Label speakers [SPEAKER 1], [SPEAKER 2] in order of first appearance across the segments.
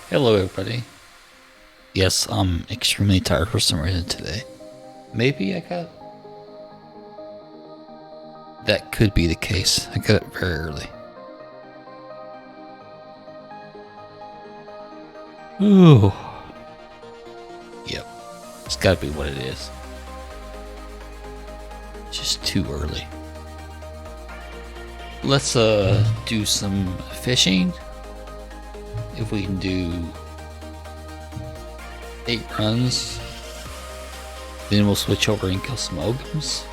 [SPEAKER 1] Hello, everybody. Yes, I'm extremely tired for some reason today. Maybe I got. That could be the case. I got it very early. Ooh. Yep. It's gotta be what it is. Just too early. Let's do some fishing. If we can do 8 runs, then we'll switch over and kill some ogres.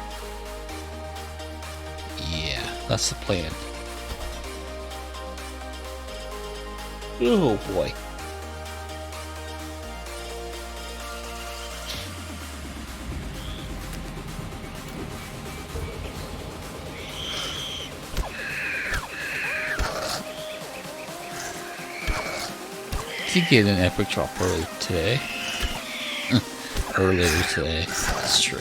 [SPEAKER 1] Yeah, that's the plan. Oh boy. Did get an epic drop earlier today. That's true.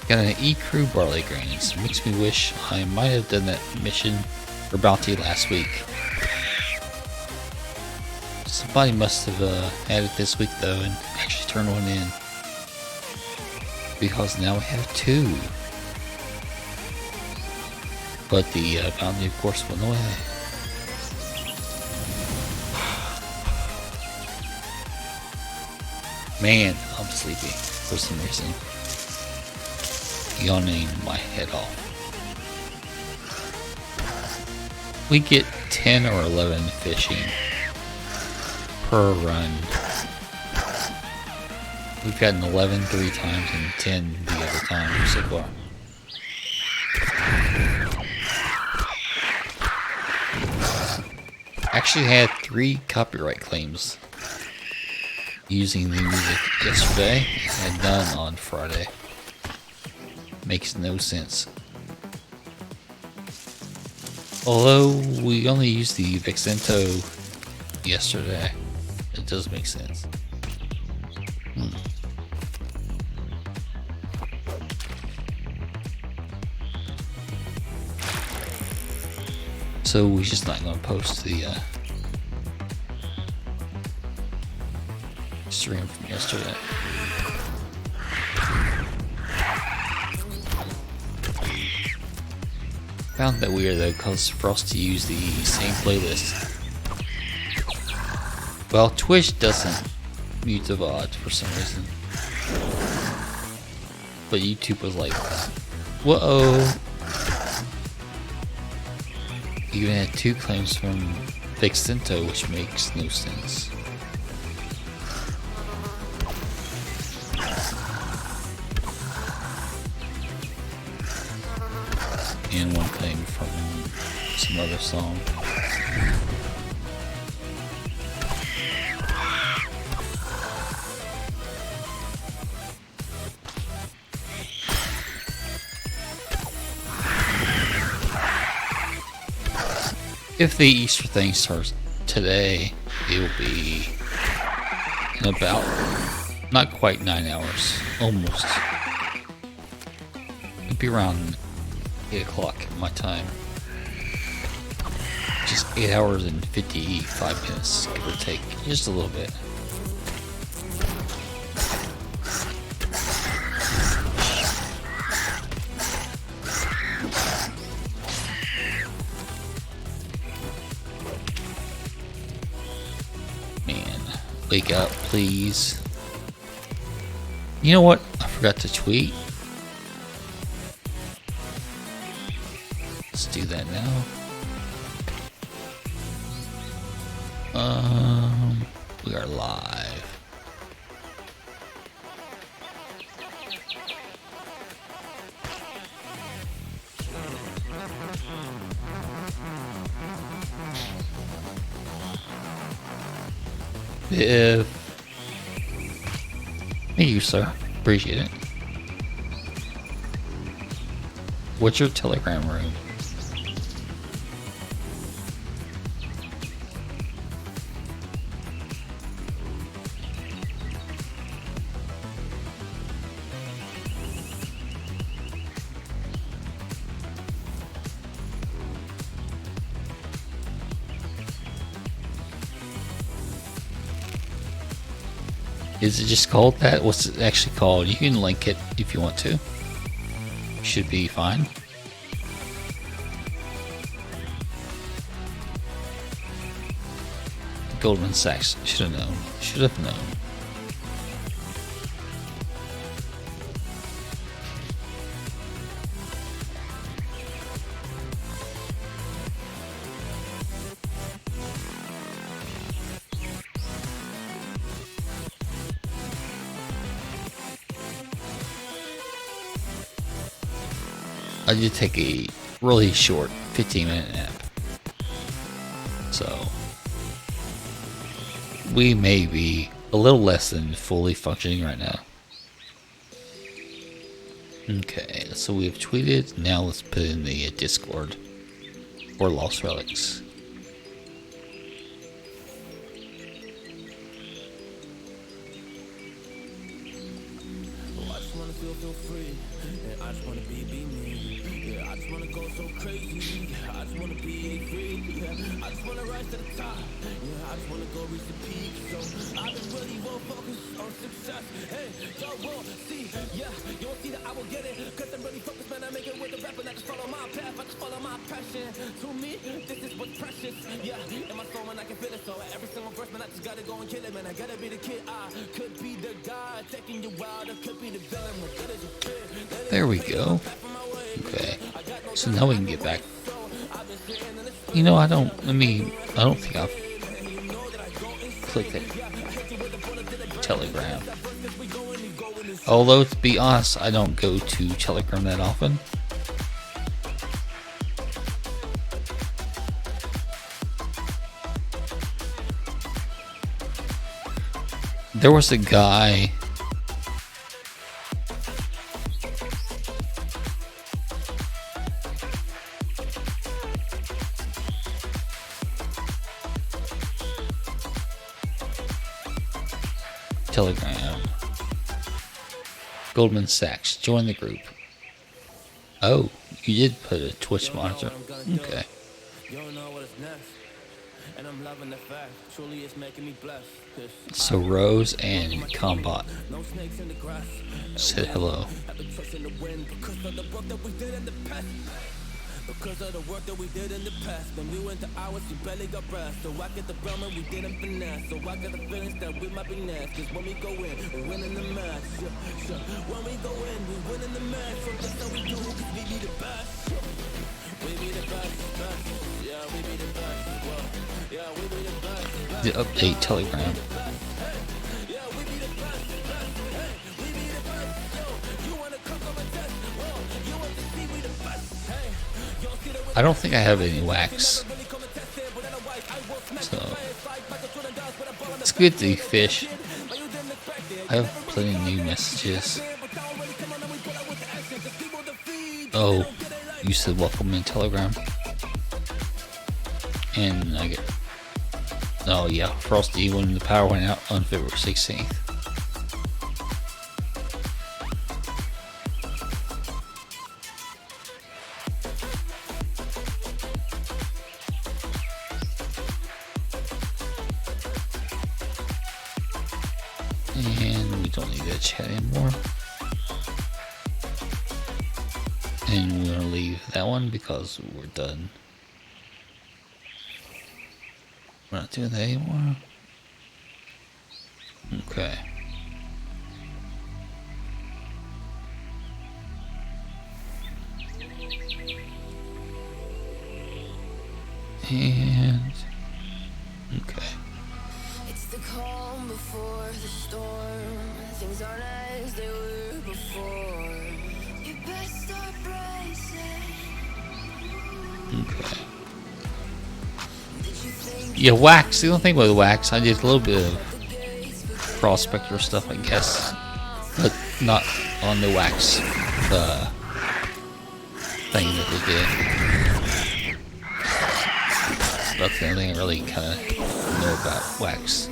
[SPEAKER 1] Got an E-Crew barley grains. Makes me wish I might have done that mission or bounty last week. Somebody must have had it this week though and actually turned one in. Because now we have 2. But the bounty of course went away. Man, I'm sleepy for some reason. Yawning my head off. We get 10 or 11 fishing per run. We've gotten 11 3 times and 10 the other time so far. Actually had 3 copyright claims using the music yesterday and none on Friday. Makes no sense. Although we only used the Vexento yesterday, it does make sense. So we're just not going to post the stream from yesterday. Found that weird though, because for us to use the same playlist. Well, Twitch doesn't mute the VOD for some reason. But YouTube was like, whoa. Even had 2 claims from Vexento, which makes no sense. And 1 claim from some other song. If the Easter thing starts today, it will be in about, not quite 9 hours, almost. It'll be around 8 o'clock my time. Just 8 hours and 55 minutes, give or take, just a little bit. Man, wake up, please. You know what? I forgot to tweet. Let's do that now. We are live. If thank you, sir. Appreciate it. What's your Telegram room? Is it just called that? What's it actually called? You can link it if you want to. Should be fine. Goldman Sachs. Should have known. Should have known. I did take a really short 15-minute nap. So we may be a little less than fully functioning right now. Okay, so we have tweeted. Now let's put in the Discord or Lost Relics. There we go. Okay, so now we can get back. You know, I don't think I've clicked it. Telegram. Although, to be honest, I don't go to Telegram that often. There was a guy. Telegram. Goldman Sachs. Join the group. Oh, you did put a Twitch monitor. Okay. So Rose and Combat said hello. Because of the work that we did in the past, when we went to hours, we barely got rest. So I get the realm and we didn't finesse. So I got the feelings that we might be next. Cause when we go in, we win in the match. When we go in, we win in the match. So that's how we do, cause we be the best. We be the best, best. Yeah, we be the best. Well, yeah, we be the best. The update Telegram. I don't think I have any wax. So it's good to fish. I have plenty of new messages. Oh, you said welcome in Telegram. And I get. Oh yeah, Frosty when the power went out on February 16th. And we don't need that chat anymore. And we're gonna leave that one because we're done. We're not doing that anymore. Okay. And okay.
[SPEAKER 2] It's the calm before the storm. Things aren't as they were before. You best start bracing.
[SPEAKER 1] Okay. Yeah, wax. The only thing with wax, I did a little bit of prospector stuff, I guess, but not on the wax the thing that they did. So that's the only thing I really kind of know about wax.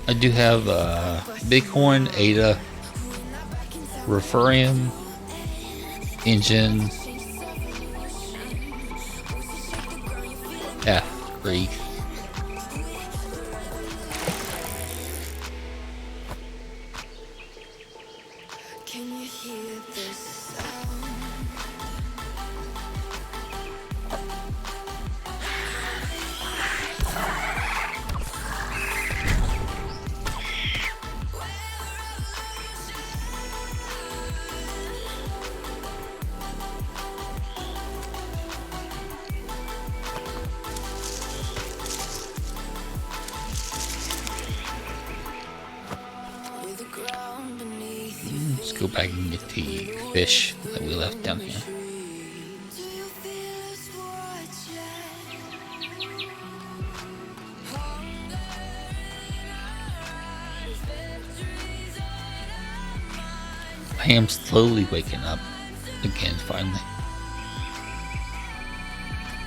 [SPEAKER 1] I do have Bighorn, Ada, Referium, Engine, F3,
[SPEAKER 3] go back and get the fish that we left down here.
[SPEAKER 2] Do you feel us watching? Hunger in our eyes, victories on our minds.
[SPEAKER 3] I am slowly waking up again, finally.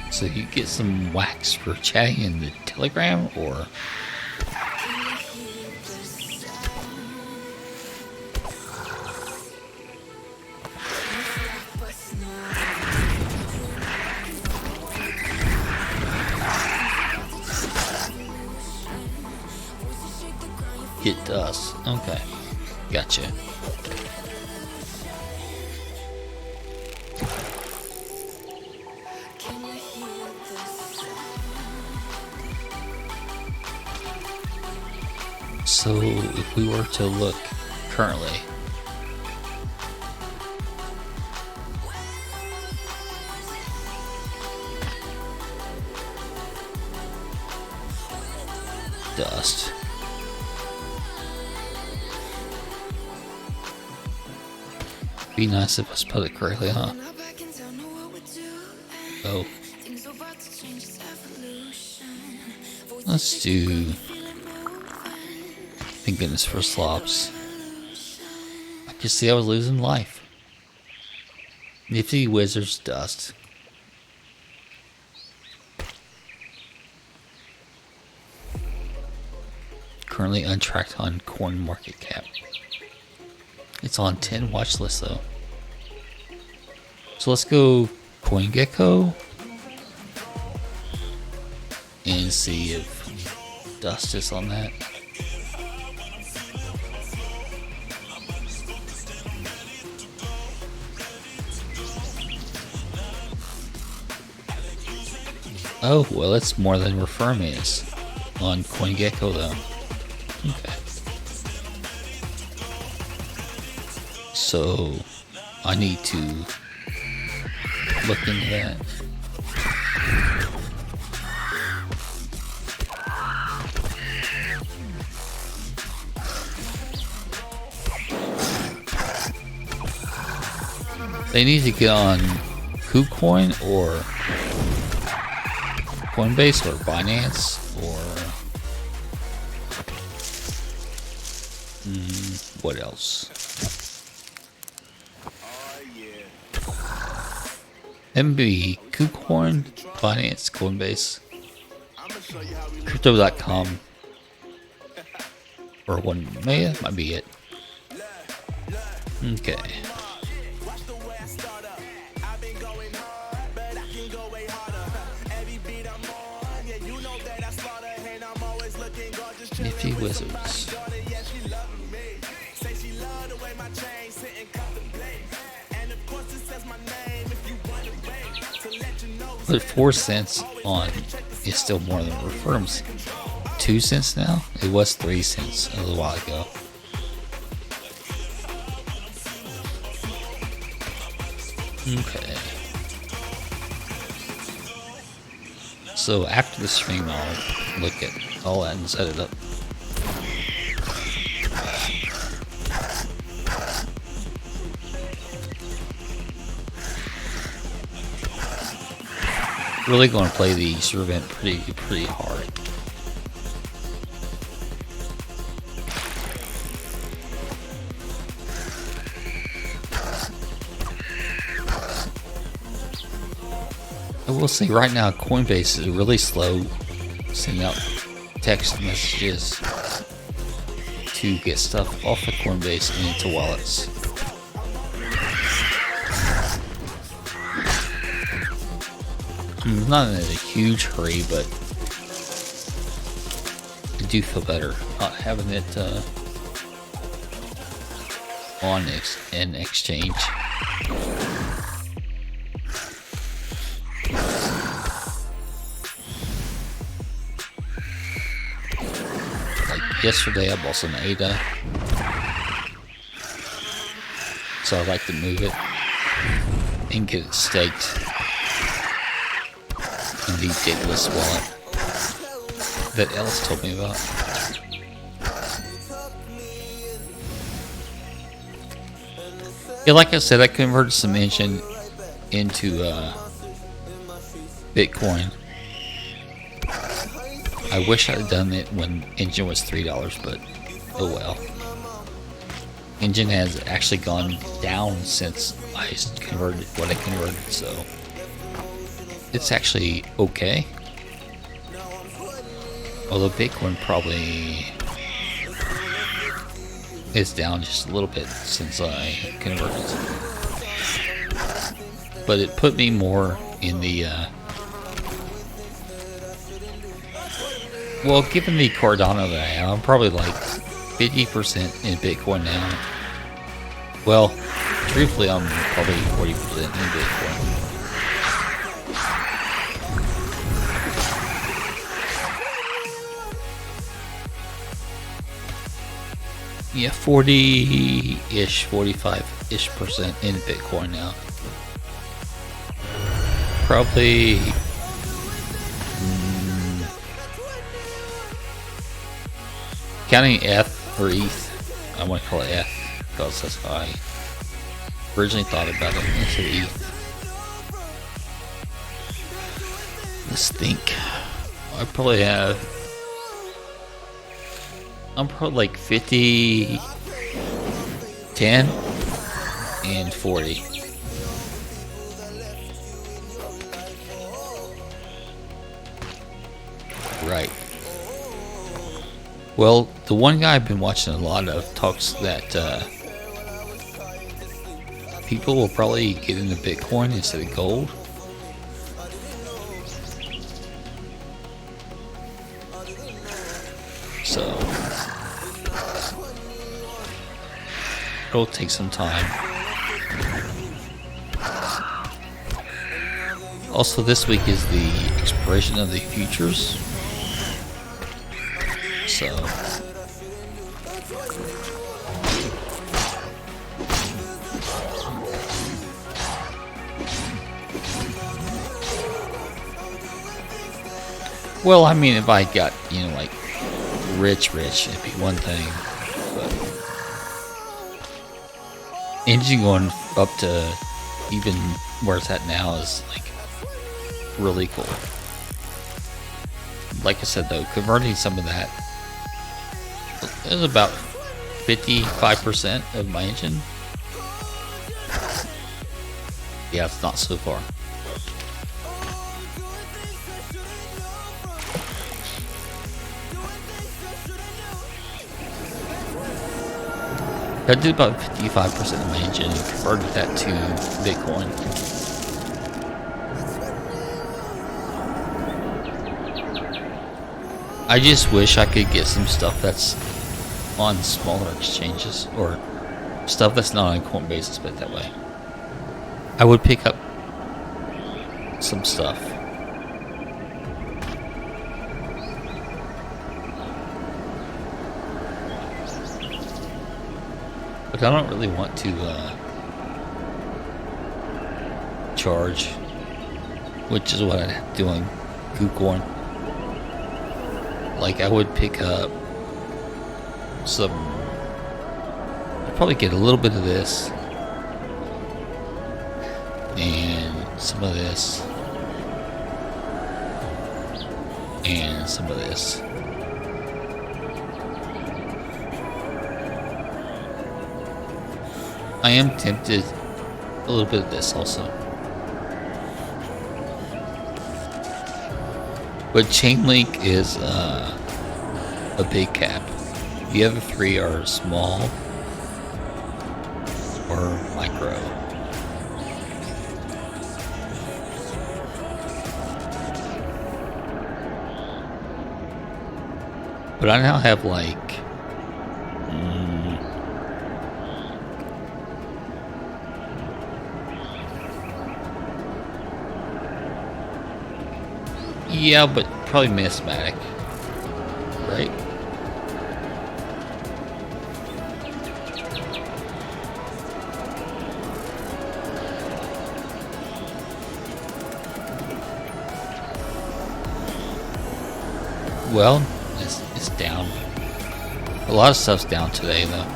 [SPEAKER 3] So you get some wax for chatting in the Telegram, or get dust. Okay, gotcha.
[SPEAKER 2] Can you hear the sound?
[SPEAKER 3] So if we were to look currently, dust. Be nice if I spelled it correctly, huh?
[SPEAKER 2] Now back in town, know what we're doing.
[SPEAKER 3] Oh,
[SPEAKER 2] Things are about to change, it's evolution. Voices
[SPEAKER 3] let's do
[SPEAKER 2] feeling moving.
[SPEAKER 3] thank goodness for slops. I could see I was losing life. Nifty Wizards dust. Currently untracked on Coin Market Cap. It's on 10 watch list though. So let's go CoinGecko and see if dust is on that. Oh, well, it's more than Refirm is on CoinGecko though. Okay. So I need to look into that. They need to get on KuCoin or Coinbase or Binance or what else? MB, KuCoin, Binance, Coinbase, Crypto.com, or one might be it. Okay. Nifty Wizards. But 4 cents on is still more than Refirm's 2 cents now. It was 3 cents a little while ago. Okay. So after the stream, I'll look at all that and set it up. Really going to play the Easter event pretty hard. I will say right now, Coinbase is really slow sending out text messages to get stuff off of Coinbase and into wallets. I'm not in a huge hurry, but I do feel better not having it on an exchange. Like yesterday, I bought some ADA, so I like to move it and get it staked in the Daedalus wallet that Ellis told me about. Yeah, like I said, I converted some engine into Bitcoin. I wish I'd done it when engine was $3, but oh well. Engine has actually gone down since I converted what I converted, so it's actually okay. Although Bitcoin probably is down just a little bit since I converted. But it put me more in the well, given the Cardano that I have, I'm probably like 50% in Bitcoin now. Well, truthfully, I'm probably 40% in Bitcoin. Yeah, 40-ish, 45-ish percent in Bitcoin now. Probably counting ETH or ETH, I want to call it ETH because that's how I originally thought about it instead of ETH. Let's think. I'm probably like 50, 10, and 40. Right. Well, the one guy I've been watching a lot of talks that people will probably get into Bitcoin instead of gold. So it'll take some time. Also, this week is the expiration of the futures. So well, I mean, if I got, like rich, it'd be one thing, but engine going up to even where it's at now is like really cool. Like I said though, converting some of that is about 55% of my engine. Yeah, it's not so far. I did about 55% of my engine and converted that to Bitcoin. I just wish I could get some stuff that's on smaller exchanges, or stuff that's not on Coinbase, let's put it that way. I would pick up some stuff. But I don't really want to charge, which is what I'm doing, KuCoin. Like, I would pick up some, I'd probably get a little bit of this, and some of this, and some of this. I am tempted a little bit of this also. But Chainlink is a big cap. The other three are small or micro. But I now have like yeah, but probably Mismatic, right? Well, it's down. A lot of stuff's down today, though.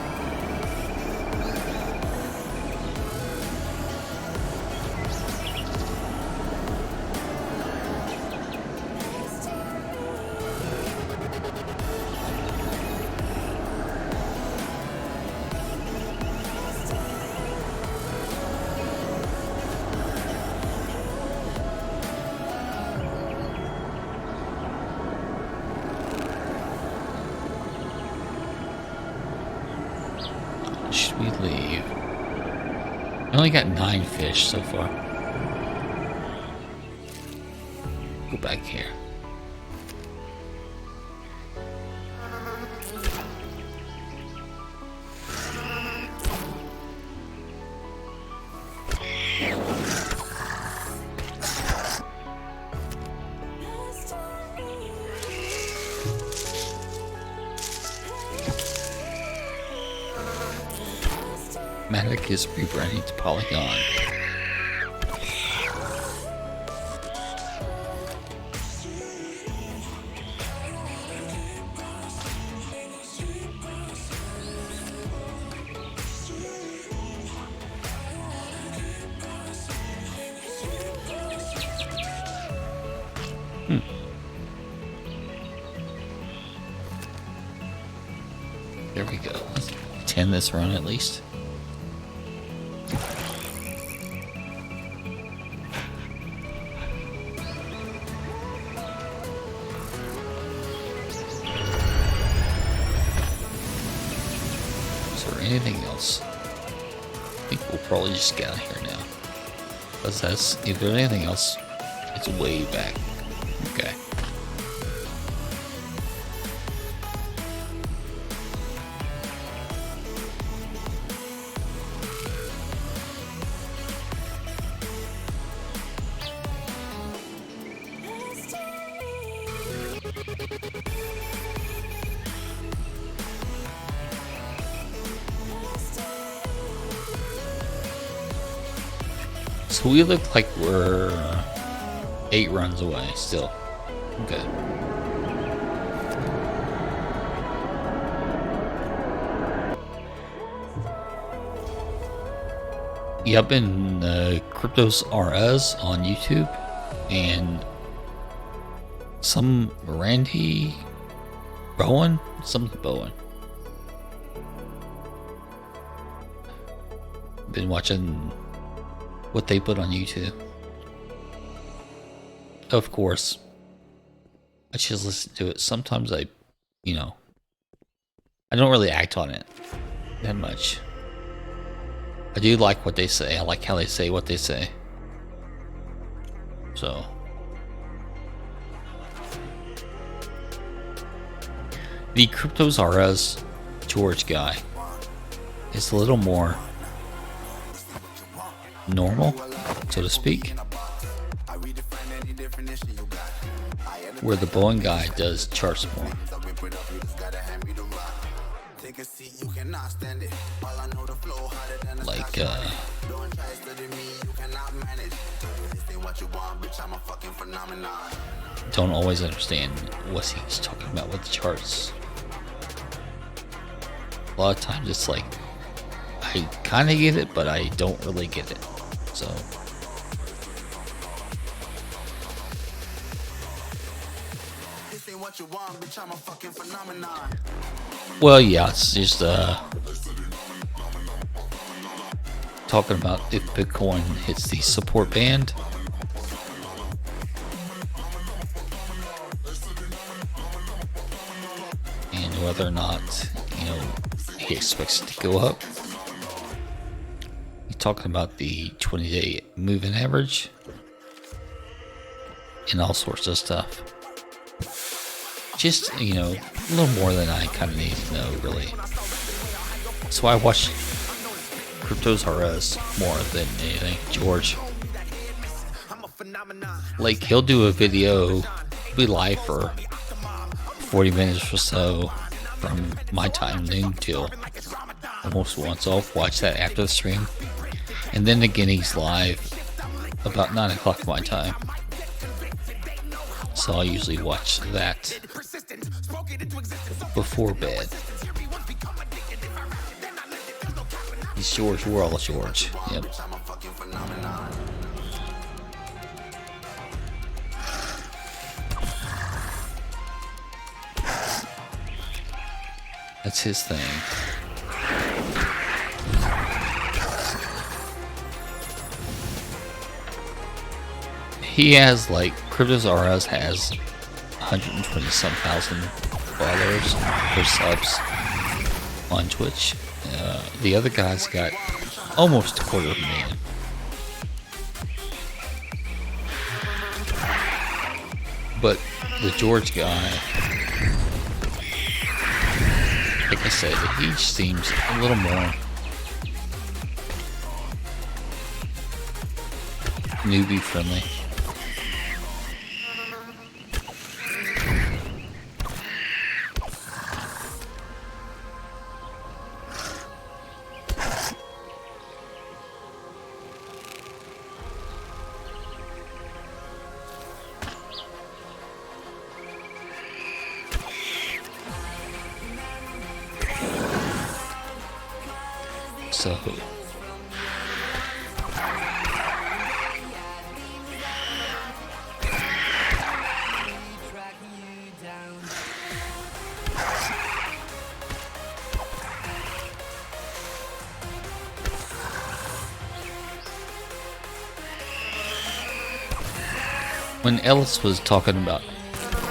[SPEAKER 3] leave. I only got 9 fish so far. Go back here. Matic is rebranding to Polygon. There we go. Let's 10 this run at least. Is there anything else? I think we'll probably just get out of here now. Because that's, if there's anything else, it's way back. Okay. So we look like we're 8 runs away still. Okay. Yeah, I've been Cryptos RS on YouTube, and some Randy Bowen, something Bowen. Been watching what they put on YouTube. Of course, I just listen to it. Sometimes I don't really act on it that much. I do like what they say. I like how they say what they say. So, the Cryptos RS George guy is a little more normal, so to speak, where the Bowen guy does charts more. Like, don't always understand what he's talking about with the charts. A lot of times it's like, I kind of get it, but I don't really get it. So, well, yeah, it's just talking about if Bitcoin hits the support band. And whether or not, he expects it to go up. Talking about the 20-day moving average and all sorts of stuff. Just, a little more than I kind of need to know, really. So I watch Cryptos RS more than anything. George, like, he'll do a video, be live for 40 minutes or so from my time, noon till almost once. I'll watch that after the stream. And then again, he's live about 9 o'clock my time. So I'll usually watch that before bed. He's George. We're all George. Yep. That's his thing. He has, like, Cryptos RS has 120 some thousand followers or subs on Twitch, The other guys got almost a quarter of a million. But the George guy, like I said, he seems a little more newbie friendly. So when Ellis was talking about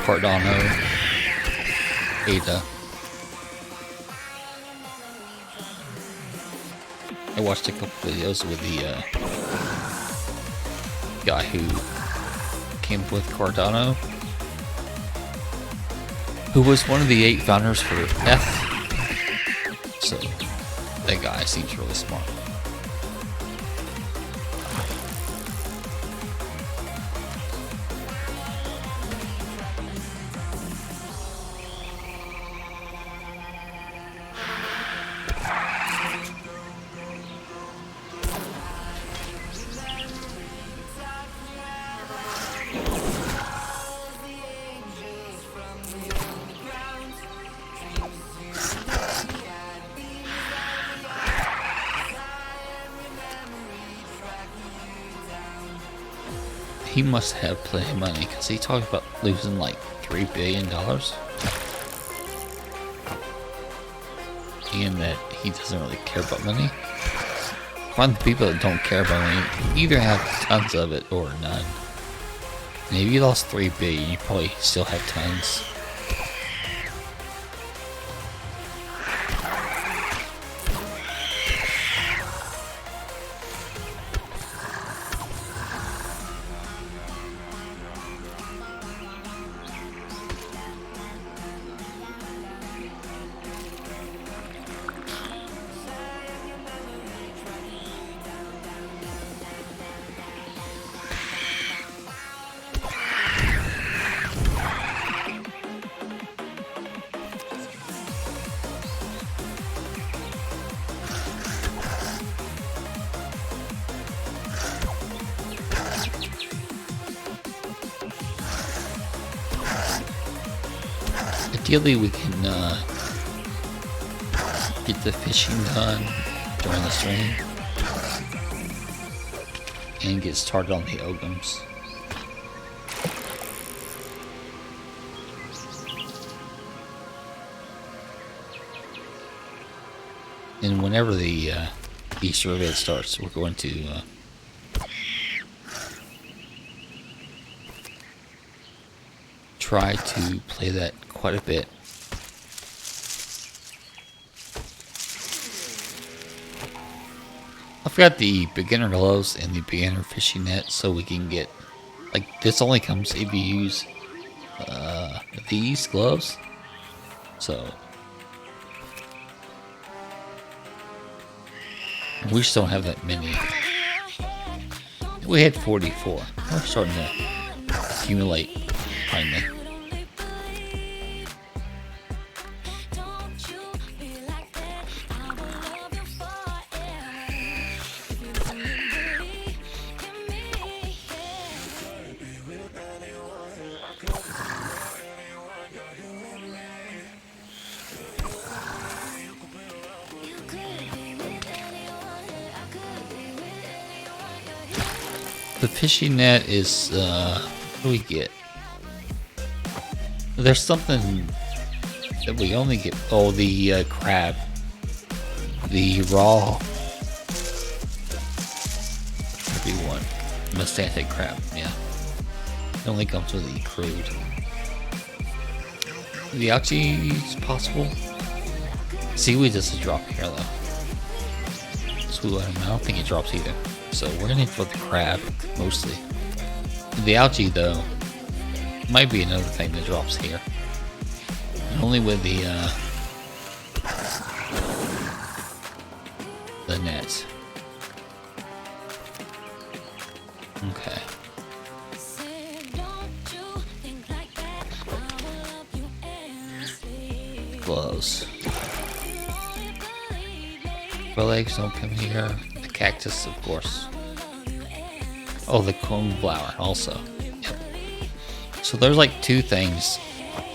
[SPEAKER 3] Cardano, Ada, I watched a couple videos with the guy who came up with Cardano, who was one of the 8 founders for F. So that guy seems really smart. He must have plenty of money because he talked about losing like $3 billion. And that he doesn't really care about money. Find the people that don't care about money, you either have tons of it or none. And if you lost $3 billion, you probably still have tons. Ideally, we can get the fishing done during the stream and get started on the Ogums. And whenever the Easter event starts, we're going to try to play that quite a bit. I've got the beginner gloves and the beginner fishing net, so we can get, like, this only comes if you use these gloves. So we just don't have that many. We had 44. We're starting to accumulate finally. The fishing net is, what do we get? There's something that we only get, oh, the crab. The raw, whatever you want, Mustante crab, yeah. It only comes with the crude. The algae is possible. Seaweed doesn't drop here though. Blue item. I don't think it drops either. So we're gonna need for the crab mostly. The algae though might be another thing that drops here. And only with the net. Okay. Gloves. Quill eggs don't come here. The cactus, of course. Oh, the coneflower also. Yep. So there's like 2 things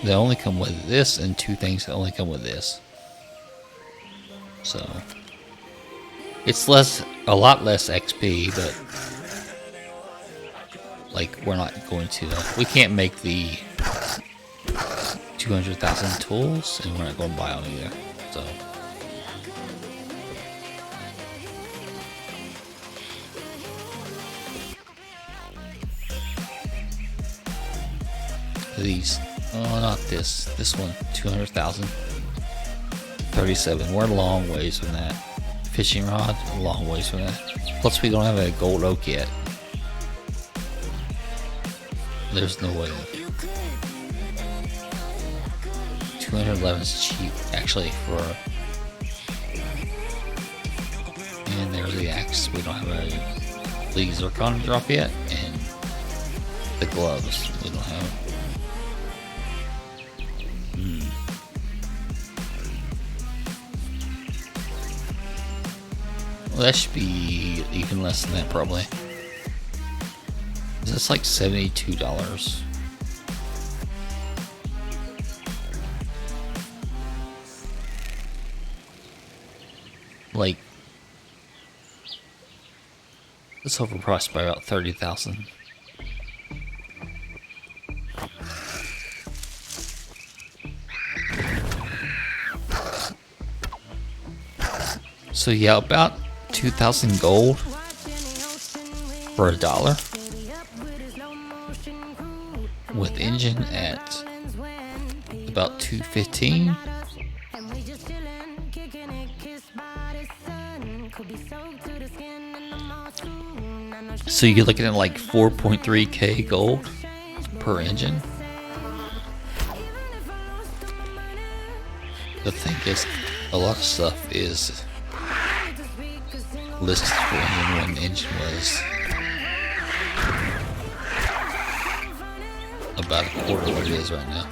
[SPEAKER 3] that only come with this, and 2 things that only come with this. So it's a lot less XP, but like we're not going to. We can't make the 200,000 tools, and we're not going to buy them either. So. These, oh, not this one, 200,000, 37. We're a long ways from that. Fishing rod, a long ways from that. Plus, we don't have a gold oak yet. There's no way. 211 is cheap, actually, for. And there's the axe. We don't have a League Zircon drop yet, and the gloves we don't have. Well, that should be even less than that, probably. That's like $72. Like, it's overpriced by about 30,000. So yeah, about 2,000 gold for $1 with engine at about 215. So you're looking at like 4.3k gold per engine. The thing is, a lot of stuff is listed for engine when the engine was about a quarter of what it is right now.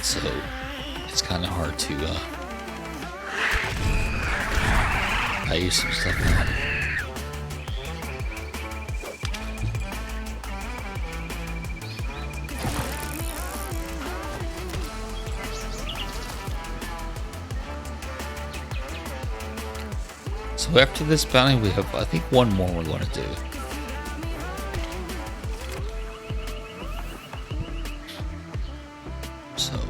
[SPEAKER 3] So it's kind of hard to I use some stuff now. So after this bounty, we have, I think, one more we're going to do. So.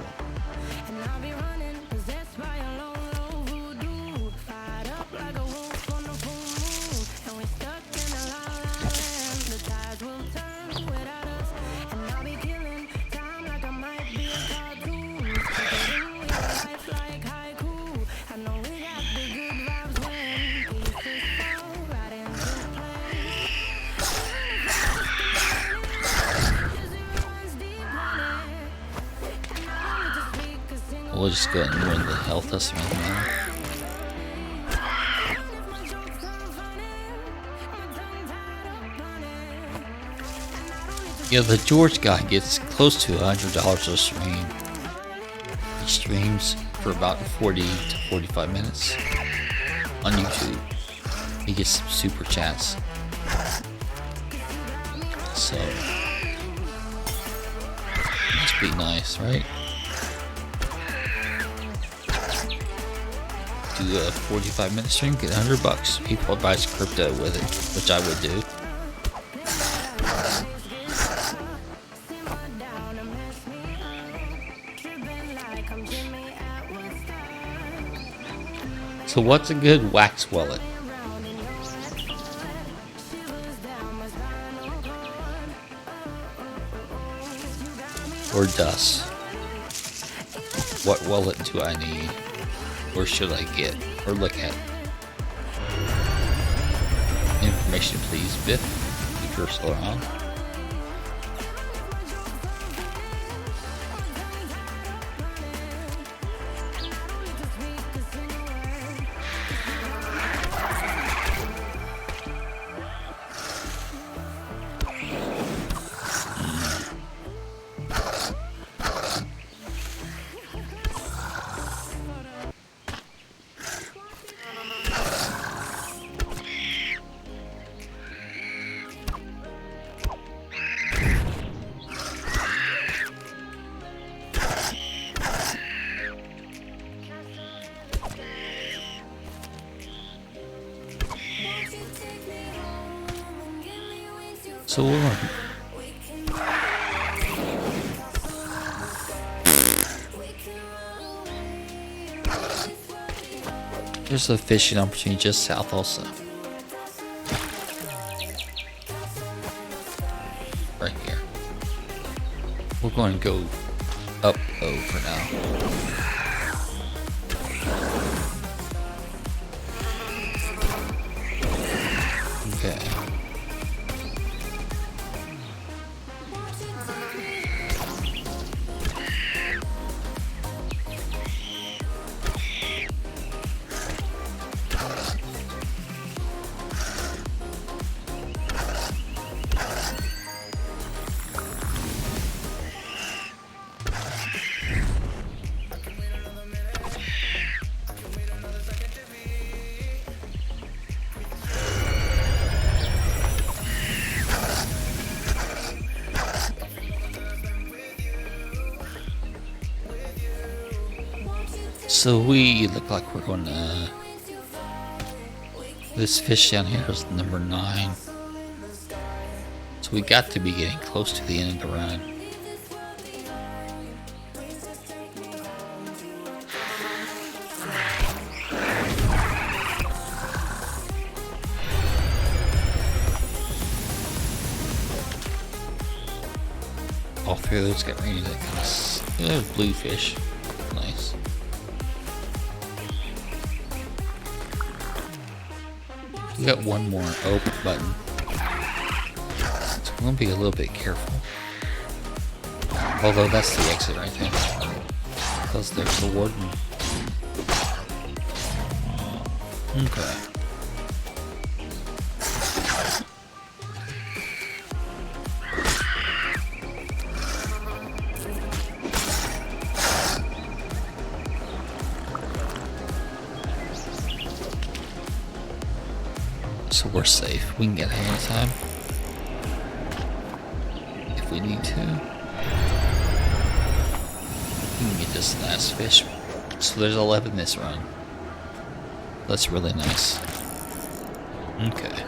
[SPEAKER 3] We'll just go ahead and run the health estimate now. Yeah, the George guy gets close to $100 a stream. He streams for about 40 to 45 minutes on YouTube. He gets some super chats. So, must be nice, right? Do a 45-minute stream, get $100. People buys crypto with it, which I would do. So what's a good wax wallet? Or dust? What wallet do I need? Or should I get? or look at. Information, please, Biff. Keep your solar on. So there's a fishing opportunity just south also. Right here. We're going to go up O for now. Okay. So we look like we're going to... This fish down here is number 9. So we got to be getting close to the end of the run. All 3 of those got rated at kind of bluefish. Nice. We got one more open button. So we're gonna be a little bit careful. Although that's the exit right there. Because there's the warden. Okay. So we're safe. We can get here anytime. If we need to. We can get this last fish. So there's 11 this run. That's really nice. Okay.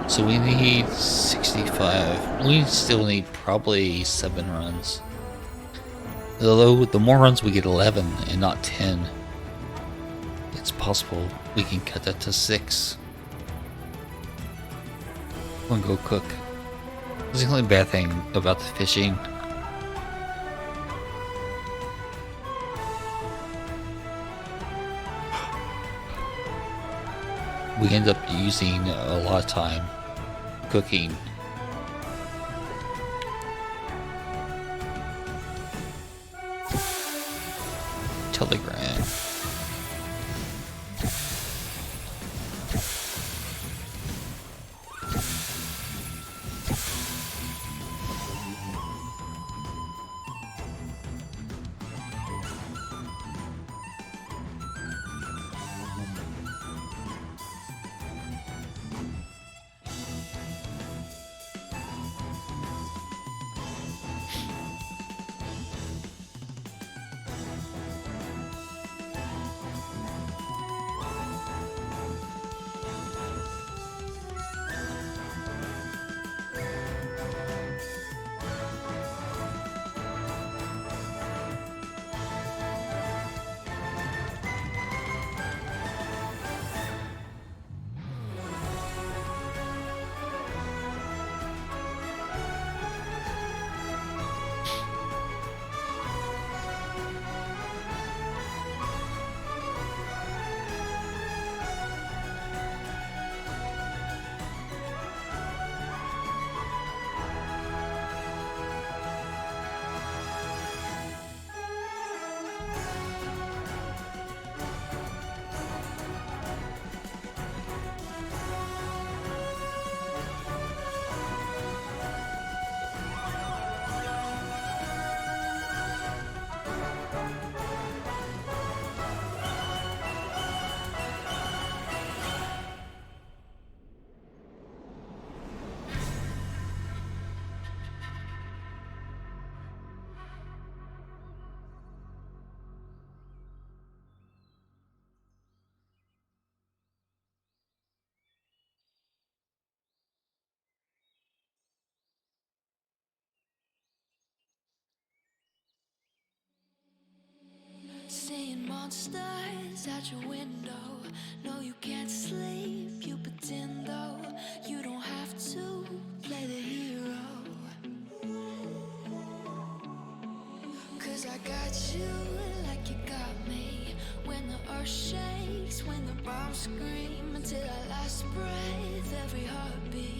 [SPEAKER 3] So we need 65. We still need probably 7 runs. Although the more runs we get 11 and not 10. It's possible we can cut that to 6. I'm gonna go cook. That's the only bad thing about the fishing. We end up using a lot of time cooking. Telegram.
[SPEAKER 2] monsters at your window. No, you can't sleep, you pretend though. You don't have to play the hero. 'Cause I got you like you got me. When the earth shakes, when the bombs scream, until our last breath, every heartbeat.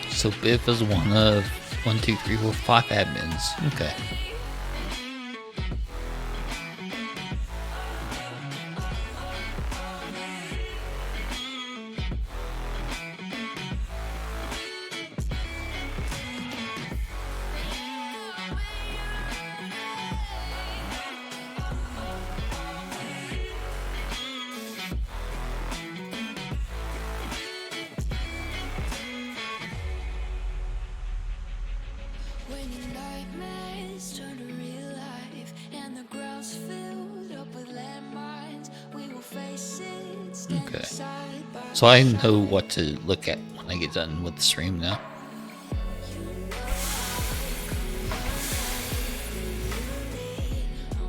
[SPEAKER 3] So Biff is one of 1, 2, 3, 4, 5 admins. Okay.
[SPEAKER 2] When your nightmares turn to real life and the ground's filled up with landmines, we will face it, stand
[SPEAKER 3] Okay.
[SPEAKER 2] side by
[SPEAKER 3] So I know what to look at when I get done with the stream now.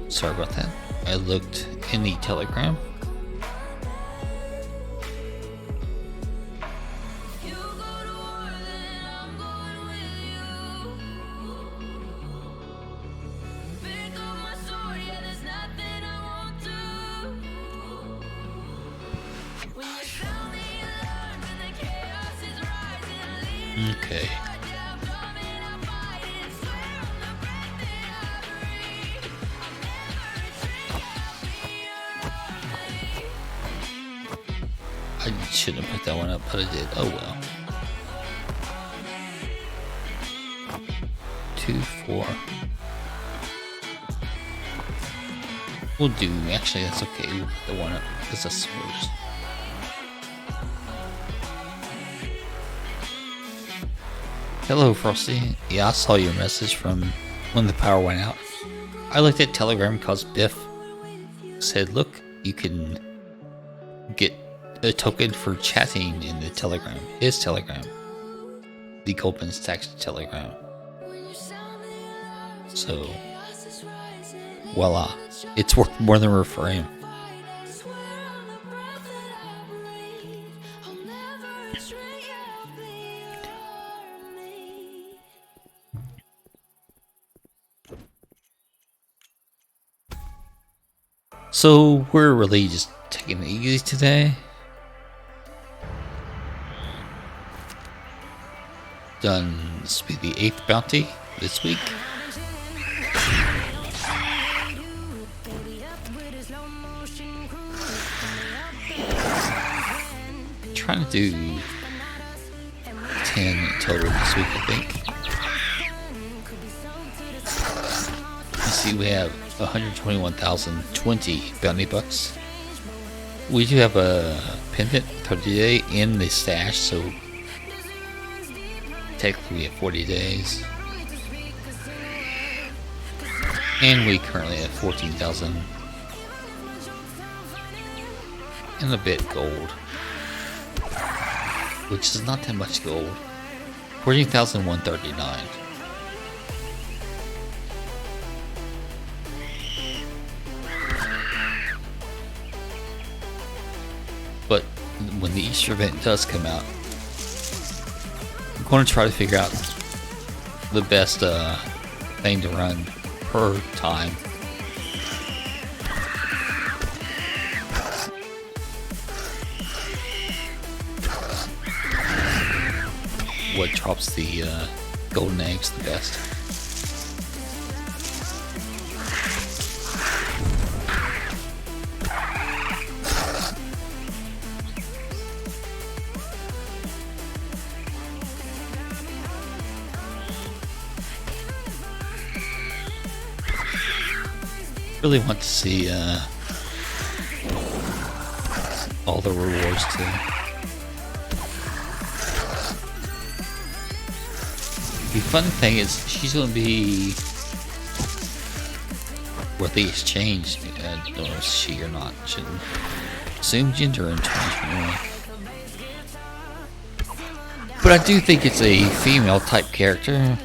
[SPEAKER 3] Sorry about that. I looked in the Telegram.
[SPEAKER 2] You go to war, then I'm going with you. Pick up my sword, yeah, there's nothing I won't do. When you sound the alarm and the chaos is rising, lead
[SPEAKER 3] Okay.
[SPEAKER 2] down, coming, I'm fighting. Swear on the breath that I breathe, I'll never retreat, I'll be your army.
[SPEAKER 3] I shouldn't have put that one up, but I did. Oh well. 2, 4. We'll do. Actually, that's okay. We'll put the one up because that's the worst. Hello, Frosty. Yeah, I saw your message from when the power went out. I looked at Telegram because Biff said, look, you can get a token for chatting in the Telegram. His Telegram. The Goldman Sachs Telegram. So, voila. It's worth more than for him. So, we're really just taking it easy today. Done. This will be the 8th bounty this week. Trying to do 10 total this week, I think. You see, we have 121,020 bounty bucks. We do have a pendant 30 day in the stash, so technically we have 40 days. And we currently have 14,000 and a bit gold, which is not that much gold. 14,139. But when the Easter event does come out, I'm going to try to figure out the best thing to run per time. What drops the golden eggs the best. Really want to see all the rewards too. The fun thing is she's gonna be what the exchange. I don't know if she or not. Shouldn't assume gender in 2021. But I do think it's a female type character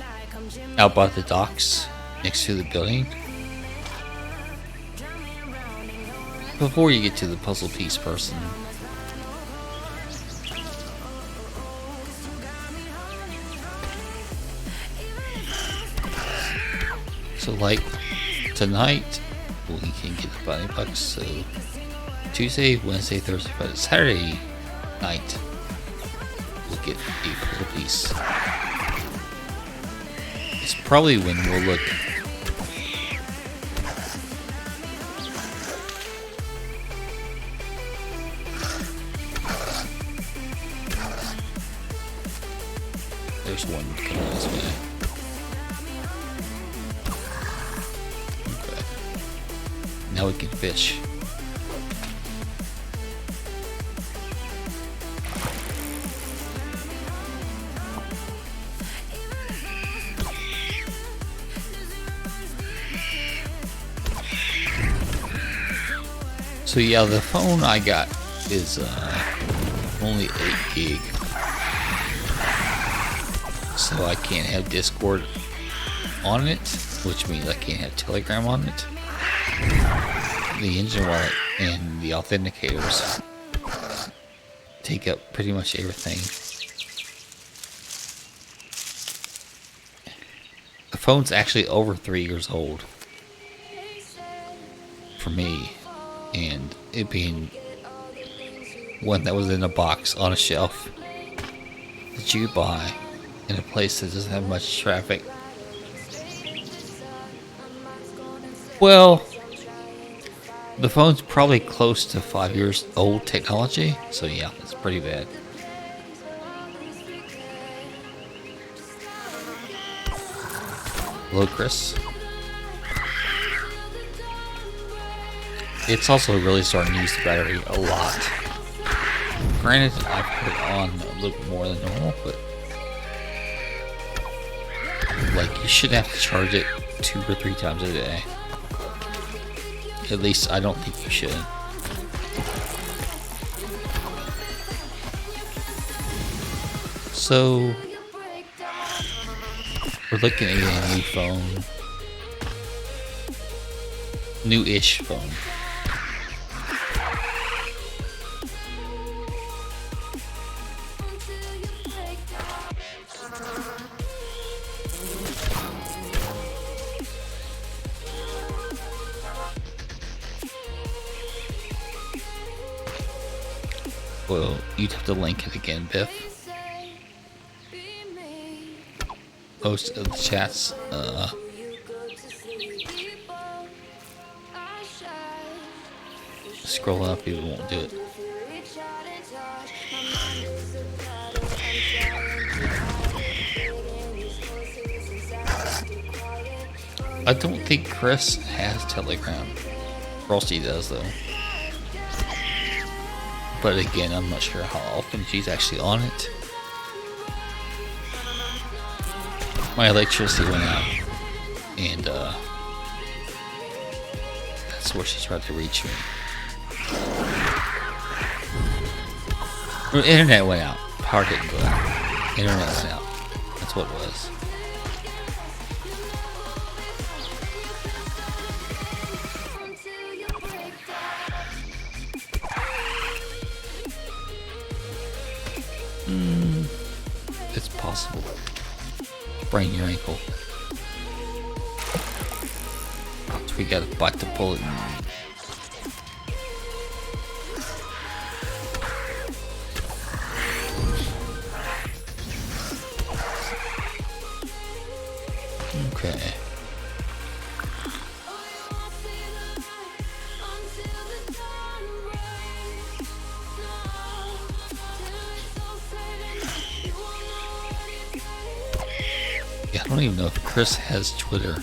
[SPEAKER 3] out by the docks next to the building. Before you get to the puzzle piece person. So like tonight we can get the bunny bucks, so Tuesday, Wednesday, Thursday, Friday, Saturday night we'll get a puzzle piece. It's probably when we'll look. There's one coming this way. Okay. Now we can fish. So yeah, the phone I got is only 8 gig. So I can't have Discord on it, which means I can't have Telegram on it. The engine wallet and the authenticators take up pretty much everything. The phone's actually over 3 years old for me, and it being one that was in a box on a shelf that you buy in a place that doesn't have much traffic. Well, the phone's probably close to 5 years old technology, so yeah, it's pretty bad. Hello, Chris. It's also really starting to use the battery a lot. Granted, I've put it on a little more than normal, but like you shouldn't have to charge it 2 or 3 times a day. At least I don't think you should. So we're looking at a new phone. New-ish phone. Well, you'd have to link it again, Biff. Most of the chats, scroll up, people won't do it. I don't think Chris has Telegram. Frosty does, though. But again, I'm not sure how often she's actually on it. My electricity went out, and that's where she tried to reach me. Well, internet went out. Power didn't go out. Internet went out. That's what it was. It's possible. Sprain your ankle. So we gotta bite the bullet and okay. Yeah, I don't even know if Chris has Twitter.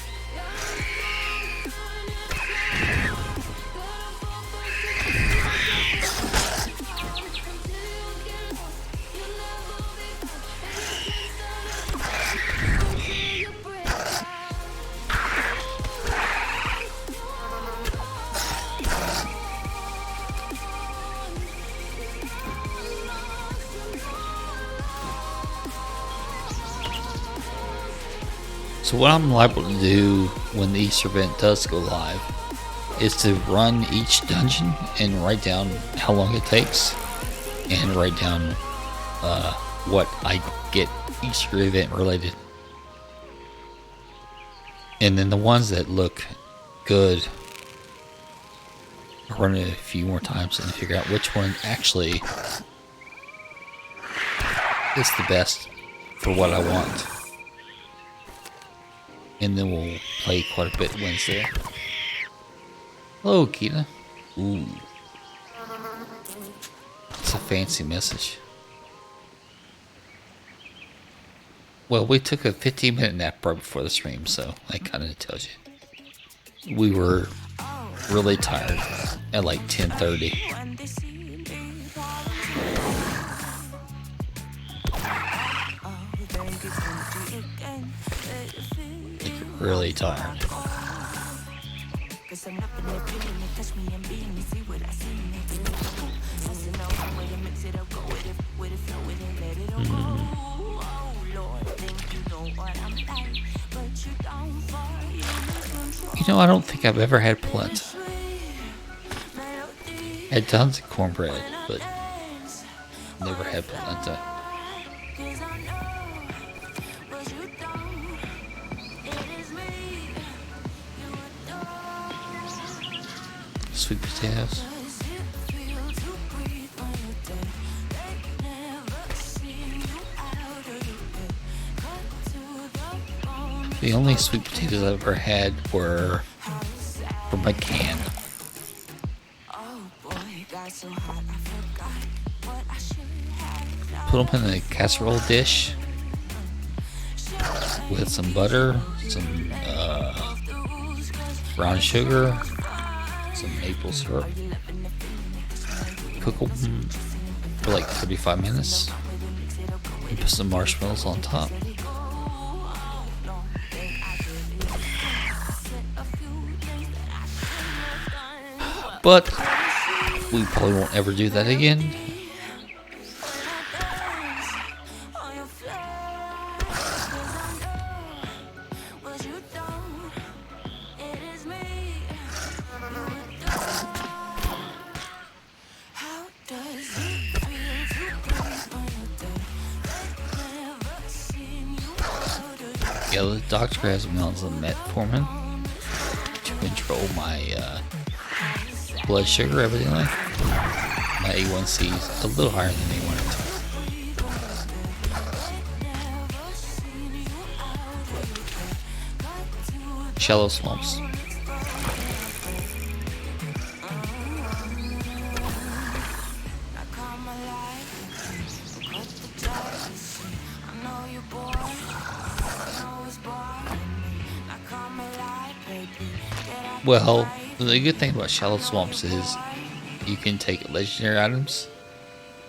[SPEAKER 3] So what I'm liable to do when the Easter event does go live is to run each dungeon and write down how long it takes and write down what I get Easter event related. And then the ones that look good, I'll run it a few more times and figure out which one actually is the best for what I want. And then we'll play quite a bit Wednesday. Hello, Kita. Ooh. It's a fancy message. Well, we took a 15-minute nap right before the stream, so that kind of tells you. We were really tired at like 10:30. Like really tired. You know, I don't think I've ever had polenta. Had tons of cornbread, but never had polenta. Sweet potatoes. The only sweet potatoes I've ever had were from a can. Put them in a casserole dish with some butter, some brown sugar, some maple syrup. Cook them for like 35 minutes. And put some marshmallows on top. But we probably won't ever do that again. Yeah, the doctor has me on some metformin to control my blood sugar, everything like that. My A1C is a little higher than they wanted to. Shallow swamps. Well, the good thing about shallow swamps is you can take legendary items,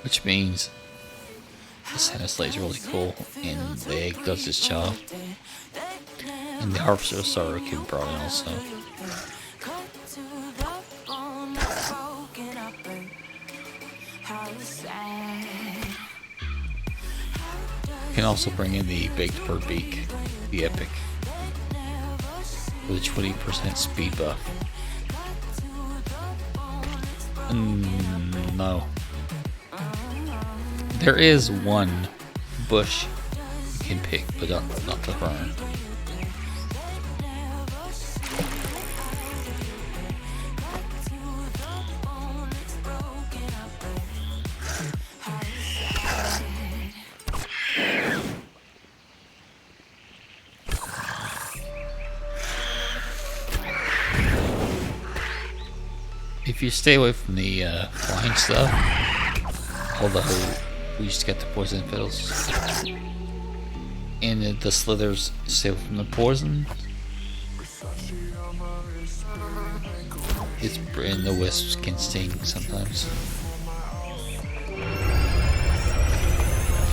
[SPEAKER 3] which means the Santa Sleigh is really cool and the egg does its job. And the harvester sorrow can be brought in also. You can also bring in the baked bird beak, the epic, with a 20% speed buff. No. There is one bush you can pick, but not the fern. If you stay away from the flying stuff, although we used to get the poison fiddles, and the slithers stay away from the poison, and the wisps can sting sometimes.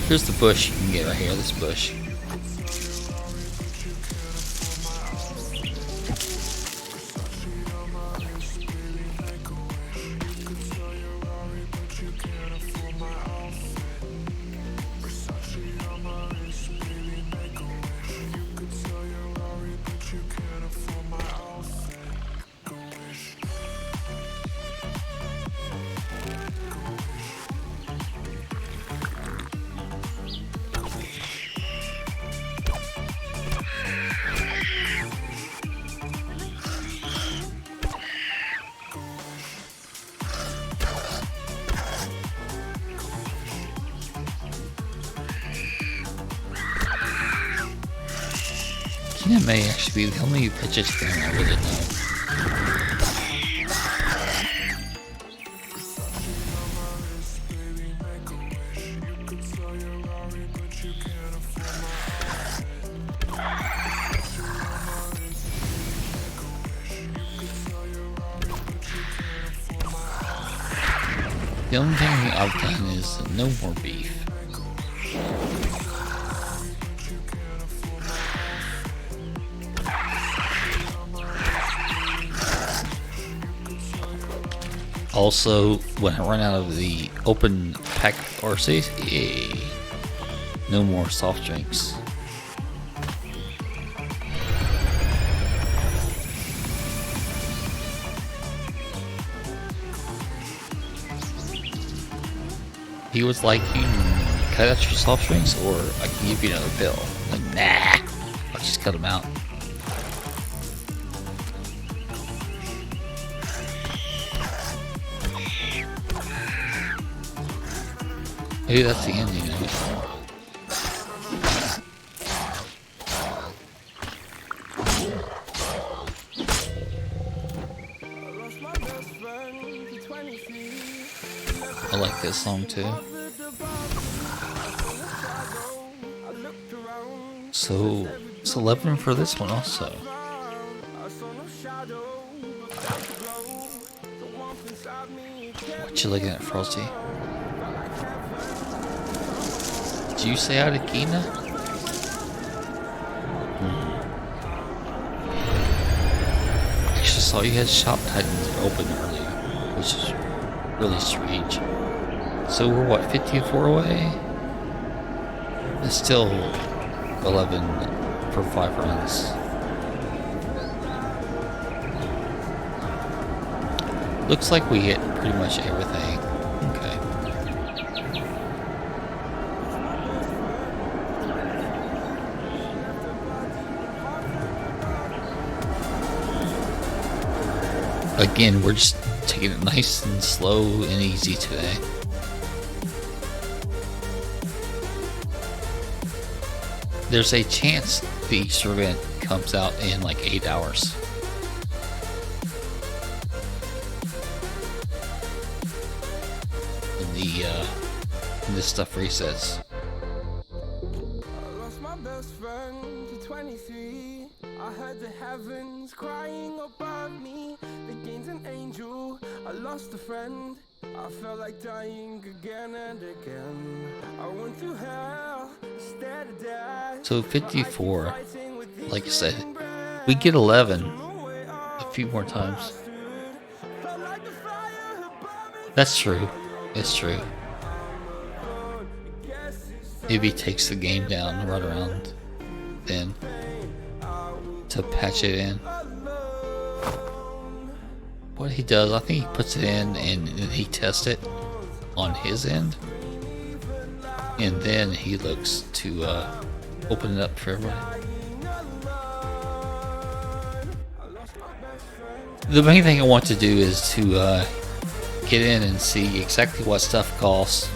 [SPEAKER 3] Here's the bush you can get right here, this bush. Kina may actually be the only vegetarian I really know. The only thing I've done is no more beef. Also, when I run out of the open pack RCs, no more soft drinks. He was like, you can cut out your soft drinks, or I can give you another pill. I'm like, nah, I'll just cut them out. Maybe that's the ending of it. I like this song too. So it's 11 for this one also. What you looking at, Frosty? Did you say out of Kina? I just saw you had Shop Titans open earlier, which is really strange. So we're what, 54 away? It's still 11 for 5 runs. Looks like we hit pretty much everything. Okay. Again, we're just taking it nice and slow and easy today. There's a chance the Easter event comes out in like 8 hours. When this stuff resets.
[SPEAKER 1] I lost my best friend to 23. I heard the heavens crying above me. The gained an angel. I lost a friend. I felt like dying again and again. I went through hell instead of death.
[SPEAKER 3] So 54, like I said, we get 11 a few more times. That's true. It's true. Maybe he takes the game down right around then to patch it in. What he does, I think he puts it in and he tests it on his end, and then he looks to open it up for everybody. The main thing I want to do is to get in and see exactly what stuff costs.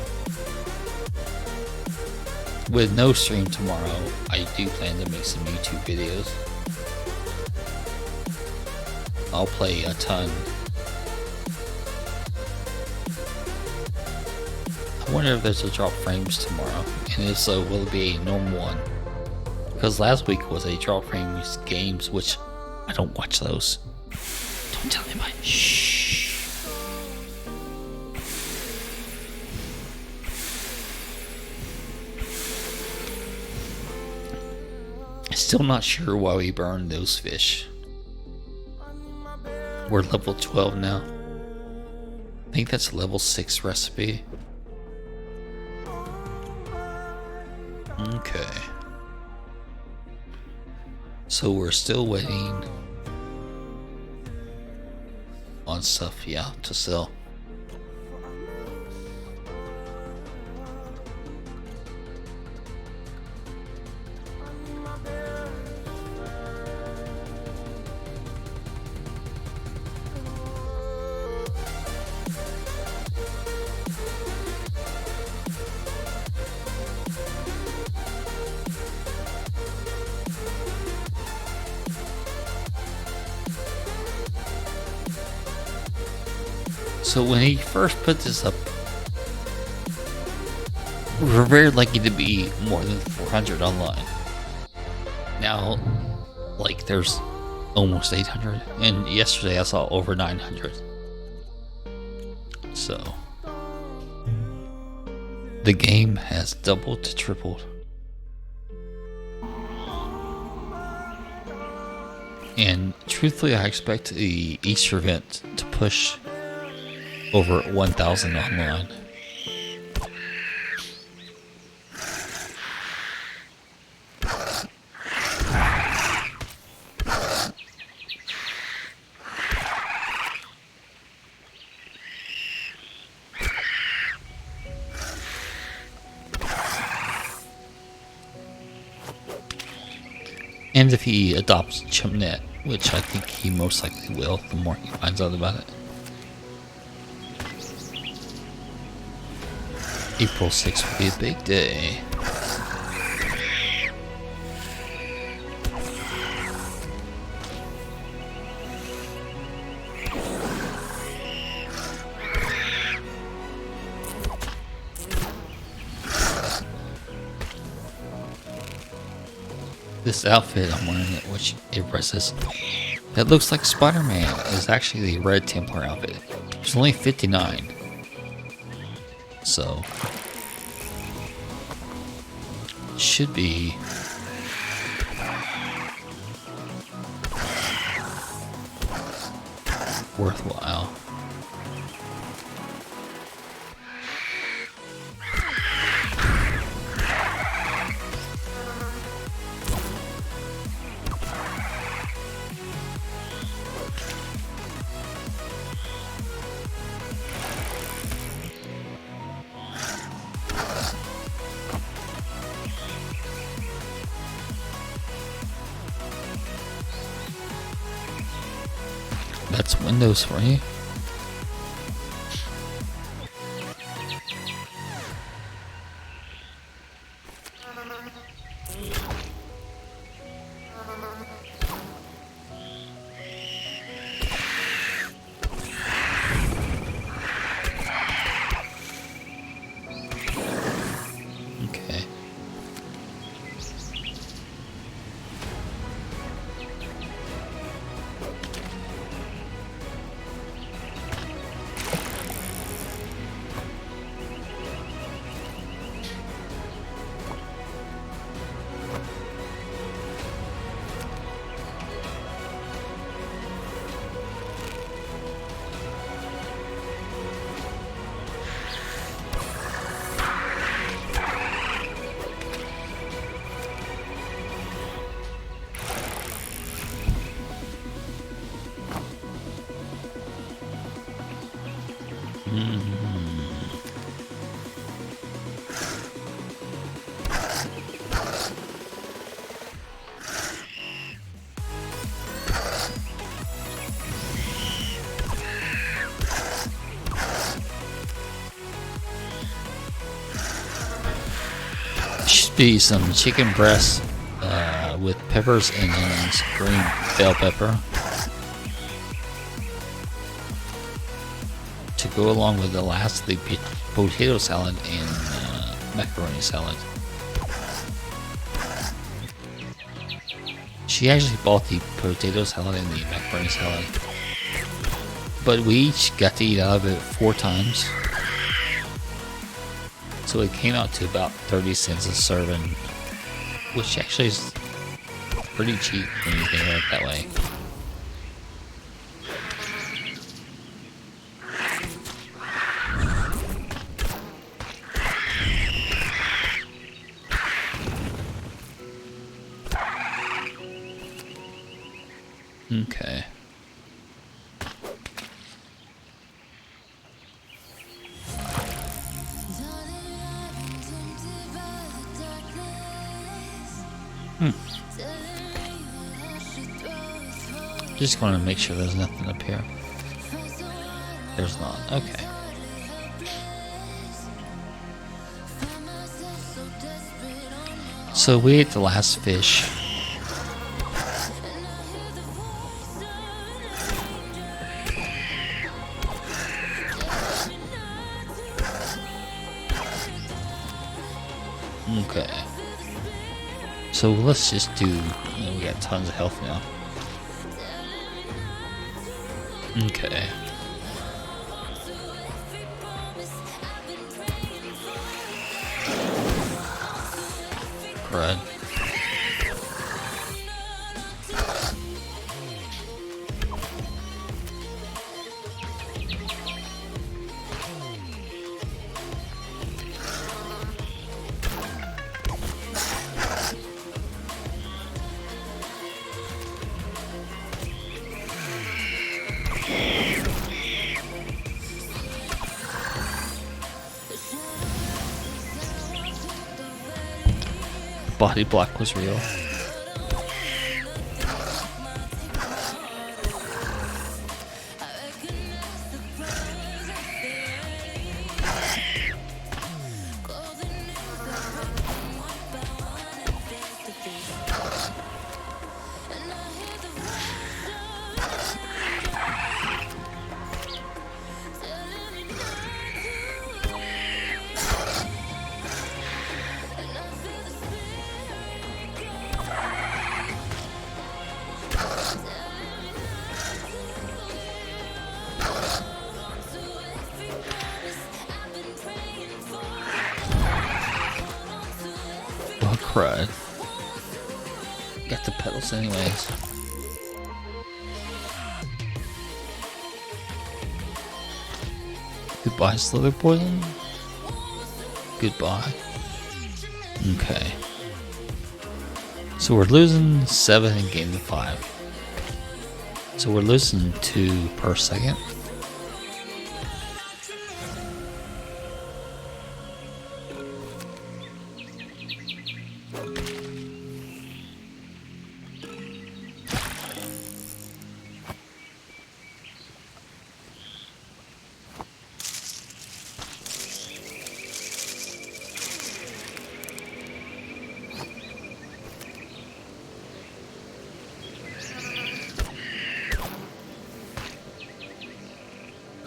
[SPEAKER 3] With no stream tomorrow, I do plan to make some YouTube videos. I'll play a ton. I wonder if there's a drop frames tomorrow, and if so, will it be a normal one? Because last week was a drop frames games, which I don't watch those. Don't tell anybody. Shh. Still not sure why we burned those fish. We're level 12 now. I think that's a level 6 recipe. Okay. So we're still waiting on stuff, yeah, to sell. So when he first put this up, we're very lucky to be more than 400 online. Now, like, there's almost 800, and yesterday I saw over 900. So the game has doubled to tripled. And truthfully, I expect the Easter event to push over 1,000 online. And if he adopts ChumpNet, which I think he most likely will, the more he finds out about it. April 6th will be a big day. This outfit I'm wearing, which everybody says that looks like Spider-Man, is actually the Red Templar outfit. It's only 59, so should be worthwhile. That's Windows for you. Okay. Should be some chicken breast with peppers and onions, green bell pepper, to go along with the last of the potato salad and macaroni salad. She actually bought the potato salad and the macaroni salad, but we each got to eat out of it 4 times. So it came out to about 30 cents a serving, which actually is pretty cheap when you think about it that way. Okay. Just want to make sure there's nothing up here. There's not. Okay. So we ate the last fish. Okay. So let's just do. We got tons of health now. Okay. Right. Body block was real. Oh crud. Got the pedals anyways. Goodbye, Slither Poison. Goodbye. Okay. So we're losing 7 and gaining 5. So we're losing 2 per second.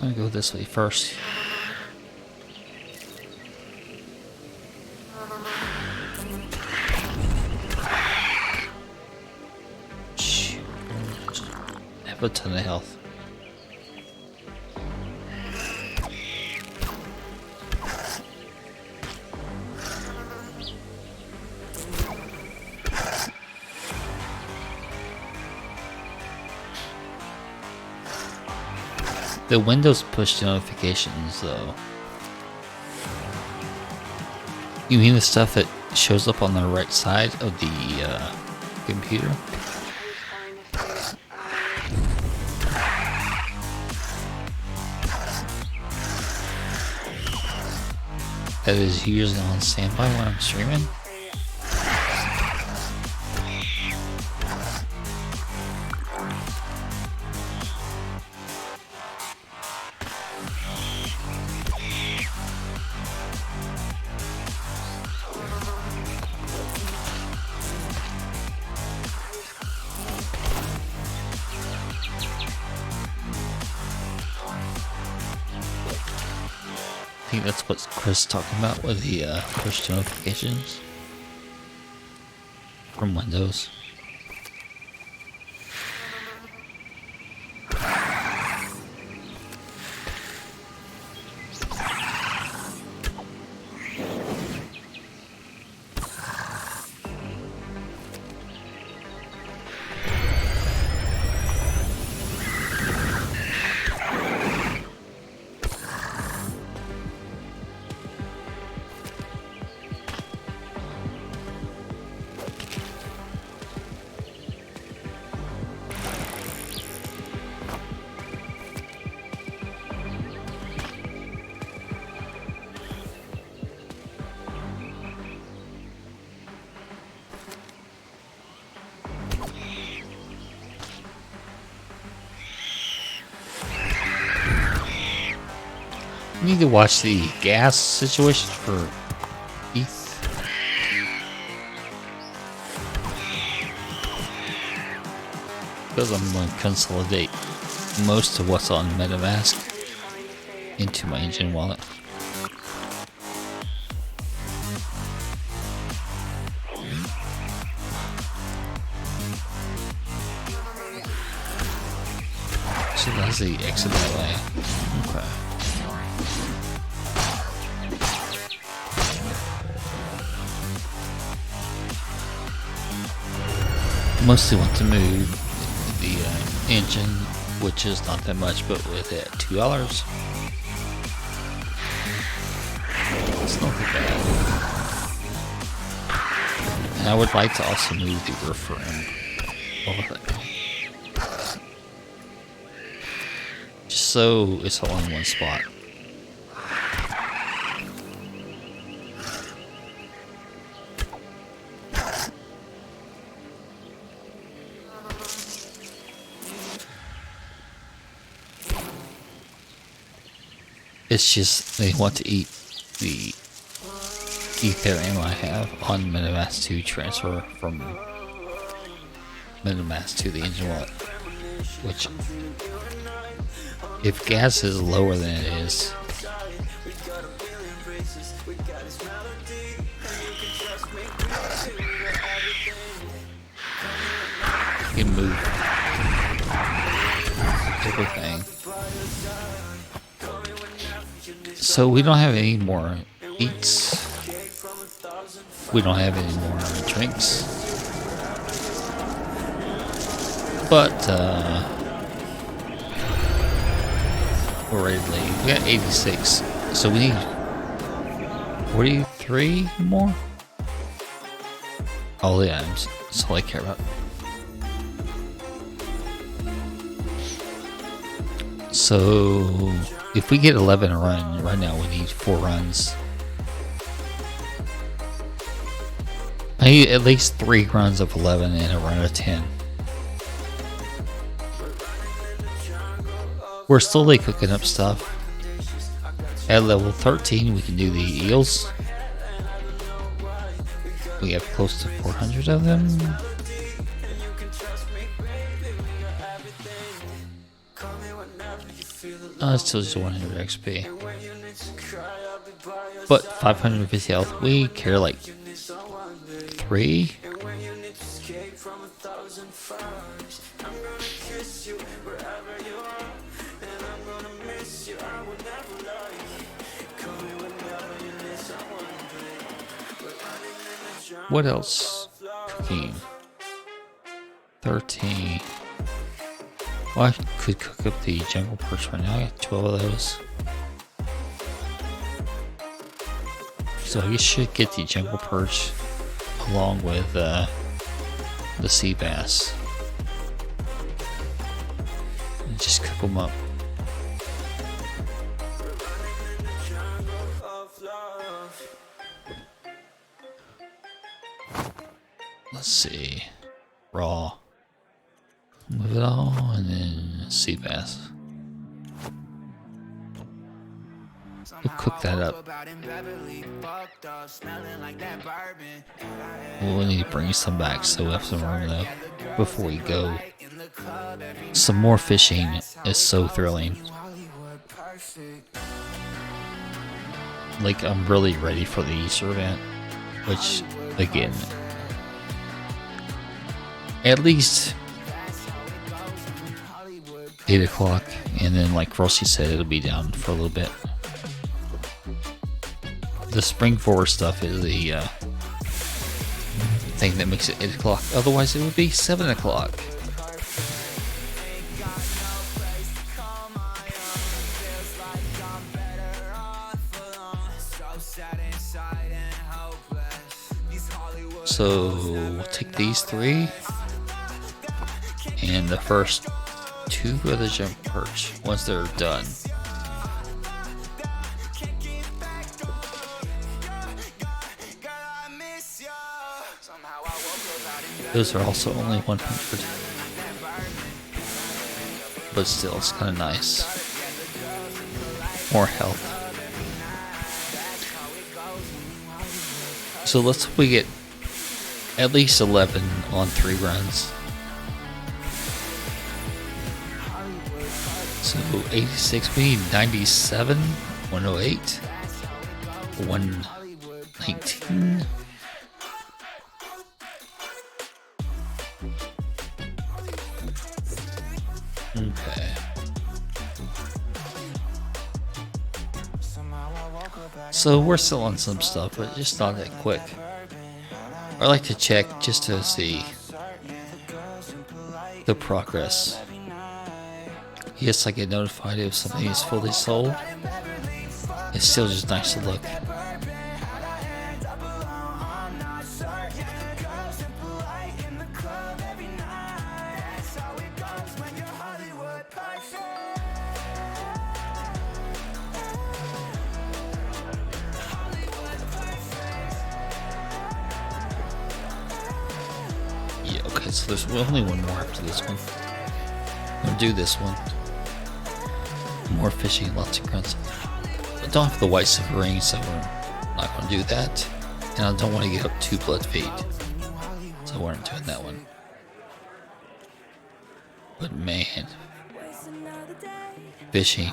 [SPEAKER 3] I'm gonna go this way first. Shoot. I have a ton of health. The Windows push notifications, though. You mean the stuff that shows up on the right side of the computer? That is usually on standby when I'm streaming. I think that's what Chris is talking about with the push notifications from Windows. I need to watch the gas situation for ETH. Because I'm going to consolidate most of what's on MetaMask into my engine wallet. So that's the exit that way. Okay. Mostly want to move the engine, which is not that much, but with it at $2, it's not that bad. And I would like to also move the roof rim over there, just so it's all in one spot. It's just they want to eat the ether ammo I have on MetaMask 2 transfer from MetaMask to the engine wallet, which if gas is lower than it is, you can move everything. So we don't have any more eats. We don't have any more drinks. But we're ready to leave. We got 86. So we need 43 more. All the items. That's all I care about. So if we get 11 a run, right now we need 4 runs. I need at least 3 runs of 11 and a run of 10. We're slowly cooking up stuff. At level 13 we can do the eels. We have close to 400 of them. It's still just 100 XP. But 550 health. We care like 3. What else? Cooking. 13. Well, I could cook up the jungle perch right now. I got 12 of those. So I should get the jungle perch along with the sea bass. And just cook them up. Let's see. Raw. Move it all, and then sea bass. We'll cook that up. We'll need to bring some back so we have some room though before we go. Some more fishing is so thrilling. Like, I'm really ready for the Easter event, which again, at least 8 o'clock, and then like Rossi said, it'll be down for a little bit. The spring forward stuff is the thing that makes it 8 o'clock. Otherwise, it would be 7 o'clock. So we'll take these 3 and the first 2 of the jump perch once they're done. Those are also only 100, but still, it's kind of nice. More health. So let's hope we get at least 11 on 3 runs. So 86, we need 97, 108, 119. Okay. So we're still on some stuff, but just not that quick. I like to check just to see the progress. Yes, I get notified if something is fully sold. It's still just nice to look. Yeah, okay, so there's only one more after this one. I'm gonna do this one. More fishing, lots of grunts. I don't have the white silver ring, so we're not gonna do that. And I don't want to get up 2 blood feet, so we're not doing that one. But man, fishing.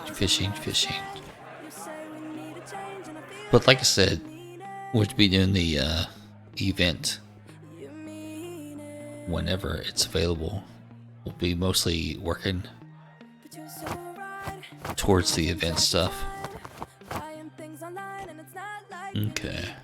[SPEAKER 3] But like I said, we'll be doing the event whenever it's available. We'll be mostly working towards the event stuff. Okay.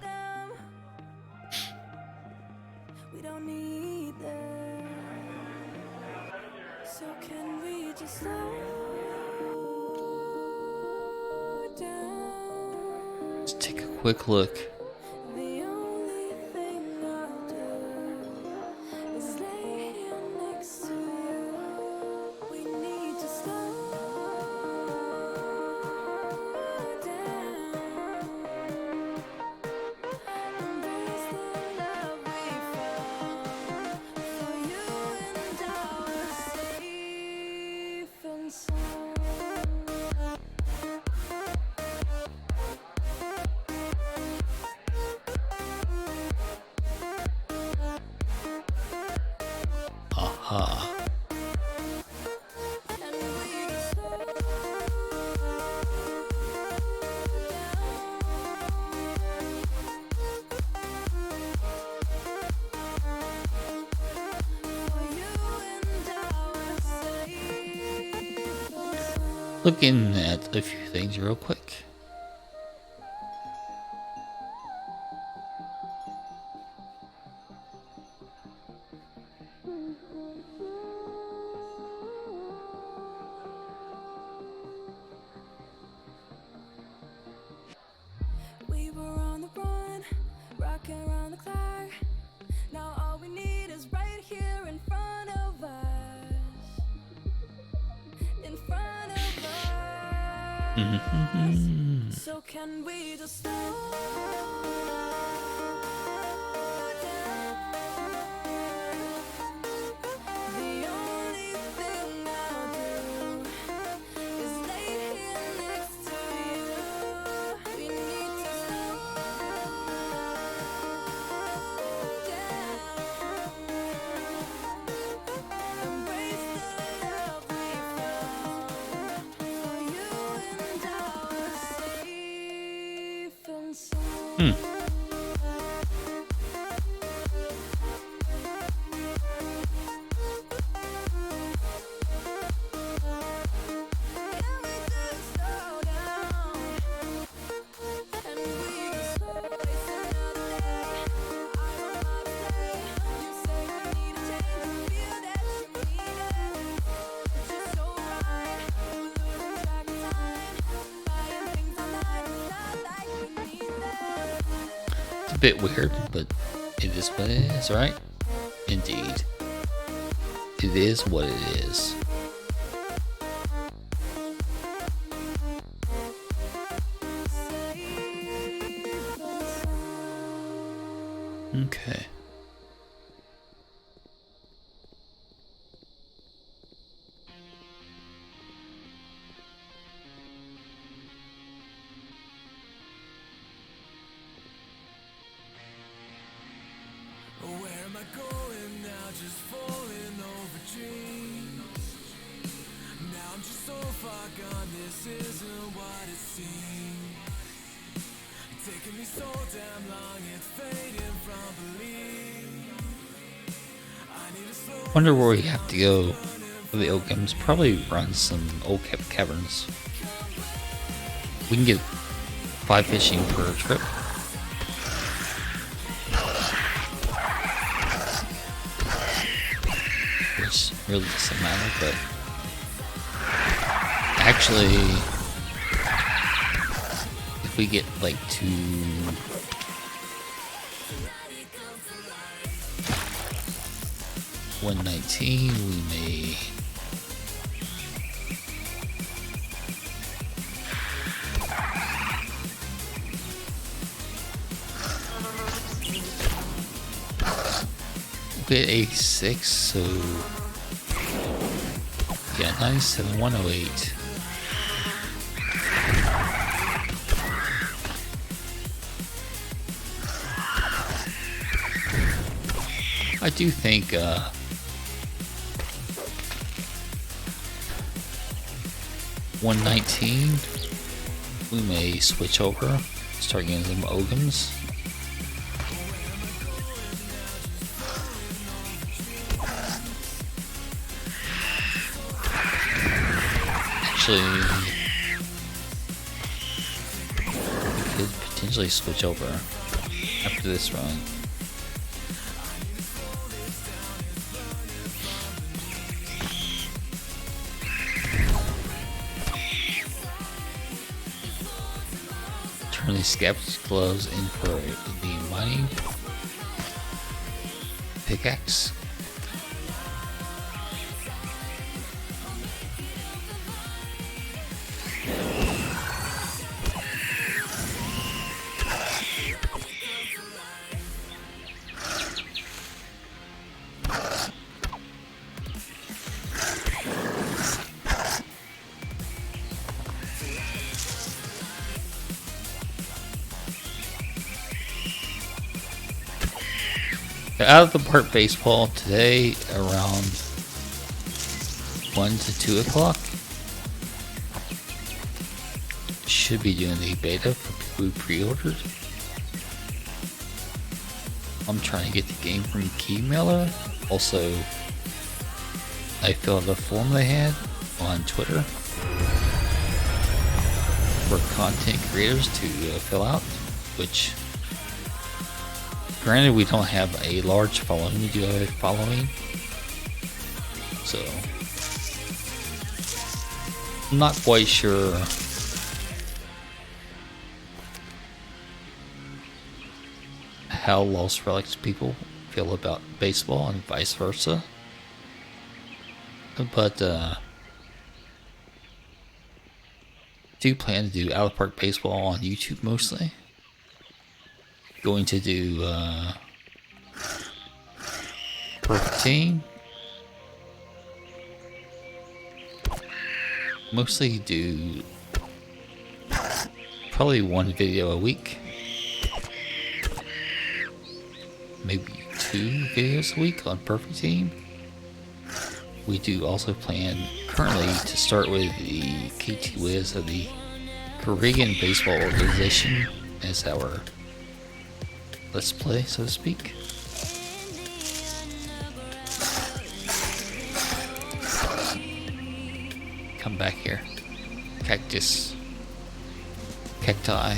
[SPEAKER 3] Let's take a quick look. Aha. Looking at a few things real quick.
[SPEAKER 2] We were on the run, rocking around the clock. Now all we need is right here in front of us. In front of us. So can we just slow down? The only thing I'll do is lay here next to you. We need to slow down. Embrace the love we found. For you and I were safe and sound. Can we just slow down? And we just waste another day. I don't know how to say. You say you need a change and feel that you need it. But you're so right. We're losing track of time. Buying things online. It's not like we need them.
[SPEAKER 3] It's a bit weird, but it is what it is, right? Indeed. It is what it is. Okay.
[SPEAKER 1] Where am I going now? Just falling over dreams. Now I'm just so far gone, this isn't what it seems. Taking me so damn long, it's fading from belief. I need a slow
[SPEAKER 3] Wonder where we have to go for the Oakham's. Probably run some old caverns. We can get 5 fishing per trip. Which really doesn't matter, but actually, if we get like to 119, we may get 86, so yeah, 97, 108. I do think 119 we may switch over, start getting some Ogums. Actually, we could potentially switch over after this run. Turn the scavenge gloves in for the mining pickaxe. Out of the park baseball today around 1 to 2 o'clock. Should be doing the beta for people who pre-ordered. I'm trying to get the game from Keymailer. Also, I filled out a form they had on Twitter for content creators to fill out, which, granted, we don't have a large following. We do have a following, so I'm not quite sure how Lost Relics people feel about baseball and vice versa. But do plan to do out of park baseball on YouTube mostly. Going to do Perfect Team. Mostly do probably one video a week. Maybe 2 videos a week on Perfect Team. We do also plan currently to start with the KT Wiz of the Caribbean Baseball Organization as our Let's Play, so to speak. Come back here. Cactus. Cacti.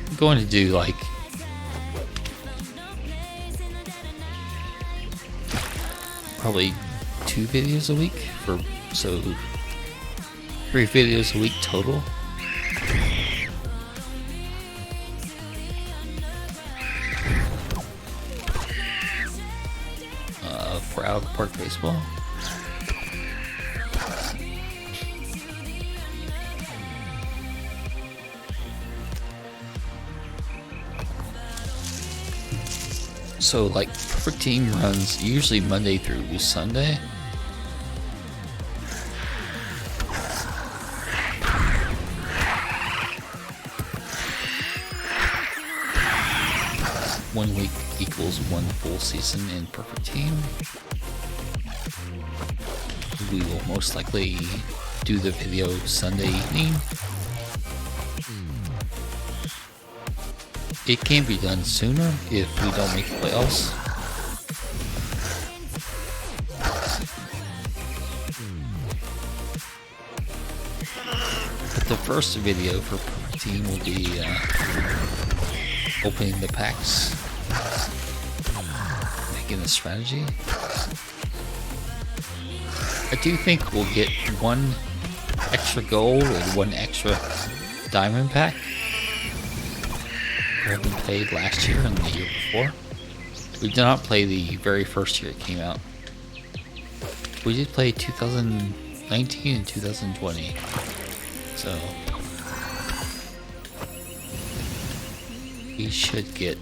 [SPEAKER 3] I'm going to do like probably 2 videos a week, so 3 videos a week total. For out of park baseball. So like Perfect Team runs usually Monday through Sunday. One week equals 1 full season in Perfect Team. We will most likely do the video Sunday evening. It can be done sooner if we don't make the playoffs. But the first video for Perfect Team will be opening the packs, making the strategy. I do think we'll get one extra gold and one extra diamond pack. We haven't played last year and the year before. We did not play the very first year it came out. We did play 2019 and 2020. So we should get,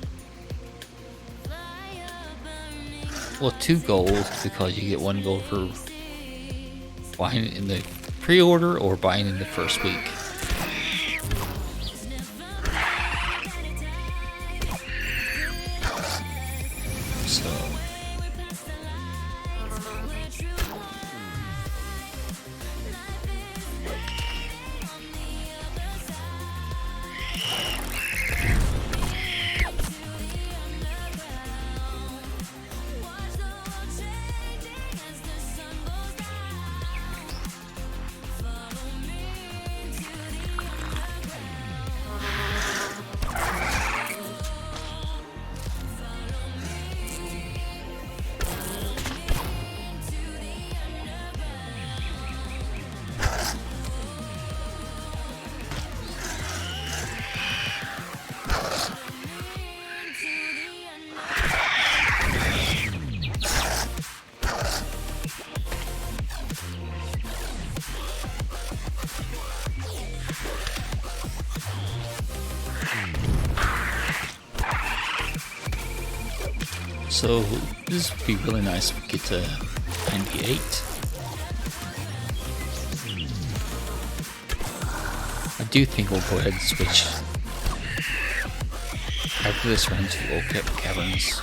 [SPEAKER 3] well, 2 gold, because you get 1 gold for buying it in the pre-order or buying in the first week. So this would be really nice if we get to 98. I do think we'll go ahead and switch after this run to Old Caverns.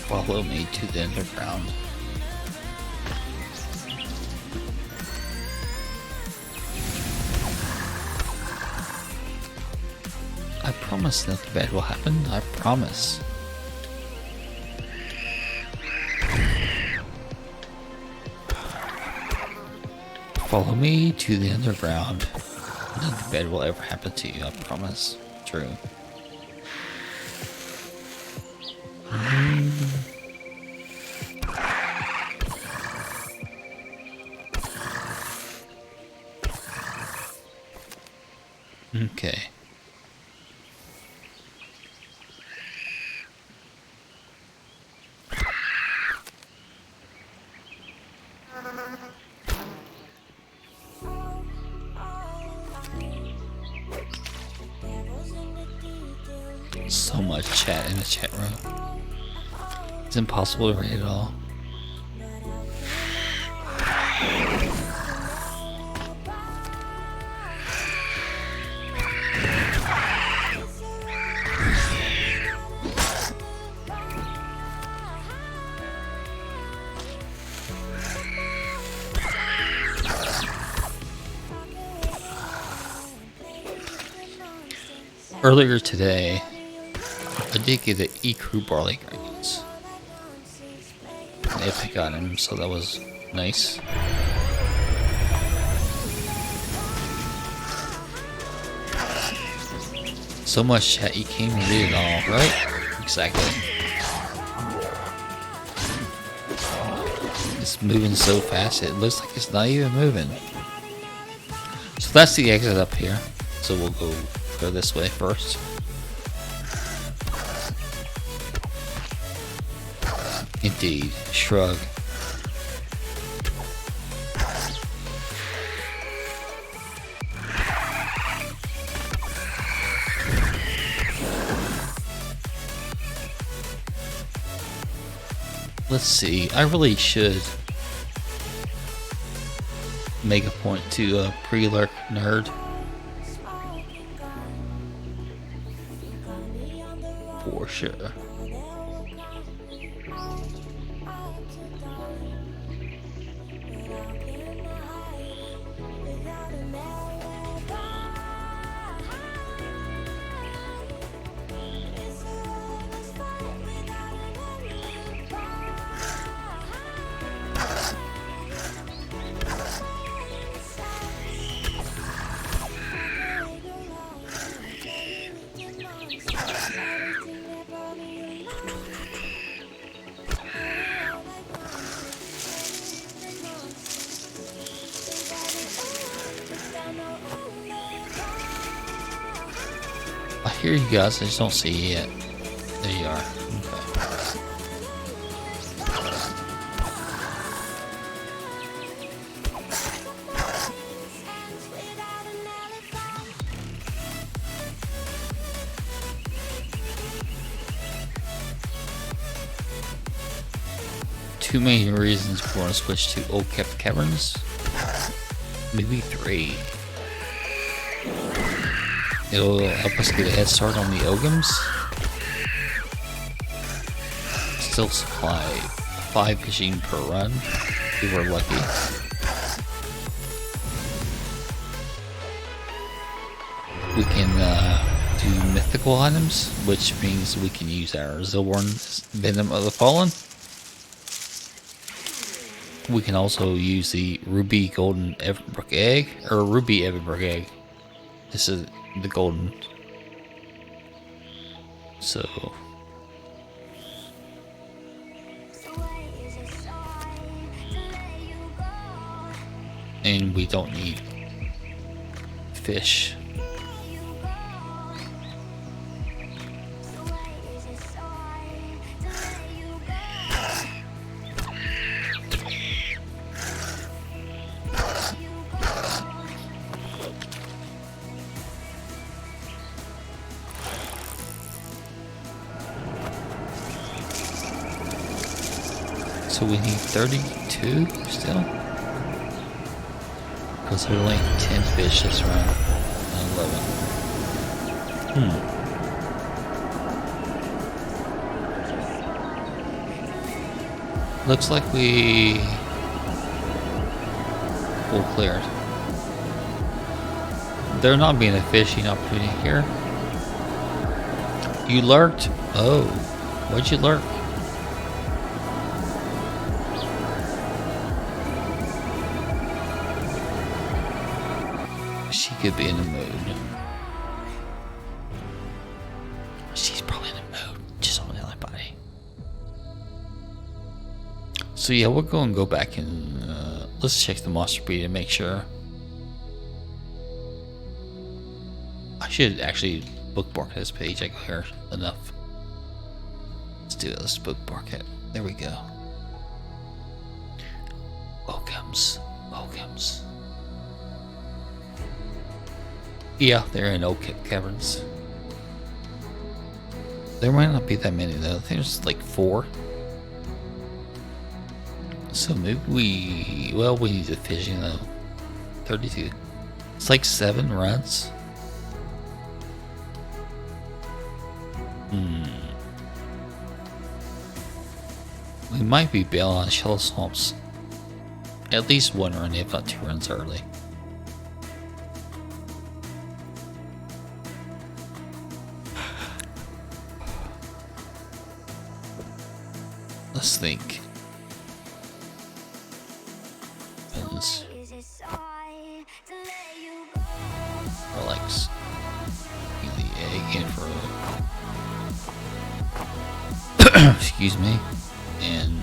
[SPEAKER 3] Follow me to the underground. I promise nothing bad will happen. I promise. Follow me to the underground. Nothing bad will ever happen to you. I promise. True. Okay. So much chat in the chat room. It's impossible to read it all. Earlier today, I did get the E-Crew barley grains. epic item, so that was nice. So much chat, you can't even read it all, right? Exactly. It's moving so fast, it looks like it's not even moving. So that's the exit up here. So we'll go this way first. Indeed, shrug. Let's see, I really should make a point to pre-lurk nerd. For sure. I hear you guys, I just don't see you yet. There you are. Okay. 2 main reasons we want to switch to Old Kept Caverns. Maybe 3. It'll help us get a head start on the Ogums. Still supply 5 machine per run, if we're lucky. We can do mythical items, which means we can use our Zilborn Venom of the Fallen. We can also use the Ruby Golden Everbrook Egg, or Ruby Everbrook Egg. This is the golden. So and we don't need fish. So we need 32 still? Because there are only 10 fish this round. 11. Looks like we full cleared. There not being a fishing opportunity here. You lurked? Oh. Why'd you lurk? She could be in the mood. She's probably in the mood. Just don't tell anybody. So yeah, we're going to go back and let's check the monster breed and make sure. I should actually bookmark this page. I go here enough. Let's do it. Let's bookmark it. There we go. Ogums. Ogums. Yeah, they're in Old Kept Caverns. There might not be that many though. I think there's like 4. So maybe we need the fishing though. 32. It's like 7 runs. We might be bailing on Shallow Swamps at least 1 run, if not 2 runs early. Let's think. Excuse me. And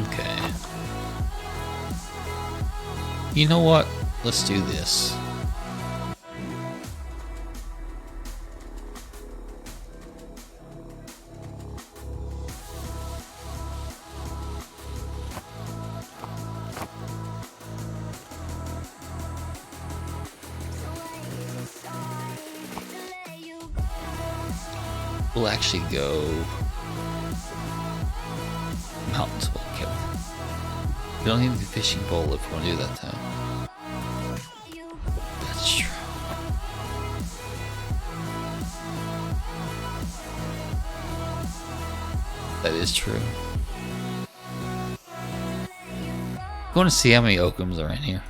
[SPEAKER 3] okay. You know what? Let's do this. We'll actually go mountains. Okay. We don't need the fishing pole if we want to do that time. That's true. That is true. Going to see how many Okums are in here.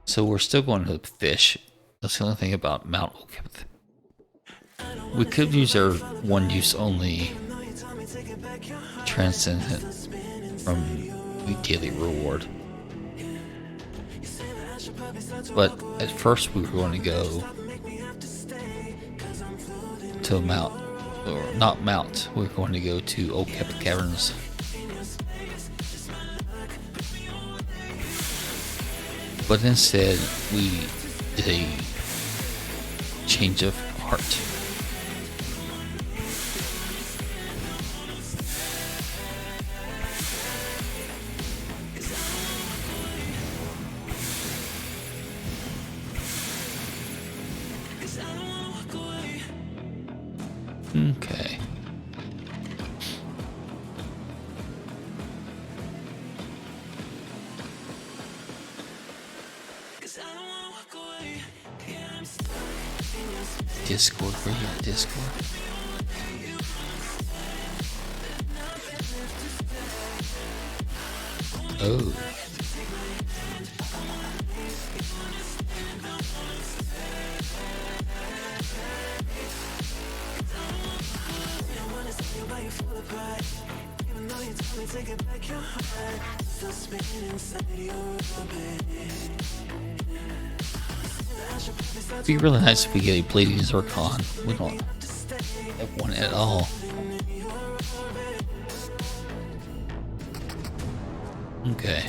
[SPEAKER 3] So we're still going to fish. That's the only thing about Mount Okipth. We could use our one use only transcendent from the daily reward. But at first we were going to go to Mount, or not Mount, we were going to go to Okipth Caverns. But instead we did a change of heart. Okay. Discord, where you at, Discord? Oh. It'd be really nice if we get a Bleeding Zircon. We don't have one at all. Okay.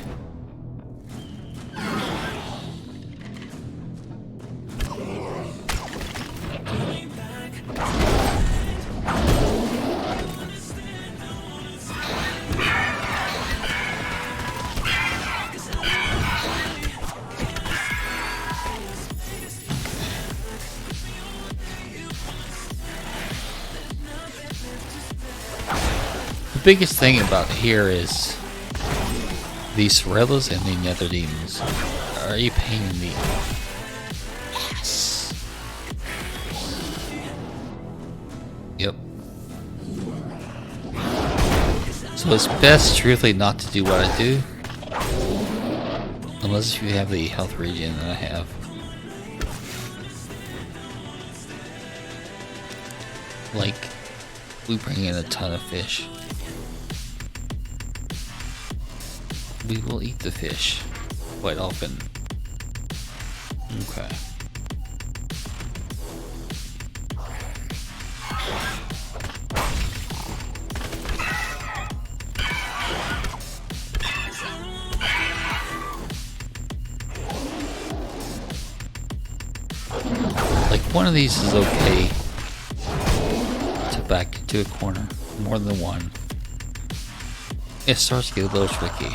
[SPEAKER 3] The biggest thing about here is these Sorellas and the Nether Demons are a pain in the ass. Yep. So it's best truthfully not to do what I do. Unless you have the health regen that I have. Like, we bring in a ton of fish. We will eat the fish quite often. Okay. Like, one of these is okay to back into a corner. More than one. It starts to get a little tricky.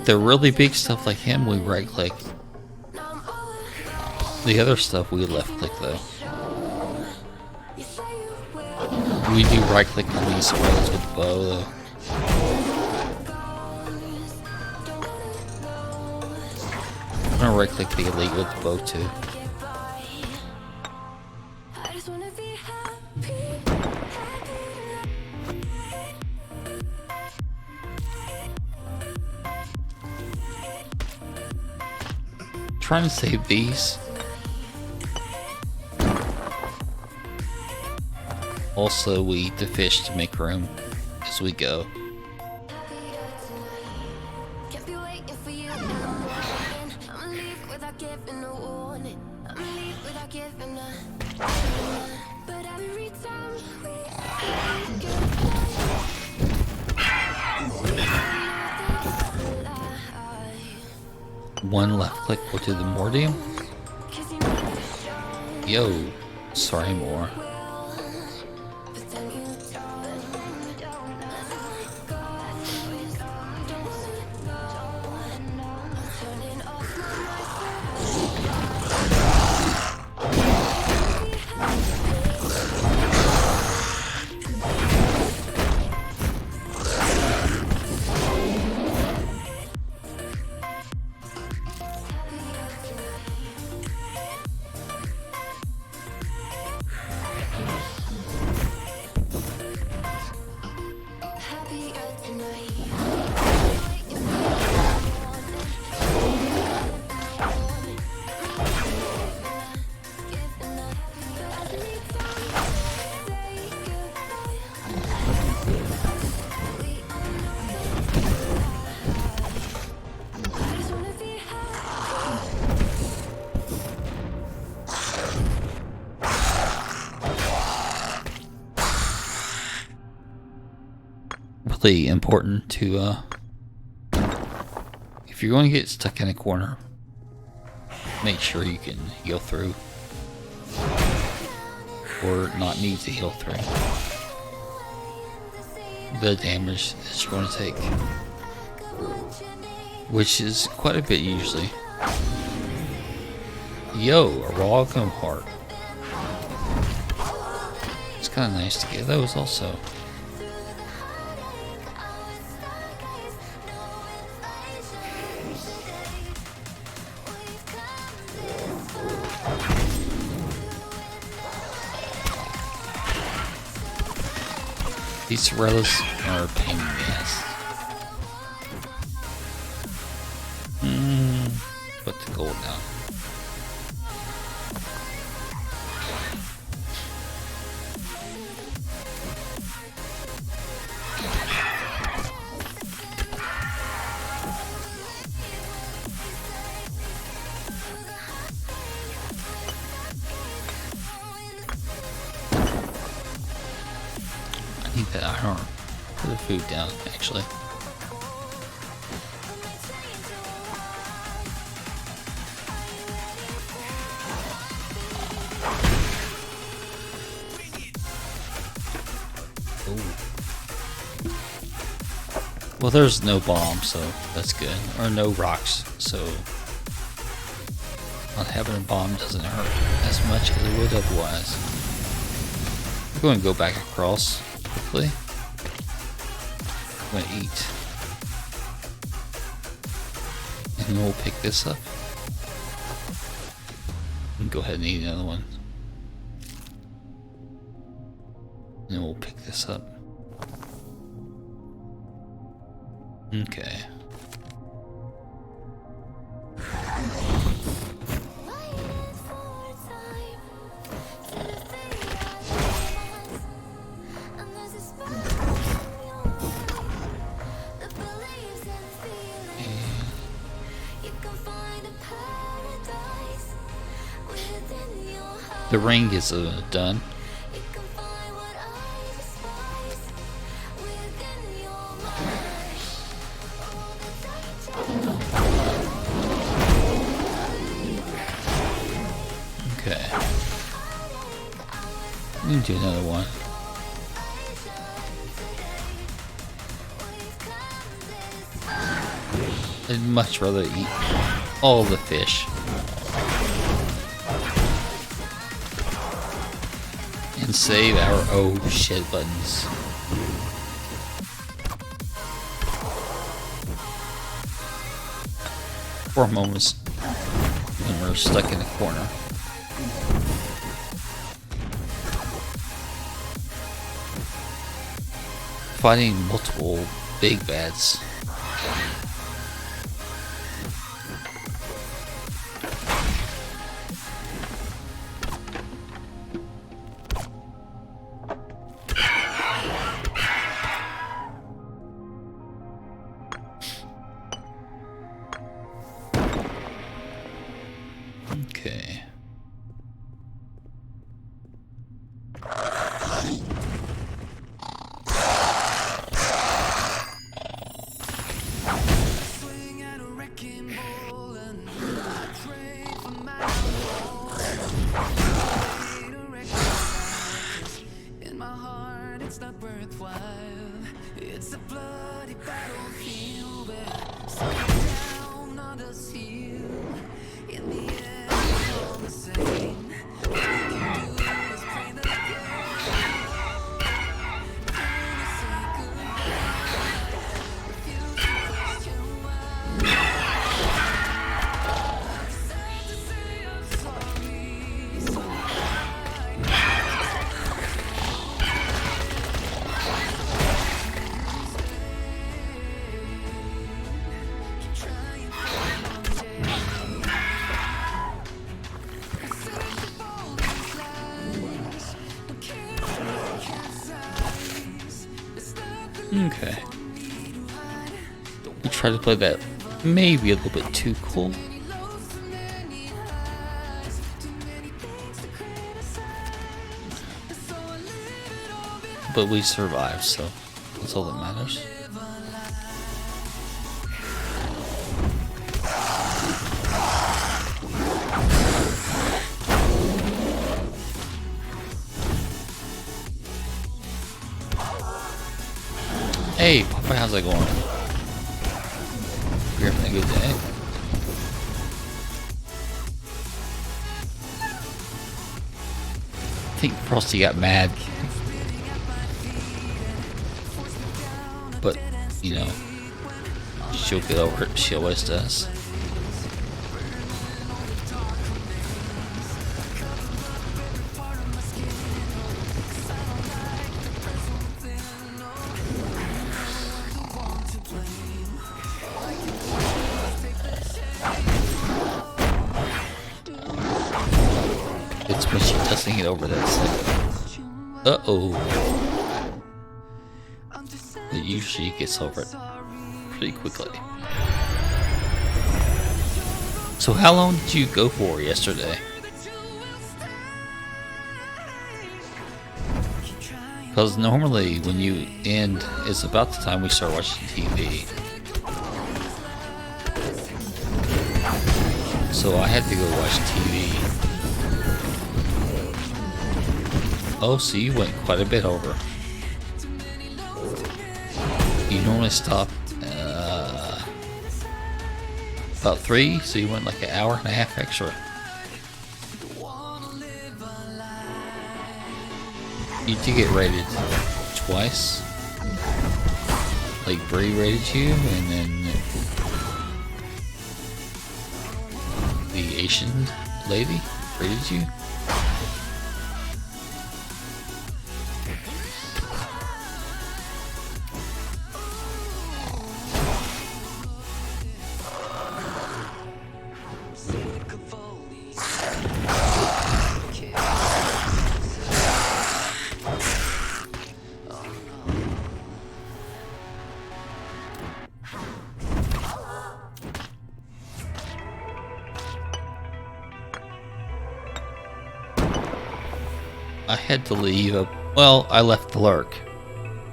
[SPEAKER 3] The really big stuff like him, we right click. The other stuff we left click though. We do right click on these ones with the bow though. I'm gonna right click the elite with the bow too.
[SPEAKER 2] I just wanna be happy.
[SPEAKER 3] Trying to save these. Also, we eat the fish to make room as we go.
[SPEAKER 2] Can't be waiting for you. I'ma leave without giving a warning. I'ma leave without giving a. But every time we get
[SPEAKER 3] One left click will do the Mordium. Yo, sorry more. Really important to if you're going to get stuck in a corner, make sure you can heal through or not need to heal through the damage that you're going to take, which is quite a bit usually. Yo, a Rogum heart. It's kind of nice to get those also. These Sorellas are a pain in the ass. Put the gold down. I need that iron. Put the food down, actually. Well, there's no bomb, so that's good. Or no rocks, so not having a bomb doesn't hurt as much as it would otherwise. We're going to go back across quickly. I'm going to eat. And then we'll pick this up. And go ahead and eat another one. And then we'll pick this up. Okay. The ring is done. Okay. We can do another one. I'd much rather eat all the fish. And save our oh shit buttons. for moments when we're stuck in a corner. Fighting multiple big bads. Okay.
[SPEAKER 1] Swing at a wrecking ball and pray for my in my heart, it's not worthwhile. It's a bloody battlefield where some down, others heal. In the end, it's all the same. All we can do is play the game. Gonna say goodbye. Refuse to question why. Sad to say I'm sorry, so
[SPEAKER 3] Okay. We tried to play that maybe a little bit too cool. But we survived, so that's all that matters. Hey, Popeye, how's that going? You're having a good day. I think Frosty got mad. But, you know, she'll get over it. She always does. It's when she doesn't get over that second. Uh-oh. It usually gets over it pretty quickly. So how long did you go for yesterday? Because normally when you end, it's about the time we start watching TV. So I had to go watch TV. Oh, so you went quite a bit over. You normally stop about 3, so you went like an hour and a half extra. You did get rated twice. Like Bree rated you, and then the Asian lady rated you. I had to leave. Well, I left the lurk,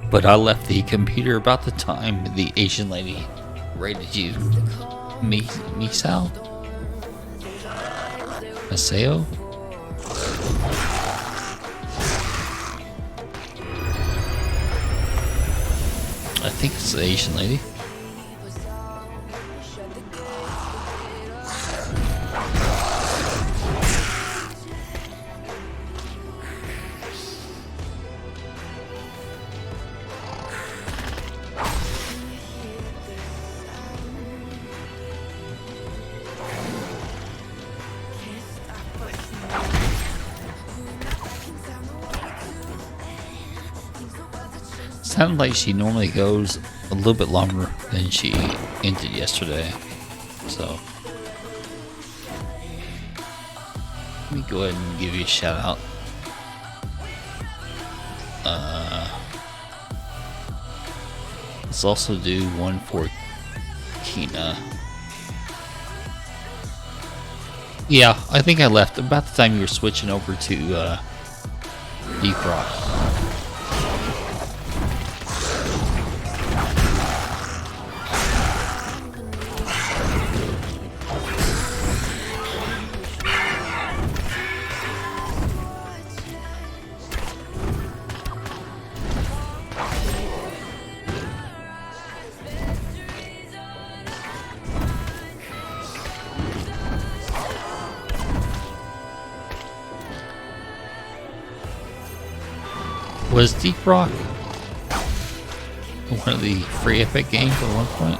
[SPEAKER 3] but I left the computer about the time the Asian lady rated you. Misao? Maseo? I think it's the Asian lady. sounded like she normally goes a little bit longer than she ended yesterday. So let me go ahead and give you a shout out. Let's also do one for Kina. Yeah, I think I left about the time you were switching over to Deep Rock. Was Deep Rock one of the free Epic games at one point?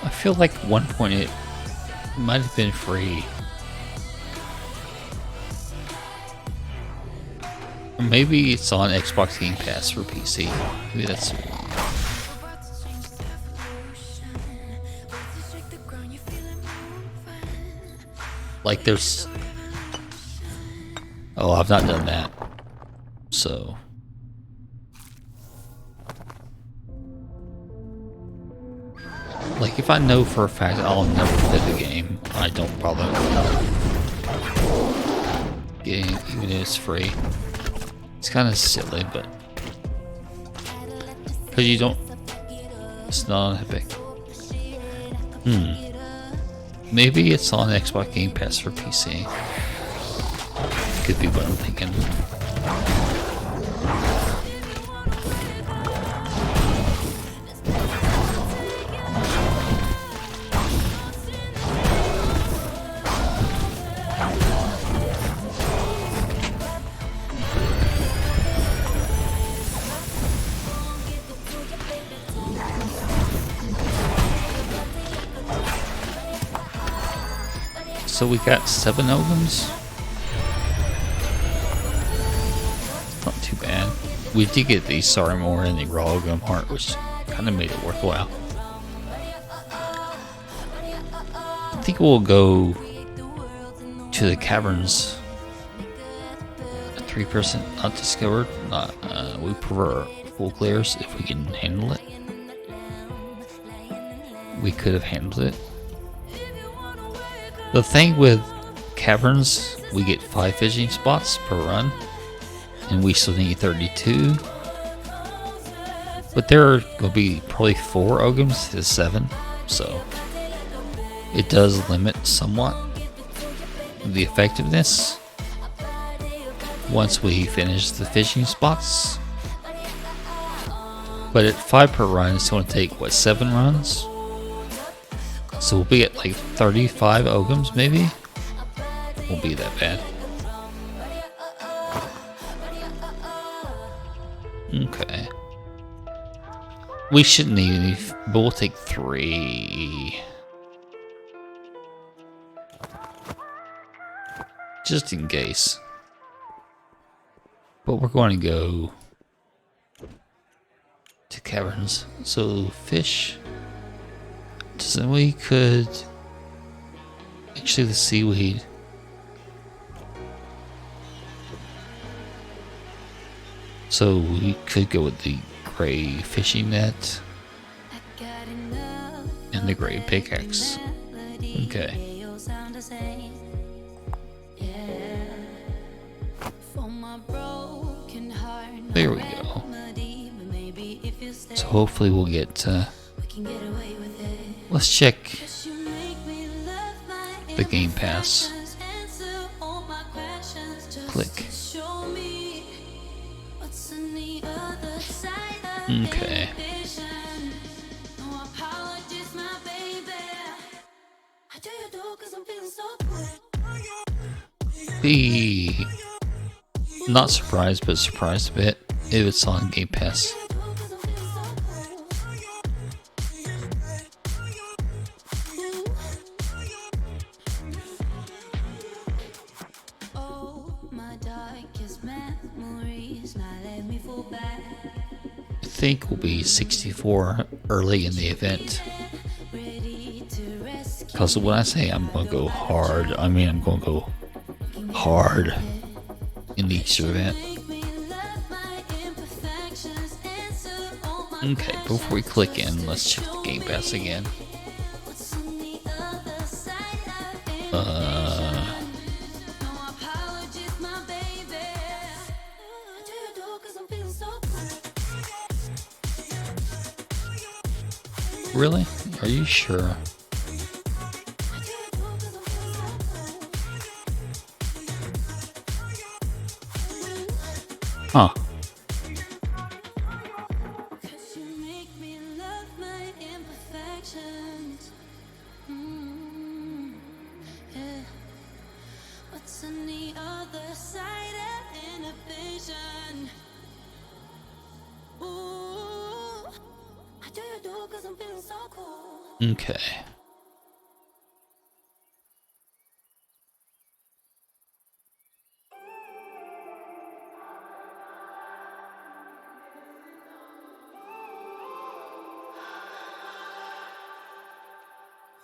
[SPEAKER 3] I feel like at one point it might have been free. Or maybe it's on Xbox Game Pass for PC. Maybe that's... Like there's... Oh, I've not done that. So... Like, if I know for a fact I'll never play the game, I don't bother getting it, even if it's free. It's kind of silly, but... Because you don't... It's not on Epic. Maybe it's on Xbox Game Pass for PC. Could be what I'm thinking. So we got 7 Ogums. Not too bad. We did get the Sarimore and the Raw Ogum Heart, which kind of made it worthwhile. I think we'll go to the caverns. 3% not discovered. We prefer full clears if we can handle it. We could have handled it. The thing with caverns, we get 5 fishing spots per run, and we still need 32. But there are going to be probably 4 Ogums to 7, so it does limit somewhat the effectiveness once we finish the fishing spots. But at 5 per run, it's going to take, what, 7 runs? So we'll be at like 35 Ogums, maybe? Won't be that bad. Okay. We shouldn't need any, but we'll take 3. Just in case. But we're going to go to caverns. So fish. So we could actually the seaweed. So we could go with the gray fishing net and the gray pickaxe. Okay. There we go. So hopefully we'll get let's check the Game Pass. Click. Okay. Be not surprised, but surprised a bit if it's on Game Pass. I think will be 64 early in the event. Because when I say I'm going to go hard, I mean I'm going to go hard in the Easter event. Okay, before we click in, let's check the Game Pass again. Really? Are you sure? Huh.
[SPEAKER 2] What's on the other side of inhibition? Ooh, I do you do 'cause I'm feeling so cool.
[SPEAKER 3] Okay.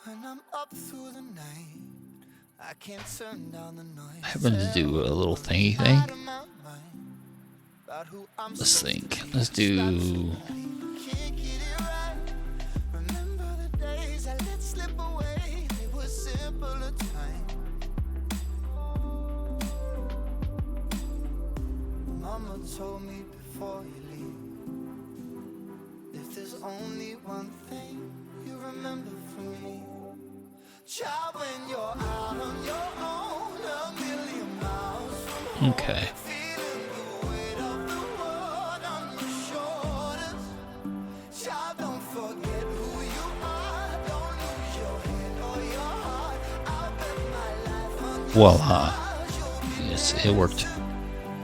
[SPEAKER 1] When I'm up through the night, I can't turn down the noise.
[SPEAKER 3] I happen to do a little thingy thing. Let's think. Let's do.
[SPEAKER 1] Can't get it right. Remember the days I let slip away. They were simpler times. Mama told me before you leave, if there's only one thing you remember from me, child, when you're out on your own, a million miles from home,
[SPEAKER 3] Okay.
[SPEAKER 1] feeling the weight of the world on your shoulders. Child, don't forget who you are. Don't lose your head or your heart. I'll bet my life on your
[SPEAKER 3] Voila.
[SPEAKER 1] stars. You'll be
[SPEAKER 3] Yes, it worked.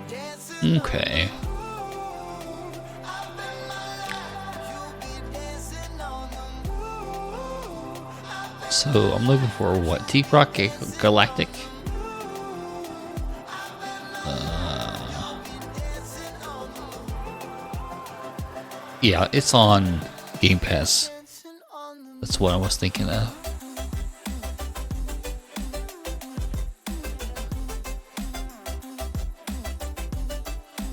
[SPEAKER 1] dancing.
[SPEAKER 3] Okay.
[SPEAKER 1] I'll bet my life you'll be dancing on the moon.
[SPEAKER 3] So I'm looking for what? Deep Rock Galactic? Yeah, it's on Game Pass.
[SPEAKER 1] Dancing on the
[SPEAKER 3] That's what I was thinking of.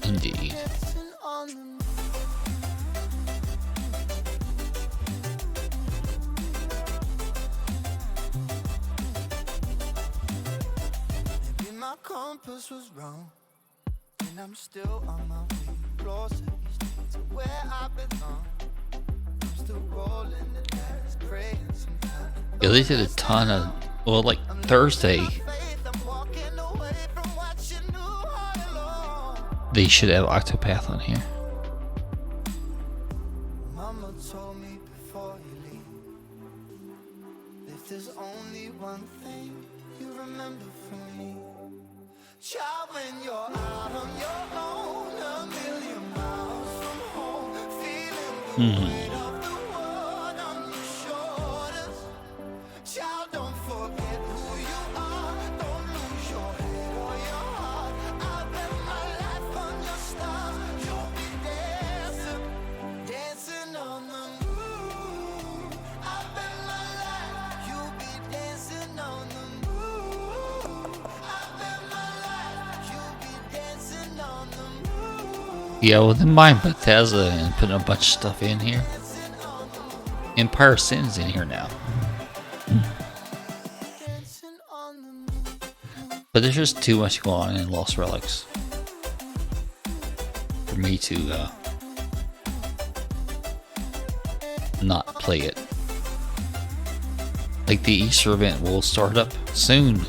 [SPEAKER 3] Indeed.
[SPEAKER 1] dancing on the moon. Maybe my compass was wrong, and I'm still on my way closer to where I belong. I'm still rolling the dice, praying sometimes.
[SPEAKER 3] Yeah, they did a ton of. Well, like Thursday,
[SPEAKER 1] Faith, I'm walking away from what you knew all along.
[SPEAKER 3] they should have Octopath on here.
[SPEAKER 1] Mama told me before you leave, if there's only one thing you remember from me, child, when you're out on your own, a million miles from home, feeling the weight of the world on your shoulders. Child, don't forget who you are. Don't lose your head or your heart. I'll bet my life on your stars. You'll be dancing, dancing on the moon. I bet my life you'll be dancing on the moon. I bet my life you'll be dancing on the moon.
[SPEAKER 3] Yeah, well, then mine Bethesda and putting a bunch of stuff in here. Empire Sin's in here now.
[SPEAKER 1] Dancing on the moon.
[SPEAKER 3] But there's just too much going on in Lost Relics for me to not play it. Like the Easter event will start up soon.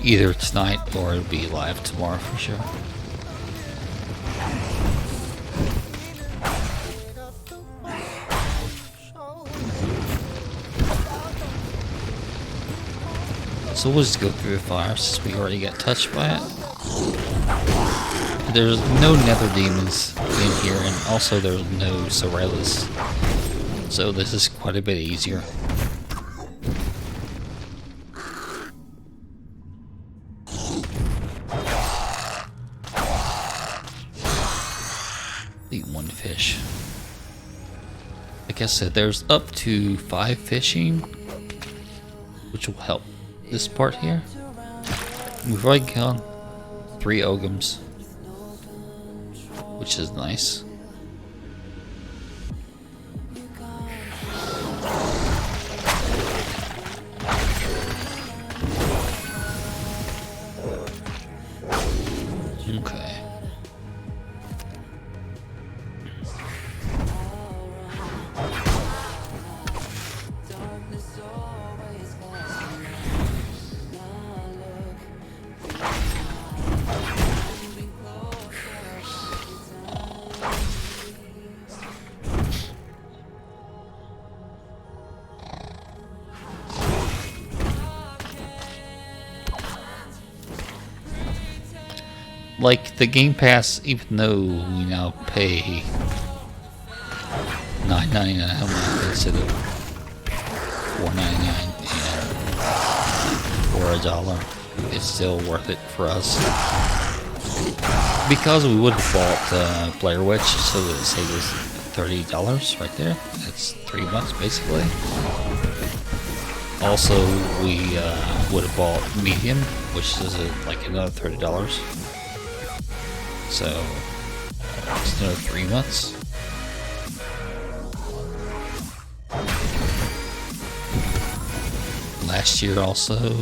[SPEAKER 3] Either tonight or it'll be live tomorrow for sure. So we'll just go through the fire since we already got touched by it. There's no nether demons in here, and also there's no Sorellas. So this is quite a bit easier. Eat one fish. Like I said, there's up to 5 fishing, which will help this part here. We've already gone 3 Ogums, which is nice. Okay. Like the Game Pass, even though we now pay $9.99 a month instead of $4.99 or $1, it's still worth it for us because we would have bought Blair Witch, so it saved us $30 right there. That's 3 months basically. Also, we would have bought Medium, which is like another $30. So, it's another 3 months. Last year also,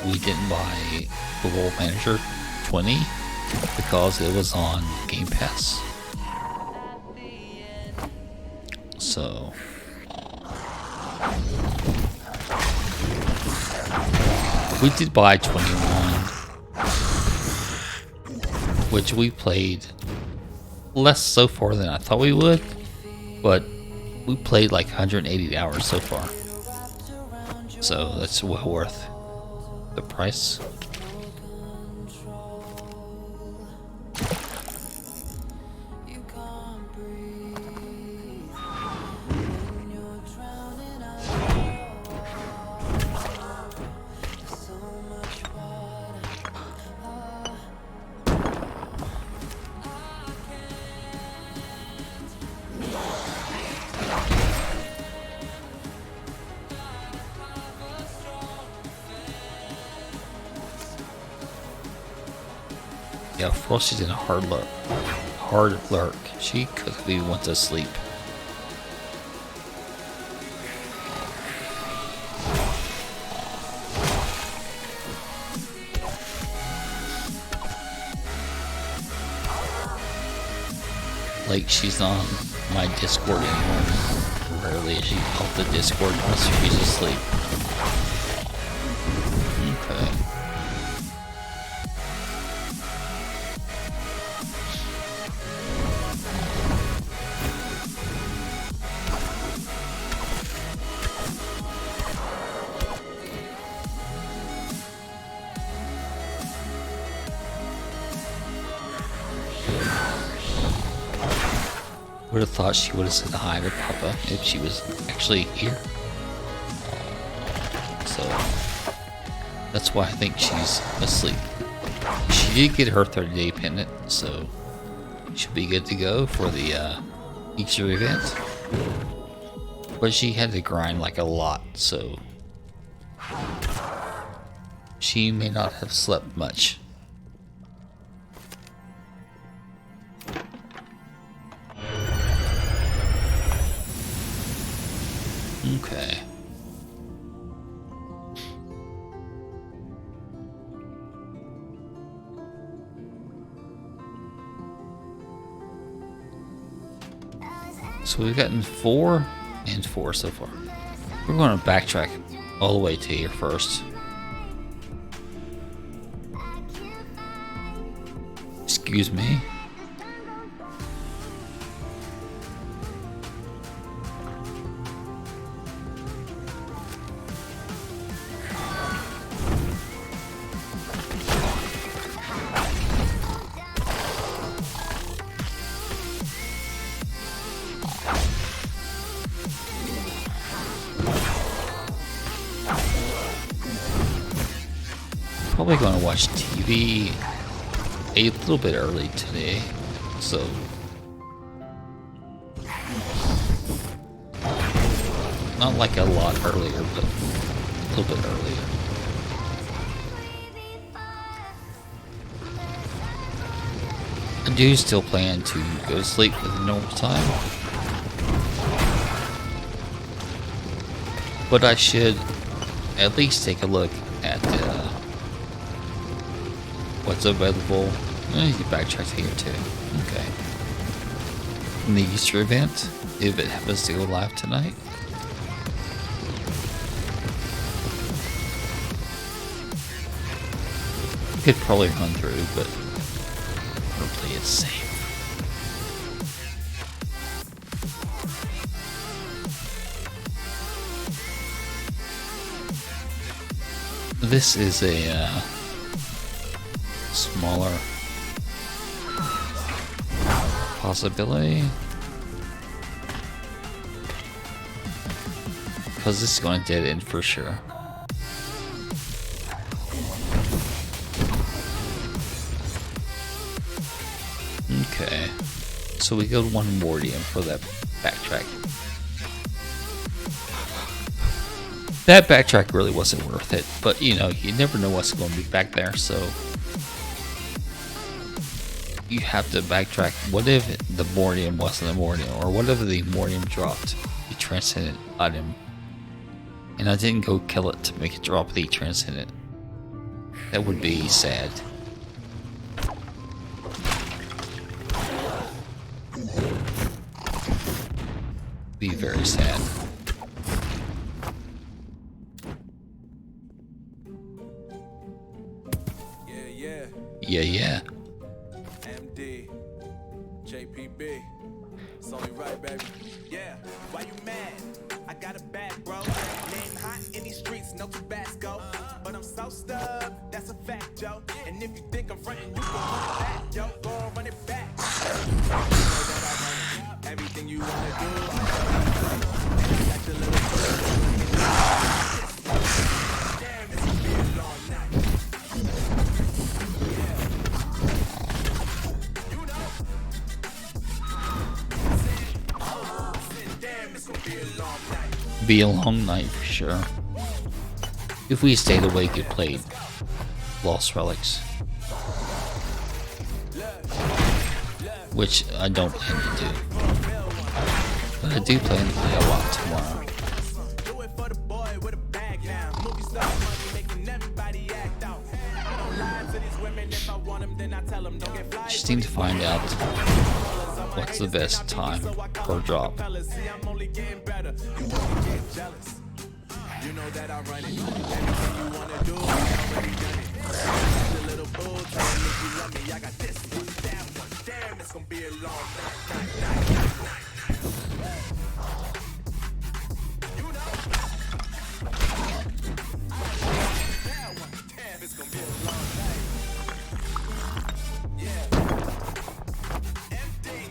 [SPEAKER 3] we didn't buy Football Manager 20 because it was on Game Pass. So, we did buy 21. Which we played less so far than I thought we would, but we played like 180 hours so far, so that's well worth the price. Yeah, Frosty's in a hard lurk. She could be went to sleep. Like she's on my Discord anymore. Rarely is she off the Discord unless she's asleep. Okay. Would have thought she would have said hi to Papa if she was actually here. So that's why I think she's asleep. She did get her 30-day pendant, so she'll be good to go for the Easter event. But she had to grind like a lot, so she may not have slept much. Okay. So we've gotten 4 and 4 so far. We're going to backtrack all the way to here first. Excuse me. probably going to watch TV a little bit early today, so not like a lot earlier, but a little bit earlier. I do still plan to go to sleep at the normal time, but I should at least take a look at what's available. You can backtrack here too. Okay. And the Easter event, if it happens to go live tonight. Could probably run through, but hopefully it's safe. This is a smaller possibility, because this is going to dead end for sure. Okay, so we go to one Mordium for that backtrack. That backtrack really wasn't worth it, but you know, you never know what's going to be back there, so you have to backtrack. What if the Mordium wasn't a Mordium, or what if the Mordium dropped the Transcendent item and I didn't go kill it to make it drop the Transcendent? That would be sad. Be very sad. Yeah.
[SPEAKER 1] MD, JPB, it's only right, baby. Yeah, why you mad? I got a bag, bro. Name hot in these streets, no Tabasco. But I'm so stuck, that's a fact, yo. And if you think I'm frontin', you can run it back, yo. Go on, run it back. Everything you wanna do, got your little damn, it's gonna be a long night.
[SPEAKER 3] Be a long night for sure. If we stayed awake and played Lost Relics, which I don't plan to do, but I do plan to play a lot tomorrow. Just need to find out what's the best time per drop. You know that I run it. Anything you wanna do, I already done it. The little bull trying to make you love me. I got this one, that one. Damn, it's gonna be a long night. You know. That one. Damn, it's gonna be a long night. Yeah. Empty.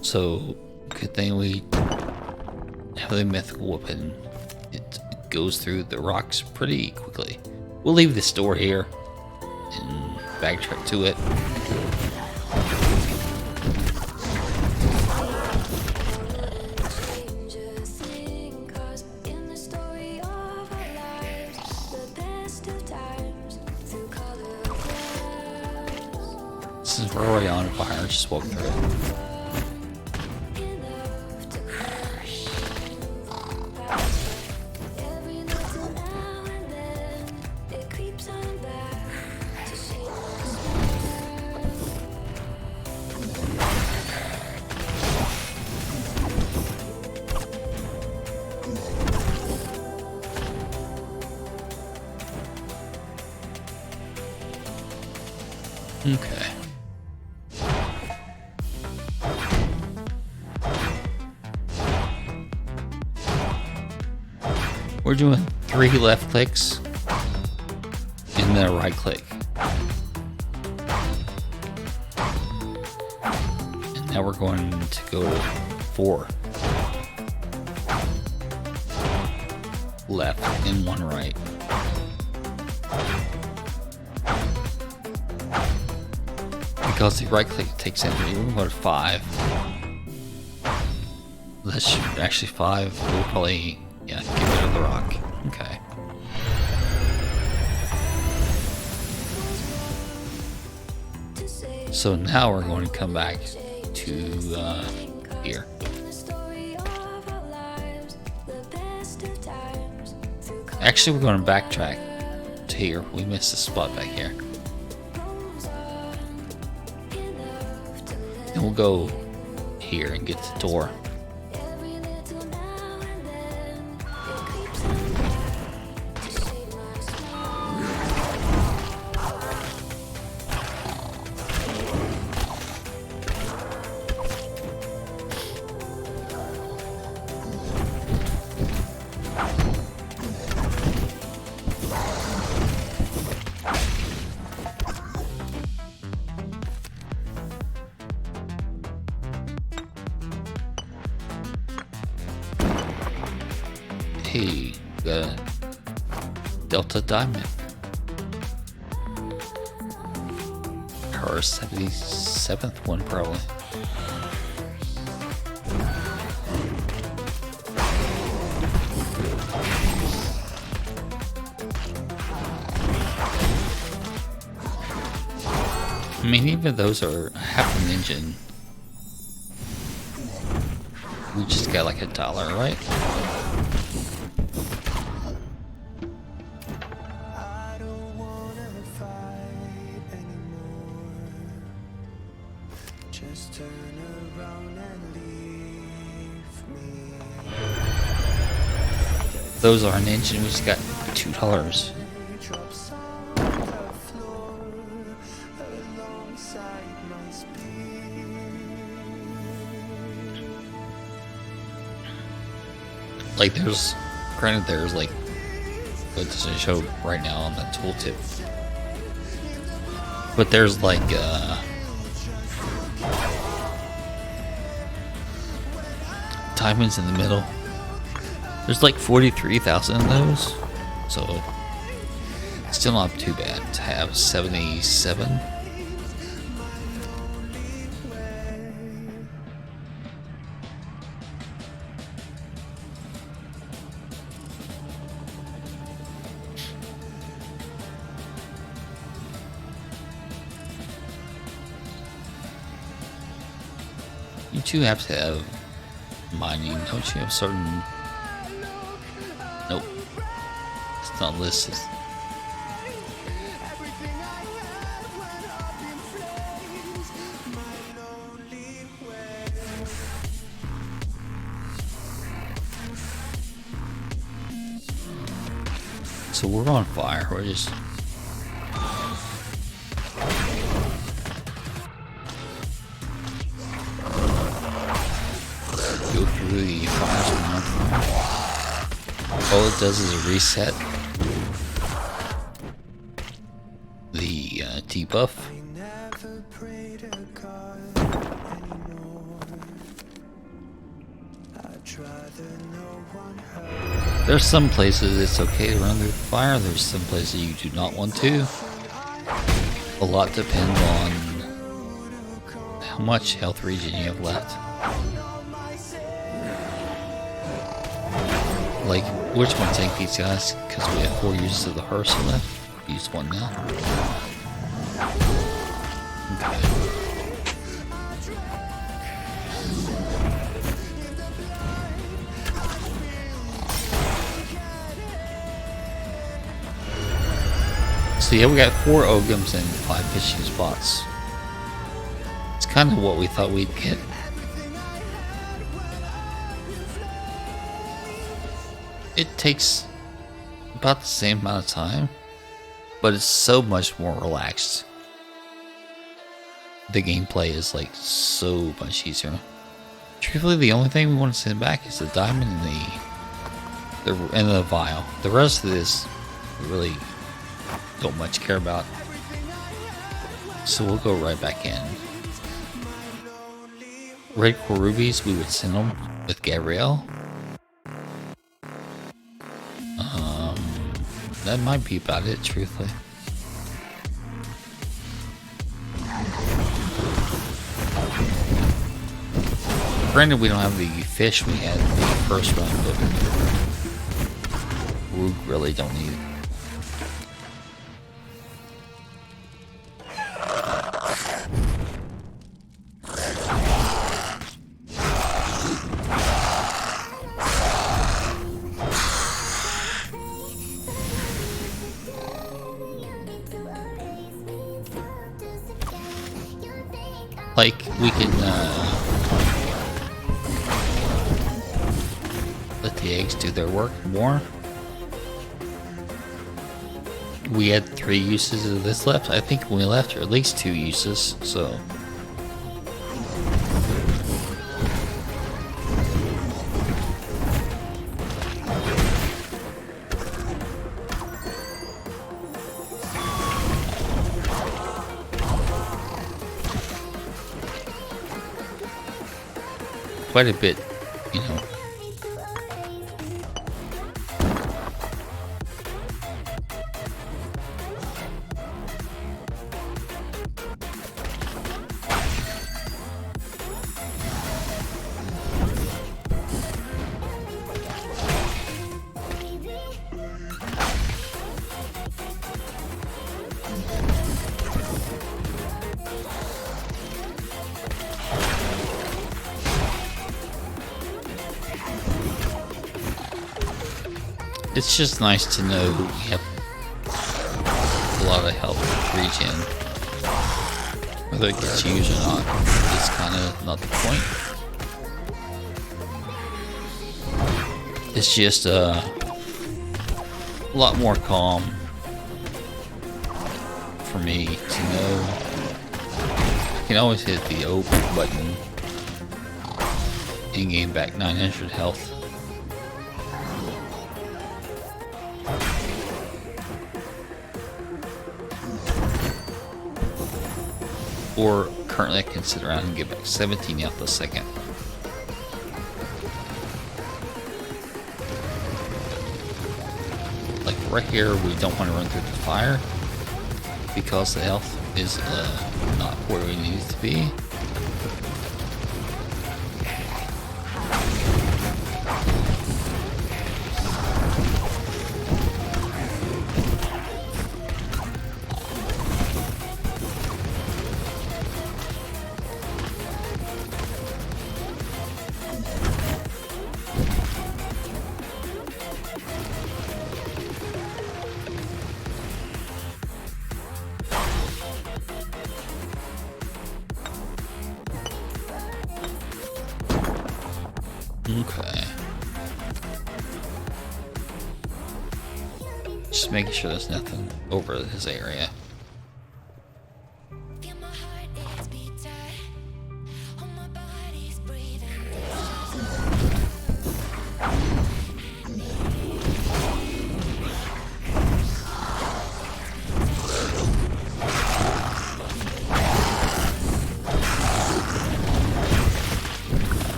[SPEAKER 3] So, good thing we have the mythical weapon. It goes through the rocks pretty quickly. We'll leave the store here and backtrack to it. This is Rory on fire, just walk through it. Okay. We're doing 3 left clicks and then a right click. And now we're going to go to 4 left and 1 right. Because the right click takes energy, we're going to go to 5. That's actually 5. We'll probably, yeah, get rid of the rock. Okay. So now we're going to come back to here. Actually, we're going to backtrack to here. We missed a spot back here. And we'll go here and get the door. Hey, got a Delta Diamond. Our 77th one, probably. I mean, even those are half an engine. We just got like $1, right?
[SPEAKER 1] Just turn around and leave me.
[SPEAKER 3] Those are an engine. We just got $2.
[SPEAKER 1] Drops on the floor alongside my speed.
[SPEAKER 3] Like there's, granted there's like, it doesn't show right now on the tooltip, but there's like diamonds in the middle. There's like 43,000 of those, so still not too bad to have 77. You two have to have mining, don't you have certain... Nope. It's not listed. So we're on fire, we're just... Go through the fires one more time. All it does is reset the debuff. There's some places it's okay to run through the fire, there's some places you do not want to. A lot depends on how much health regen you have left. Like, which one take these guys? Because we have 4 uses of the hearse left. Use one now. Okay. So yeah, we got 4 Ogums and 5 fishing spots. It's kind of what we thought we'd get. It takes about the same amount of time, but it's so much more relaxed. the gameplay is like so much easier. Truthfully, the only thing we want to send back is the diamond and the vial. The rest of this, we really don't much care about. So we'll go right back in. Red core rubies, we would send them with Gabrielle. That might be about it, truthfully. Granted, we don't have the fish we had in the first run, but we really don't need it. Like, we can let the eggs do their work more. We had 3 uses of this left. I think when we left, or at least 2 uses, so. Quite a bit, you know. It's just nice to know we have a lot of health regen. Whether it gets used or not, it's kind of not the point. It's just a lot more calm for me to know I can always hit the open button and gain back 900 health. Or currently I can sit around and get back 17 health a second. Like right here, we don't want to run through the fire because the health is not where we need it to be. Okay. Just making sure there's nothing over this area.
[SPEAKER 2] Feel my heart is beating, oh my body's breathing.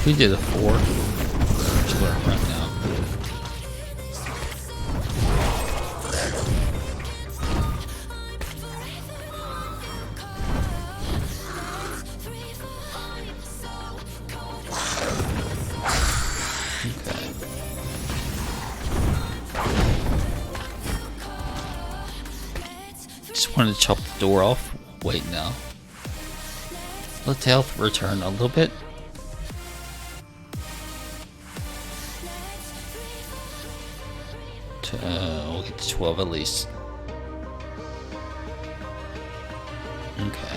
[SPEAKER 3] We did a 4. Just let it run down. Okay. Just wanted to chop the door off. Wait now. Let the health return a little bit. We'll get to 12 at least. Okay.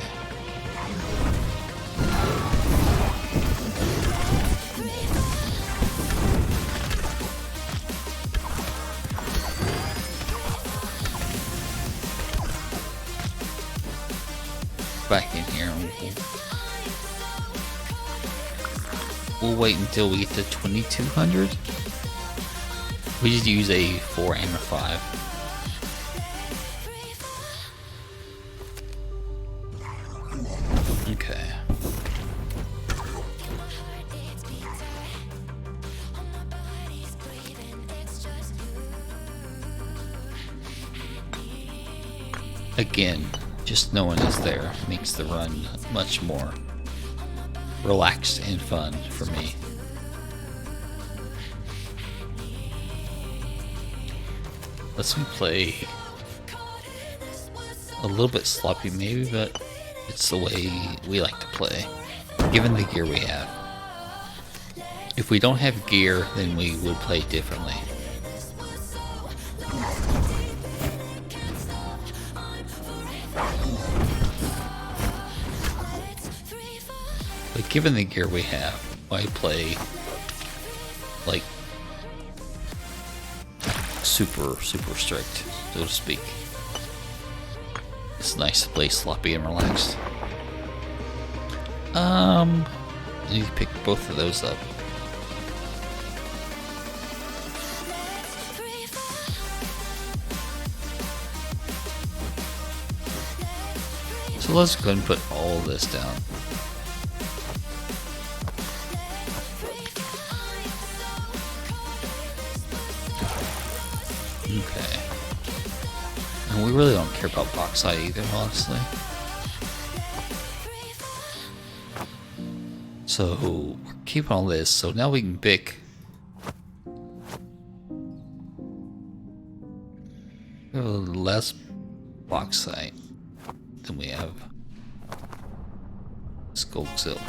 [SPEAKER 3] back in here. And we'll wait until we get to 2200. We just use a 4 and a 5. Okay. Again, just knowing it's there makes the run much more relaxed and fun for me. Let's play a little bit sloppy maybe, but it's the way we like to play, given the gear we have. If we don't have gear, then we would play differently. But given the gear we have, I play like super strict, so to speak. It's nice to play sloppy and relaxed. I need to pick both of those up. So let's go ahead and put all this down. Okay. And we really don't care about bauxite either, honestly. So we're keeping all this, so now we can pick less bauxite than we have Skulk Silk.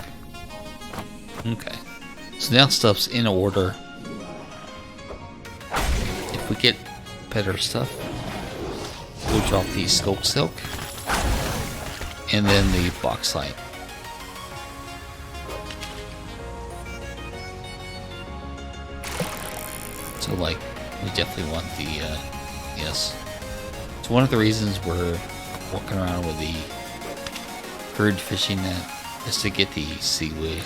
[SPEAKER 3] Okay. So now stuff's in order. If we get better stuff, we'll drop the Skulk Silk and then the bauxite. So like, we definitely want the, yes. It's one of the reasons we're walking around with the curved fishing net is to get the seaweed.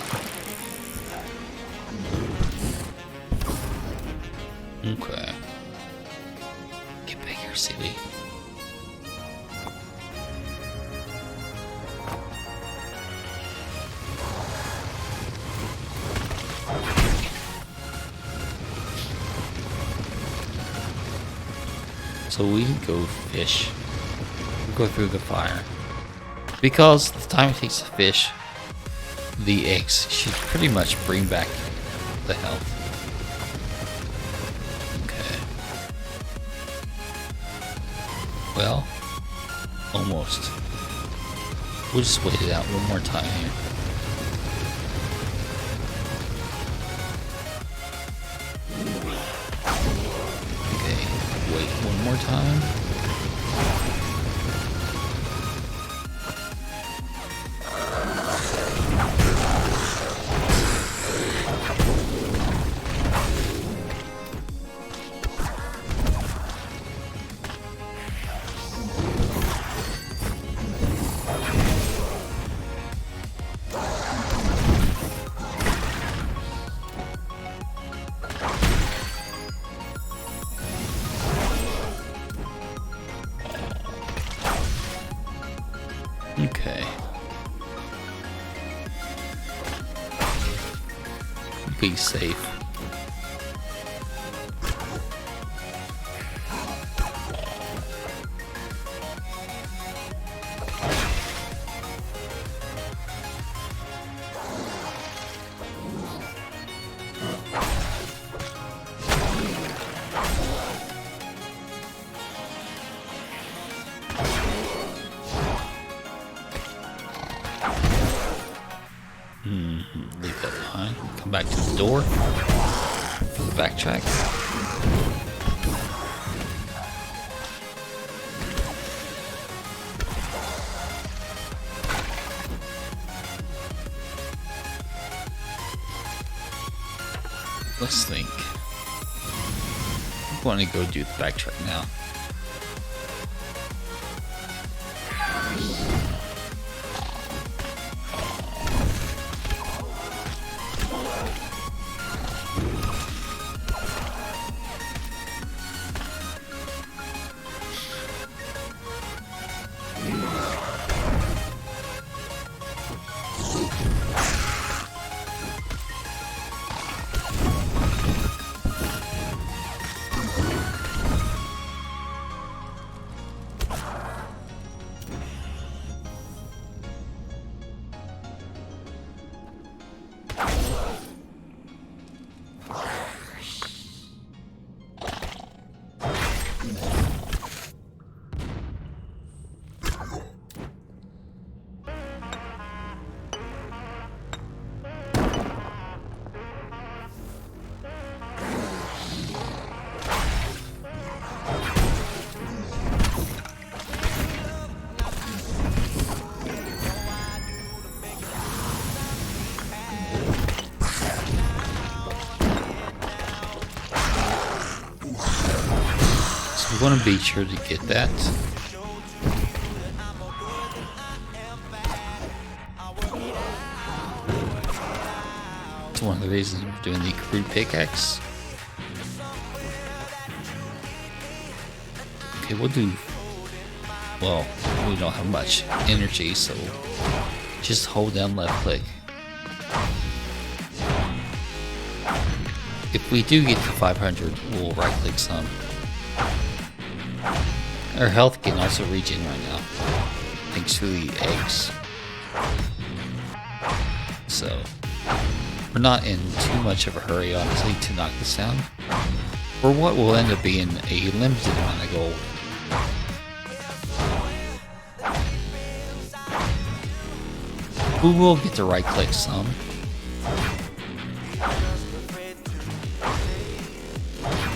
[SPEAKER 3] Okay. Get bigger, seaweed. So we can go fish. We'll go through the fire. Because the time it takes to fish, the eggs should pretty much bring back the health. Okay. Well, almost. We'll just wait it out one more time here. Wait one more time. Okay. Be safe. Leave that behind. Come back to the door for the backtrack. Let's think. I want to go do the backtrack now. So we want to be sure to get that. It's one of the reasons we're doing the crude pickaxe. Okay, we'll do... Well, we don't have much energy, so just hold down left click. If we do get to 500, we'll right click some. Our health can also regen right now, thanks to the eggs. So, we're not in too much of a hurry, honestly, to knock this down. For what will end up being a limited amount of gold. We will get to right click some.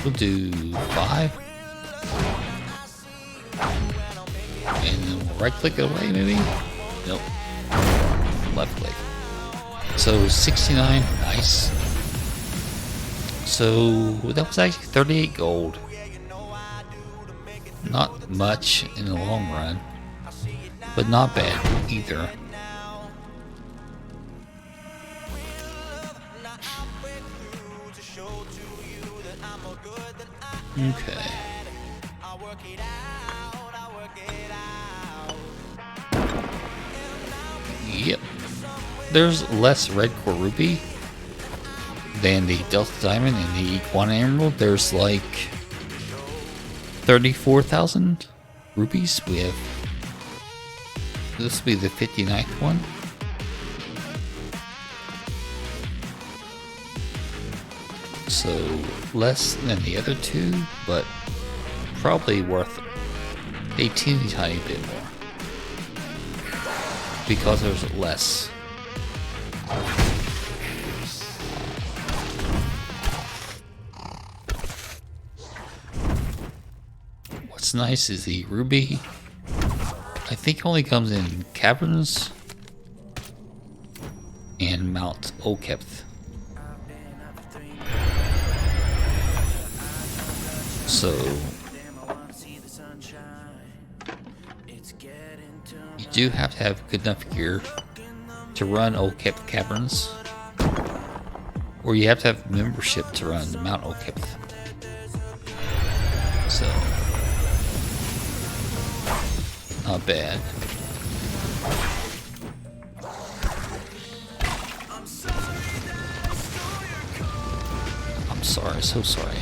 [SPEAKER 3] We'll do 5. And then we'll right click it away, maybe? Nope. Left click. So 69, nice. So that was actually 38 gold. Not much in the long run, but not bad either. Okay. Yep. There's less red core rupee than the Delta Diamond and the Iguana Emerald. There's like 34,000 rupees. We have... This will be the 59th one. So less than the other two, but probably worth a teeny tiny bit more because there's less. What's nice is the ruby. I think only comes in caverns and Mount Okepth. So you do have to have good enough gear to run Okepth Caverns, or you have to have membership to run the Mount Okepth. So not bad. I'm sorry, so sorry.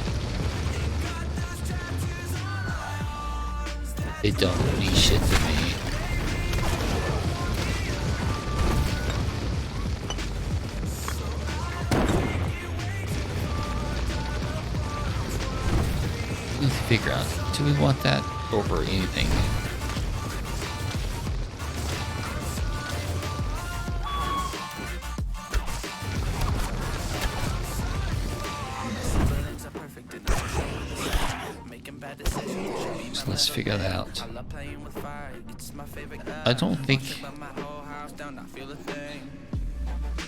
[SPEAKER 3] They don't mean shit to me. We need to figure out, do we want that over anything? So let's figure that out. I don't think...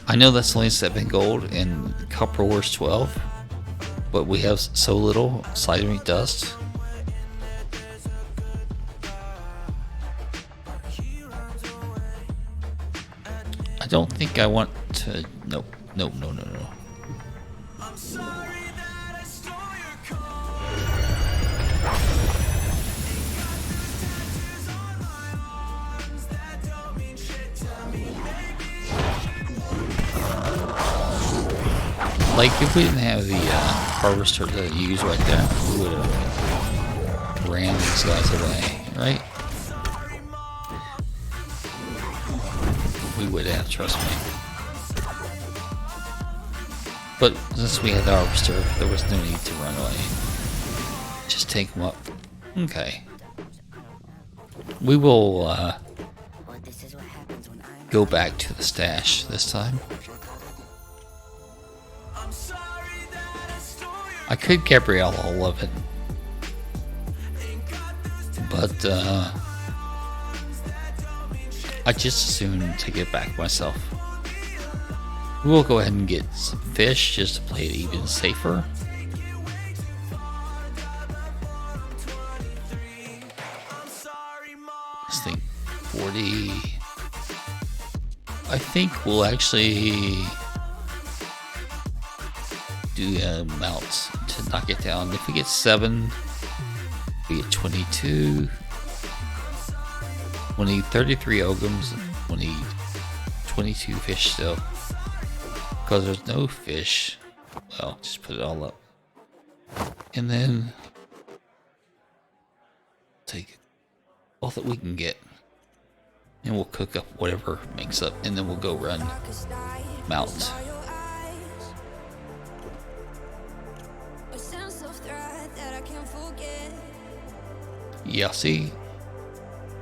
[SPEAKER 3] I know that's only 7 gold and Copper Wars 12, but we have so little seismic dust. I don't think I want to... Nope. Nope, no. Like, if we didn't have the harvester to use right there, we would have ran these guys away, right? We would have, trust me. But since we had the harvester, there was no need to run away. Just take them up. Okay. We will go back to the stash this time. I could Gabrielle all of it, but I just as soon take it back myself. We will go ahead and get some fish just to play it even safer. Let's think. 40. I think we'll actually do mounts to knock it down. If we get 7, we get 22. We'll need 33 Ogums. We'll need 22 fish still. Because there's no fish. Well, just put it all up. And then take all that we can get. And we'll cook up whatever makes up. And then we'll go run mount. Yeah, see?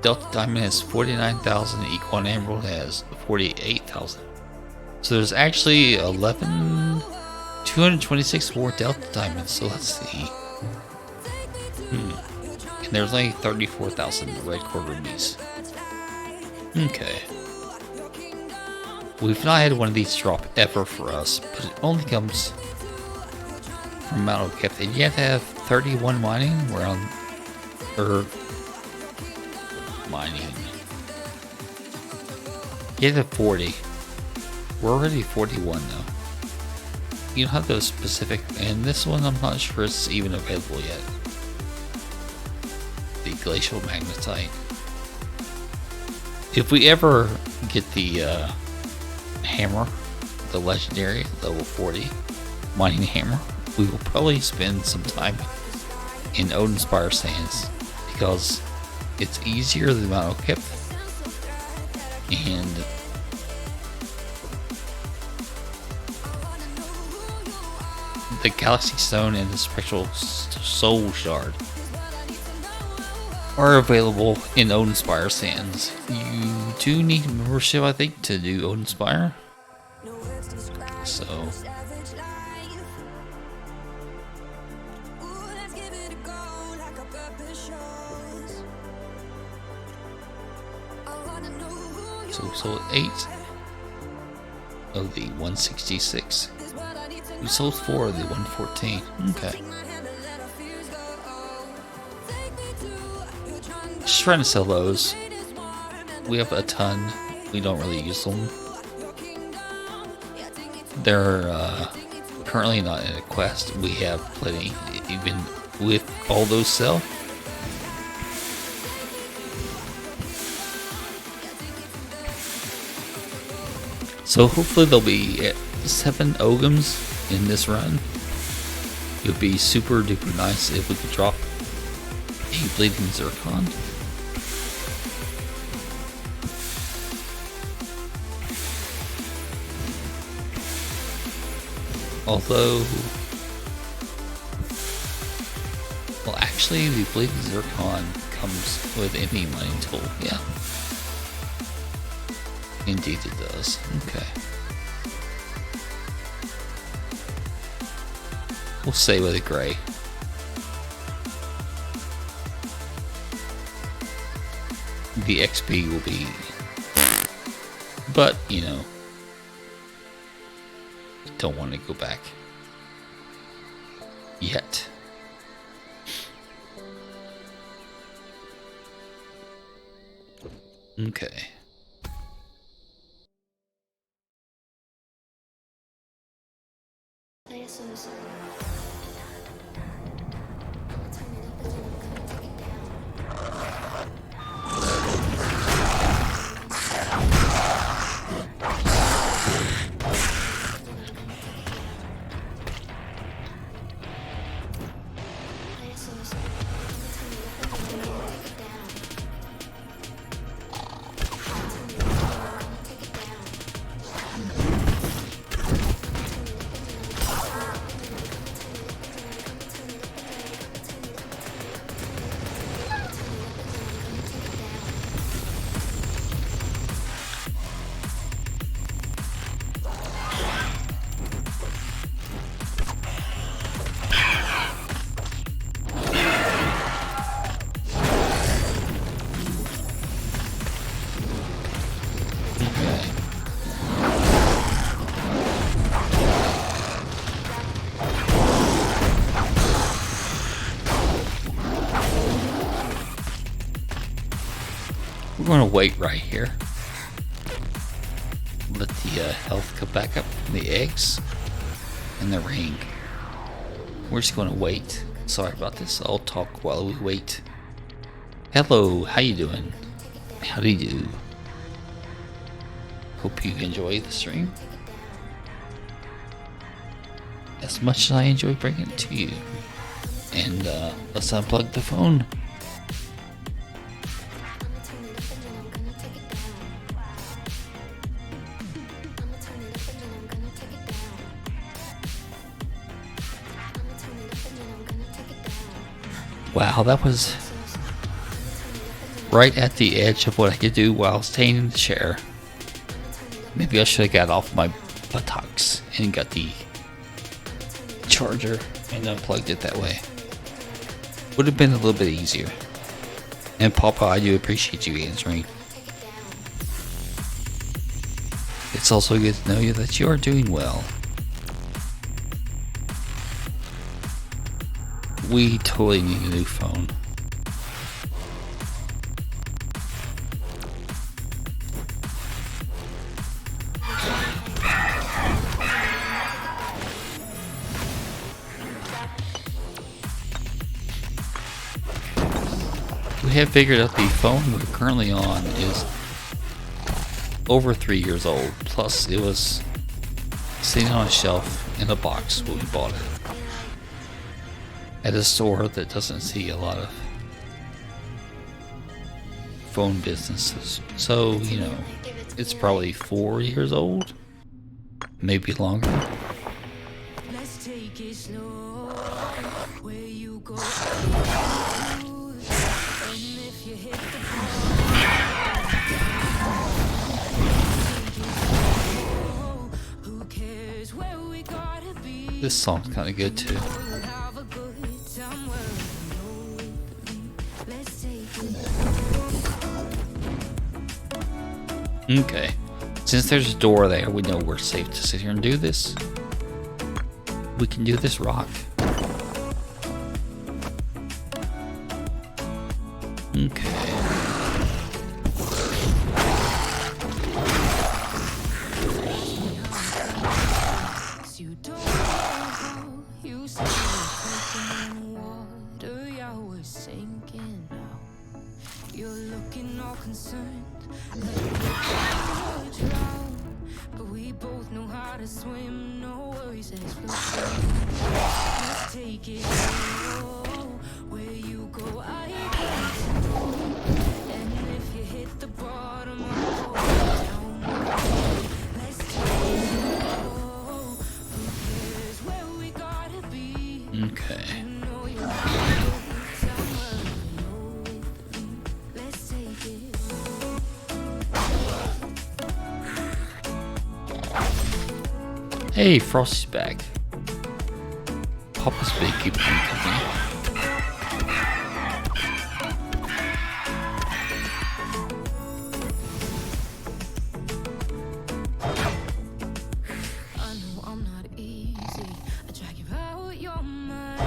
[SPEAKER 3] Delta Diamond has 49,000, Equine Emerald has 48,000. So there's actually 226 more Delta Diamonds, so let's see. And there's only 34,000 Red Core Rubies. Okay. We've not had one of these drop ever for us, but it only comes from Mount Okep. And you have to have 31 mining. We're on... mining. You have to have 40. We're already 41 now. You don't have those specific... And this one, I'm not sure it's even available yet. The Glacial Magnetite. If we ever get the hammer, the legendary level 40 mining hammer, we will probably spend some time in Odinspire Sands because it's easier than Mount Okep, and the Galaxy Stone and the Spectral Soul Shard are available in Odinspire Sands. You do need membership, I think, to do Odinspire. So we sold 8 of the 166. We sold 4 of the 114. Okay. Just trying to sell those. We have a ton. We don't really use them. They're currently not in a quest. We have plenty, even with all those sell. So hopefully there'll be 7 Ogums in this run. It would be super duper nice if we could drop a Bleeding Zircon. Although, well, actually, the Bleeding Zircon comes with any mining tool. Yeah. Indeed it does. Okay. We'll stay with a gray. The XP will be... But, you know... Don't want to go back. Yet. Okay. We're going to wait right here. Let the health come back up from the eggs and the ring. We're just going to wait. Sorry about this. I'll talk while we wait. Hello, how you doing? How do you do? Hope you enjoy the stream as much as I enjoy bringing it to you. And let's unplug the phone. Wow, that was right at the edge of what I could do while staying in the chair. Maybe I should have got off my buttocks and got the charger and unplugged it that way. Would have been a little bit easier. And Papa, I do appreciate you answering. It's also good to know that you are doing well. We totally need a new phone. We have figured out the phone we're currently on is over 3 years old. Plus, it was sitting on a shelf in a box when we bought it. At a store that doesn't see a lot of phone businesses. So, you know, it's probably 4 years old, maybe longer.
[SPEAKER 1] Let's take it slow. Where you go, and if you hit the ball, who cares where we gotta be?
[SPEAKER 3] This song's kind of good too.
[SPEAKER 1] Have a good time where you know it. Let's take it.
[SPEAKER 3] Okay. Since there's a door there, we know we're safe to sit here and do this. We can do this rock. Okay.
[SPEAKER 1] You don't know, you said you're taking water, yeah, we're sinking now. You're looking all concerned, like you're drown. But we both know how to swim, no worries, let's take it slow. Where you go, I go. And if you hit the bottom, I'll go down. Let's take it slow. Who cares where we gotta be?
[SPEAKER 3] Okay.
[SPEAKER 1] You know you're somewhere with me. Let's take it.
[SPEAKER 3] Hey, Frosty's back. Papa's big keep on company.
[SPEAKER 1] I know I'm not easy. I drag you out your mind.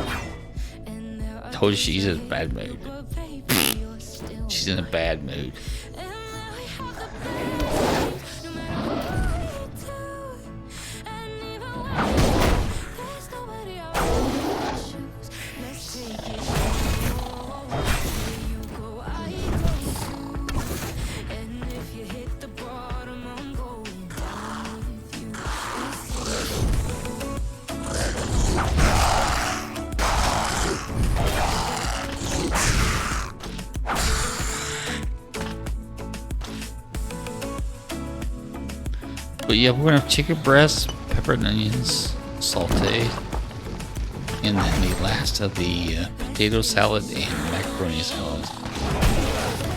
[SPEAKER 1] And there are
[SPEAKER 3] Told you she's in a bad mood.
[SPEAKER 1] but baby, you're still
[SPEAKER 3] She's in a bad mood.
[SPEAKER 1] and I have the best, no matter what you do. And even when there's nobody else to choose, let's take it slow. Where you go, I go too. And if you hit the bottom, I'm going down with you. Let's take it.
[SPEAKER 3] But yeah, we're gonna have chicken breast, pepper and onions, sauteed, and then the last of the potato salad and macaroni salad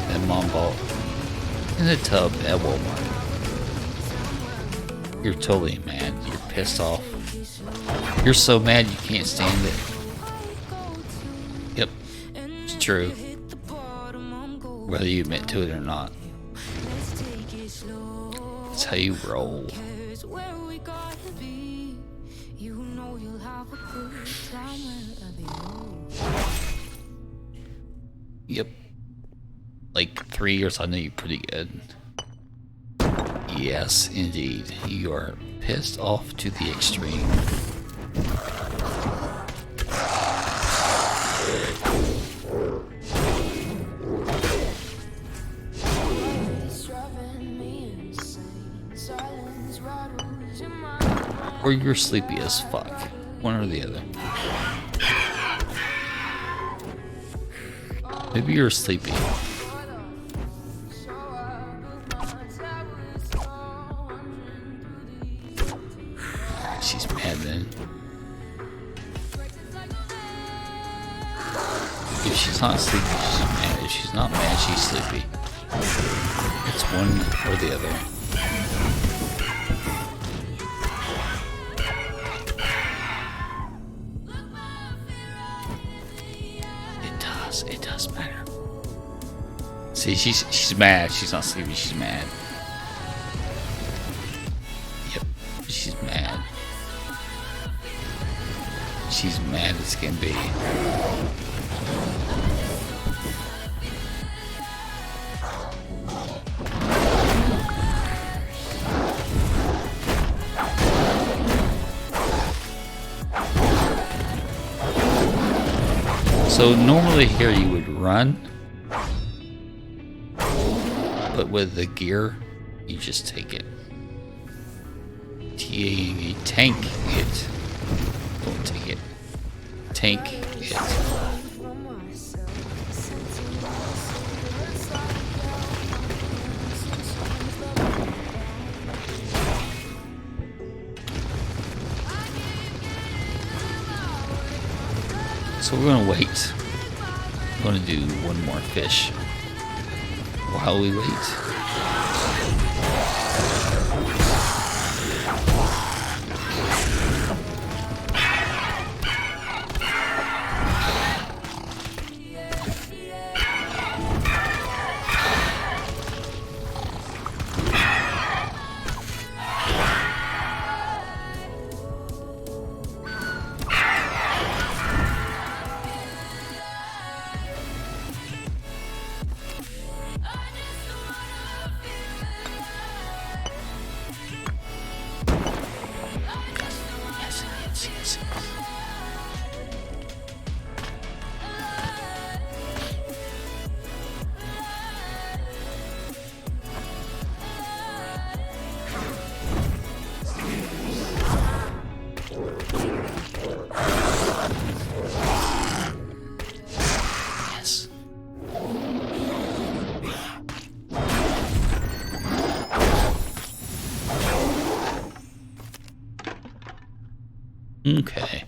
[SPEAKER 3] that Mom bought in a tub at Walmart. You're totally mad. You're pissed off. You're so mad you can't stand it. Yep, it's true. Whether you admit to it or not. That's how you roll. Yep. like 3 years, I know you pretty good. Yes, indeed. You are pissed off to the extreme. Or you're sleepy as fuck. One or the other. Maybe you're sleepy. She's mad then. If she's not sleepy, she's mad. If she's not mad, she's sleepy. It's one or the other. It does matter. See, she's mad. She's not sleepy. She's mad. Yep, she's mad. She's mad as can be. So normally here you would run, but with the gear, you just take it. Tank it. Don't take it. Tank it. So we're gonna wait. We're gonna do one more fish while we wait. Okay.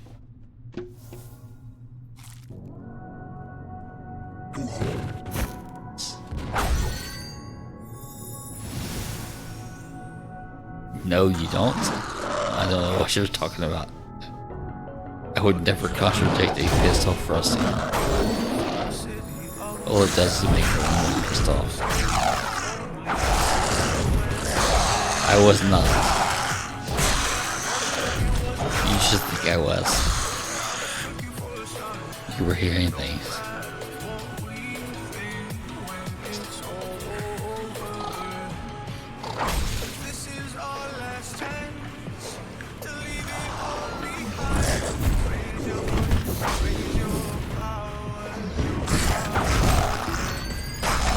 [SPEAKER 3] No, you don't. I don't know what you're talking about. I would never contradict a pissed off Frosty. All it does is make me more pissed off. I was not. You should think I was. You were hearing things.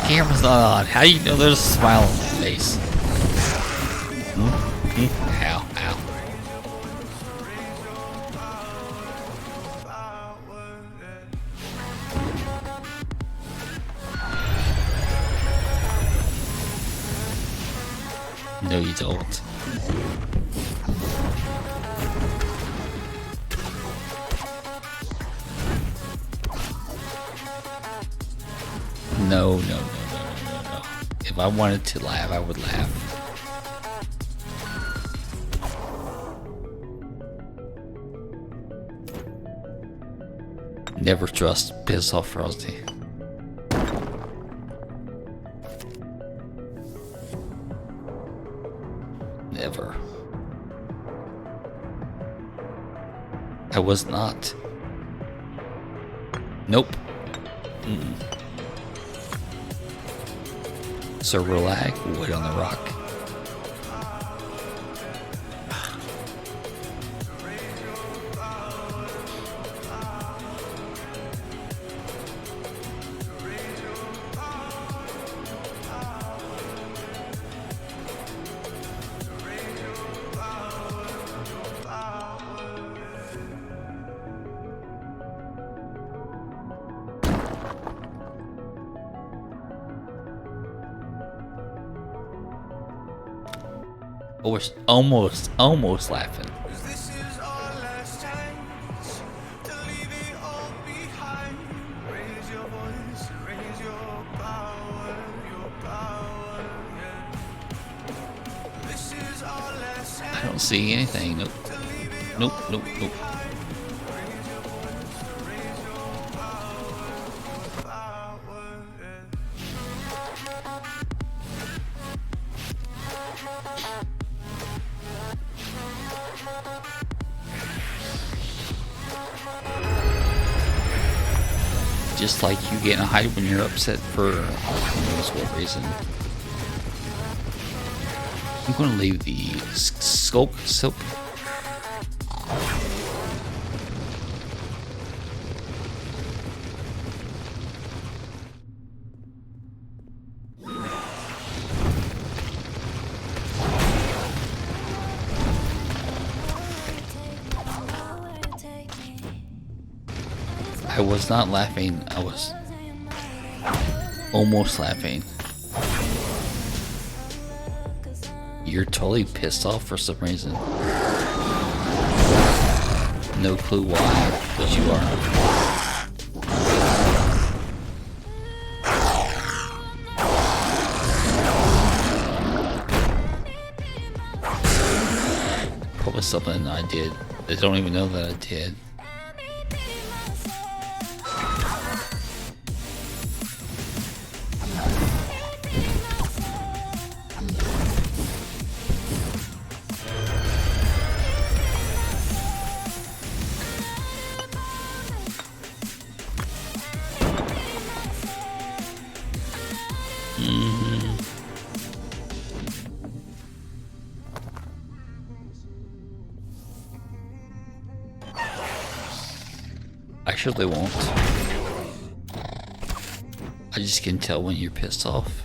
[SPEAKER 3] Camera's not on. How do you know there's a smile on my face? Ow, ow. No, you don't. No. If I wanted to laugh, I would laugh. Never trust piss off Frosty. Never. I was not. Nope. server lag. We'll wait on the rock. Almost laughing.
[SPEAKER 1] This is our last chance to leave it all behind. Raise your voice, raise your power, yeah. This is our last chance.
[SPEAKER 3] I don't see anything. Nope. Nope. Nope. Nope. Just like you getting a hide when you're upset for who knows what reason. I'm going to leave the skulk soap. I was not laughing, I was almost laughing. You're totally pissed off for some reason. No clue why, but you are. Probably something I did. They don't even know that I did. Actually, they won't. I just can tell when you're pissed off.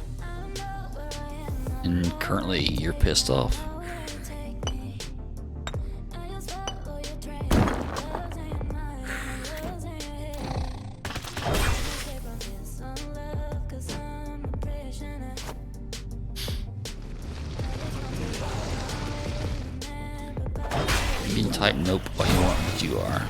[SPEAKER 3] And currently, you're pissed off. You can type nope all you want, but you are.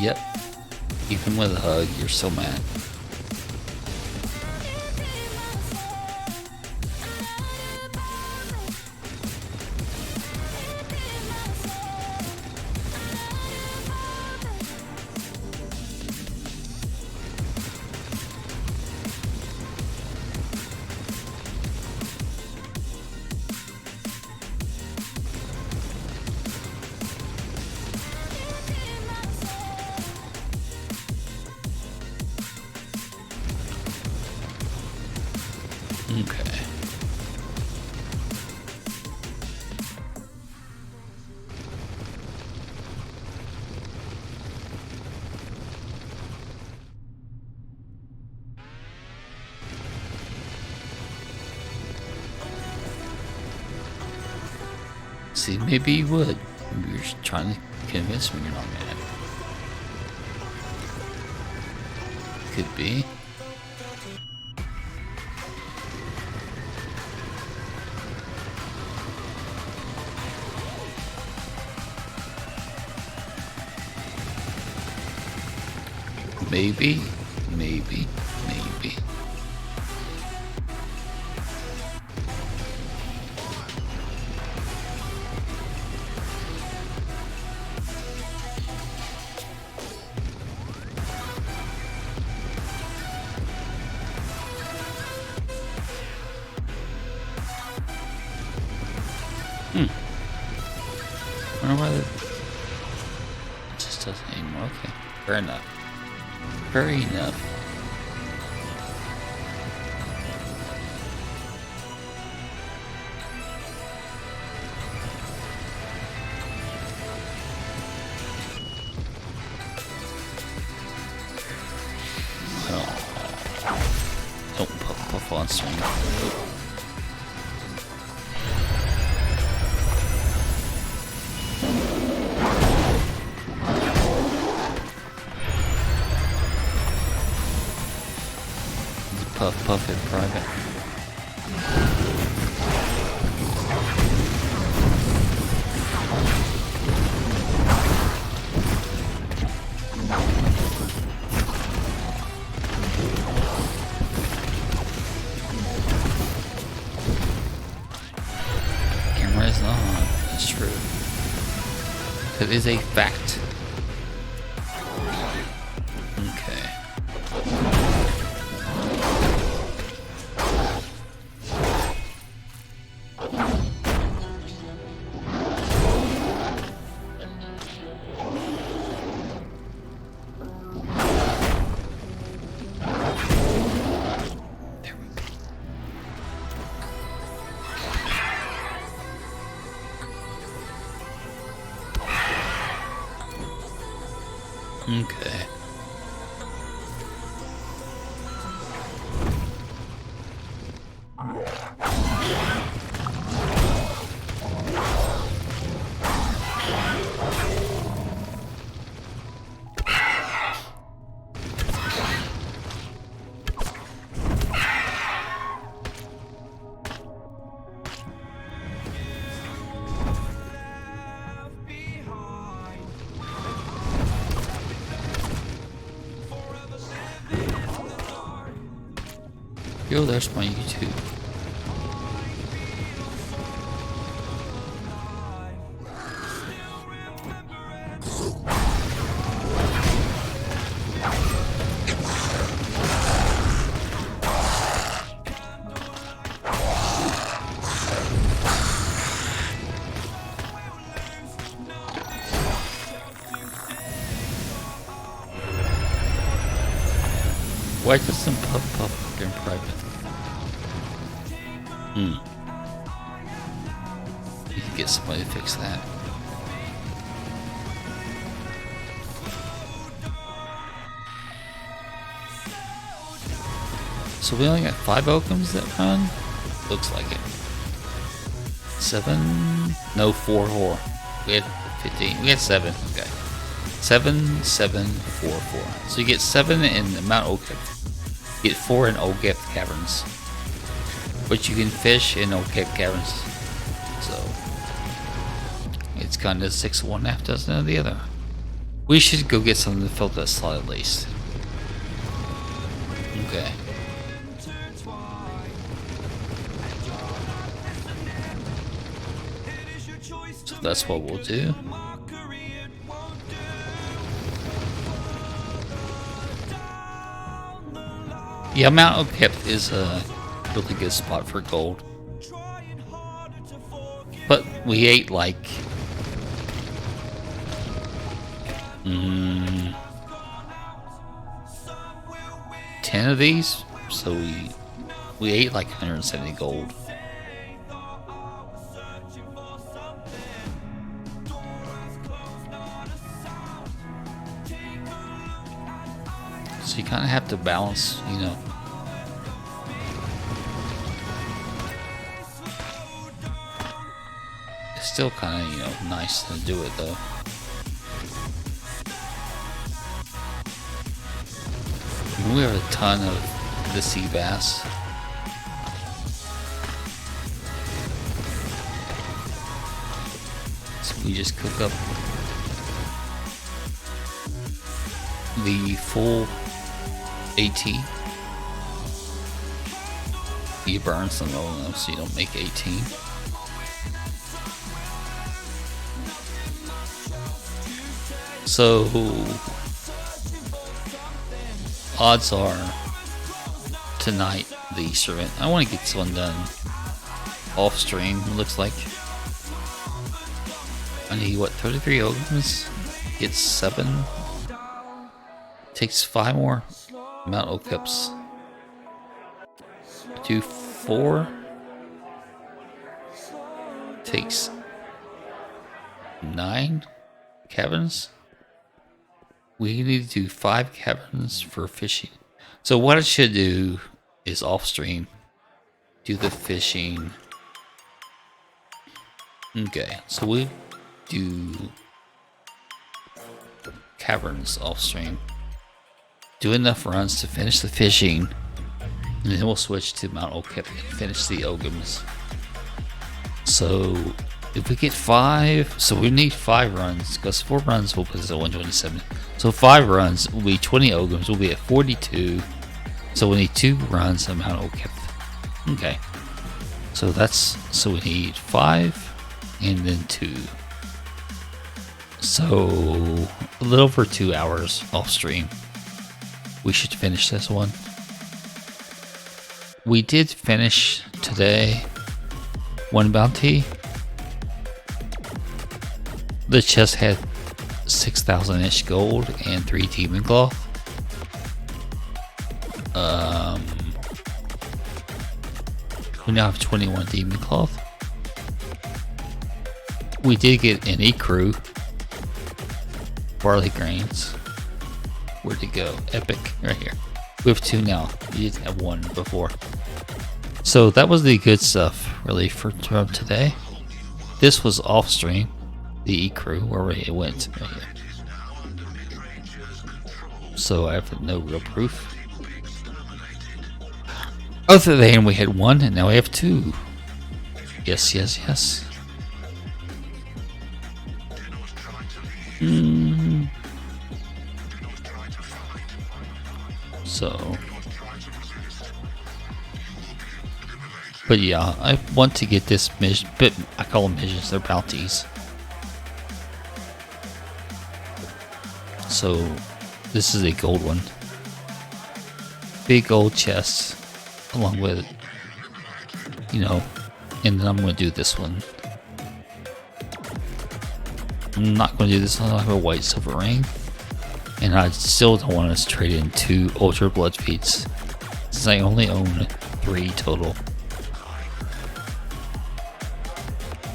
[SPEAKER 3] Yep. Even with a hug, you're so mad. Okay. See, maybe you would. Maybe you're just trying to convince me you're not mad. Could be. Maybe. I wonder why it just doesn't anymore. Okay, fair enough. Fair enough. Don't puff on stream. Puff in private. Camera is on. That's true. That is a fact. Okay. Okay. Yo, there's my YouTube. Why doesn't puff in private? You can get somebody to fix that. So we only got 5 Okums that run? Looks like it. 7? No, 4. We had 15. We had 7. Okay. 7, 7, 4, 4. So you get 7 in Mount Okep. You get 4 in Okep Caverns. But you can fish in Okep Caverns. So it's kind of 6 of one, half dozen of the other. We should go get something to fill that slot at least. Okay. So that's what we'll do. Yeah, Mount Okep is a really good spot for gold. But we ate like 10 of these, so we ate like 170 gold. So you kind of have to balance, you know. It's still kind of, you know, nice to do it though. We have a ton of the sea bass. So we just cook up the full AT. You burn some low enough so you don't make 18. So odds are tonight the Easter event. I want to get this one done off stream, it looks like. I need what, 33 Ogums? Get 7. Takes 5 more Mount Okeps. Do 4. Takes 9 caverns. We need to do 5 caverns for fishing. So what I should do is off stream. Do the fishing. Okay, so we do caverns off stream. Do enough runs to finish the fishing, and then we'll switch to Mount Okep and finish the Ogums. So if we get 5, so we need 5 runs, because 4 runs will put us at 127. So 5 runs will be 20 Ogums, we'll be at 42. So we need 2 runs at Mount Okep. Okay. So we need 5 and then 2. So a little over 2 hours off stream. We should finish this one. We did finish today 1 bounty. The chest had 6,000-ish gold and 3 demon cloth. We now have 21 demon cloth. We did get an ecru. Barley grains. Where'd it go? Epic, right here. We have 2 now. We didn't have 1 before. So that was the good stuff, really, from today. This was off stream. The ecru, where it went, right here. So I have no real proof. Other than we had 1 and now we have 2. Yes, yes, yes. So, but yeah, I want to get this mission, but I call them missions, they're bounties. So, this is a gold one. Big gold chest, along with, you know, and then I'm going to do this one. I'm not going to do this one. I have a white silver ring. And I still don't want us to trade in 2 ultra blood feeds, since I only own 3 total.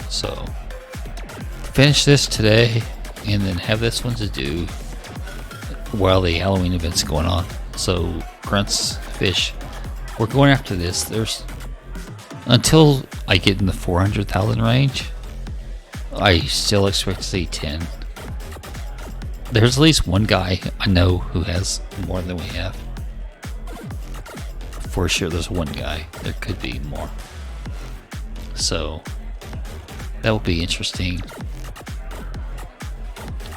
[SPEAKER 3] So, finish this today, and then have this one to do while the Halloween event's going on. So, grunts, fish, we're going after this. There's, until I get in the 400,000 range, I still expect to see 10. There's at least 1 guy I know who has more than we have. For sure there's 1 guy. There could be more. So, that will be interesting.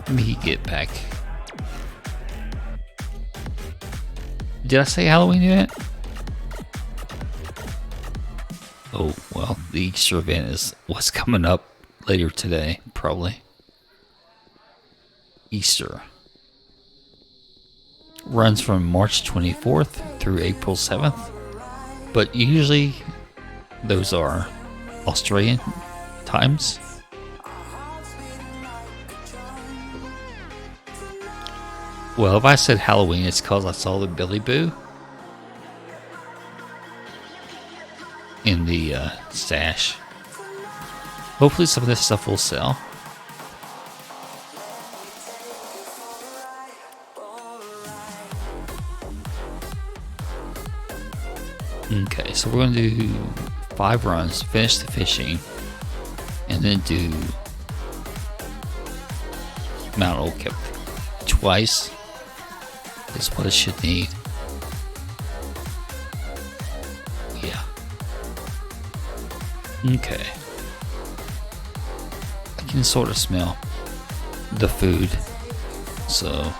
[SPEAKER 3] Let me get back. Did I say Halloween event? Oh, well, the Easter event is what's coming up later today, probably. Easter runs from March 24th through April 7th, but usually those are Australian times. Well, if I said Halloween, it's because I saw the Billy Boo in the stash. Hopefully some of this stuff will sell. Okay, so we're going to do 5 runs, finish the fishing, and then do Mount Okep twice. Is what it should need. Yeah. Okay. I can sort of smell the food. So.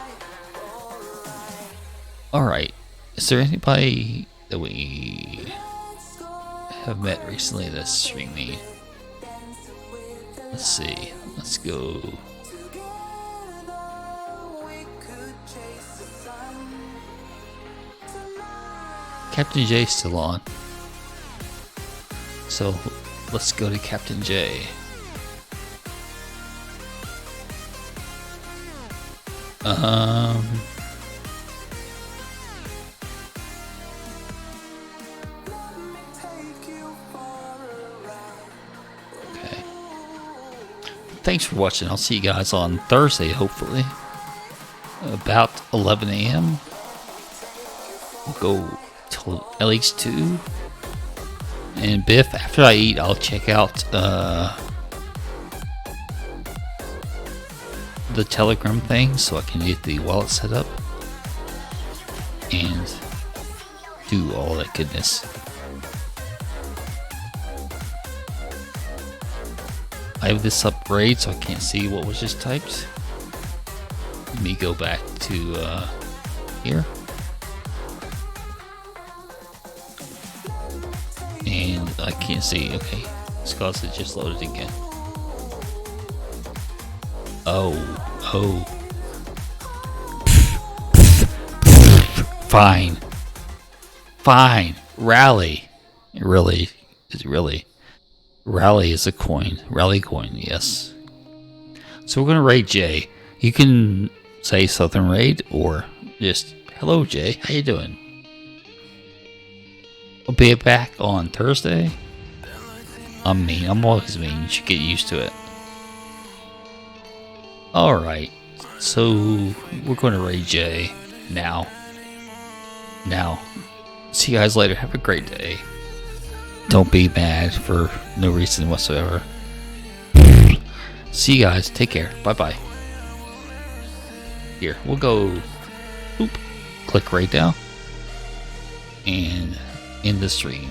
[SPEAKER 3] Alright. Is there anybody that we have met recently that's streaming? Let's see. Let's go. Captain J's still on. So let's go to Captain J. Okay. Thanks for watching. I'll see you guys on Thursday, hopefully. About 11 a.m. We'll go till at least 2. And Biff, after I eat, I'll check out the Telegram thing so I can get the wallet set up and do all that goodness. I have this upgrade so I can't see what was just typed. Let me go back to here. And I can't see. Okay, it's because it just loaded again. Oh. Fine. Rally. Really. Rally is a coin. Rally coin, yes. So we're going to raid Jay. You can say Southern Raid or just, hello Jay, how you doing? I'll be back on Thursday. I'm mean. I'm always mean. You should get used to it. Alright. So, we're going to raid Jay now. See you guys later. Have a great day. Don't be mad for no reason whatsoever. See you guys. Take care. Bye-bye. Here, we'll go... Boop. Click right now. And... in the stream.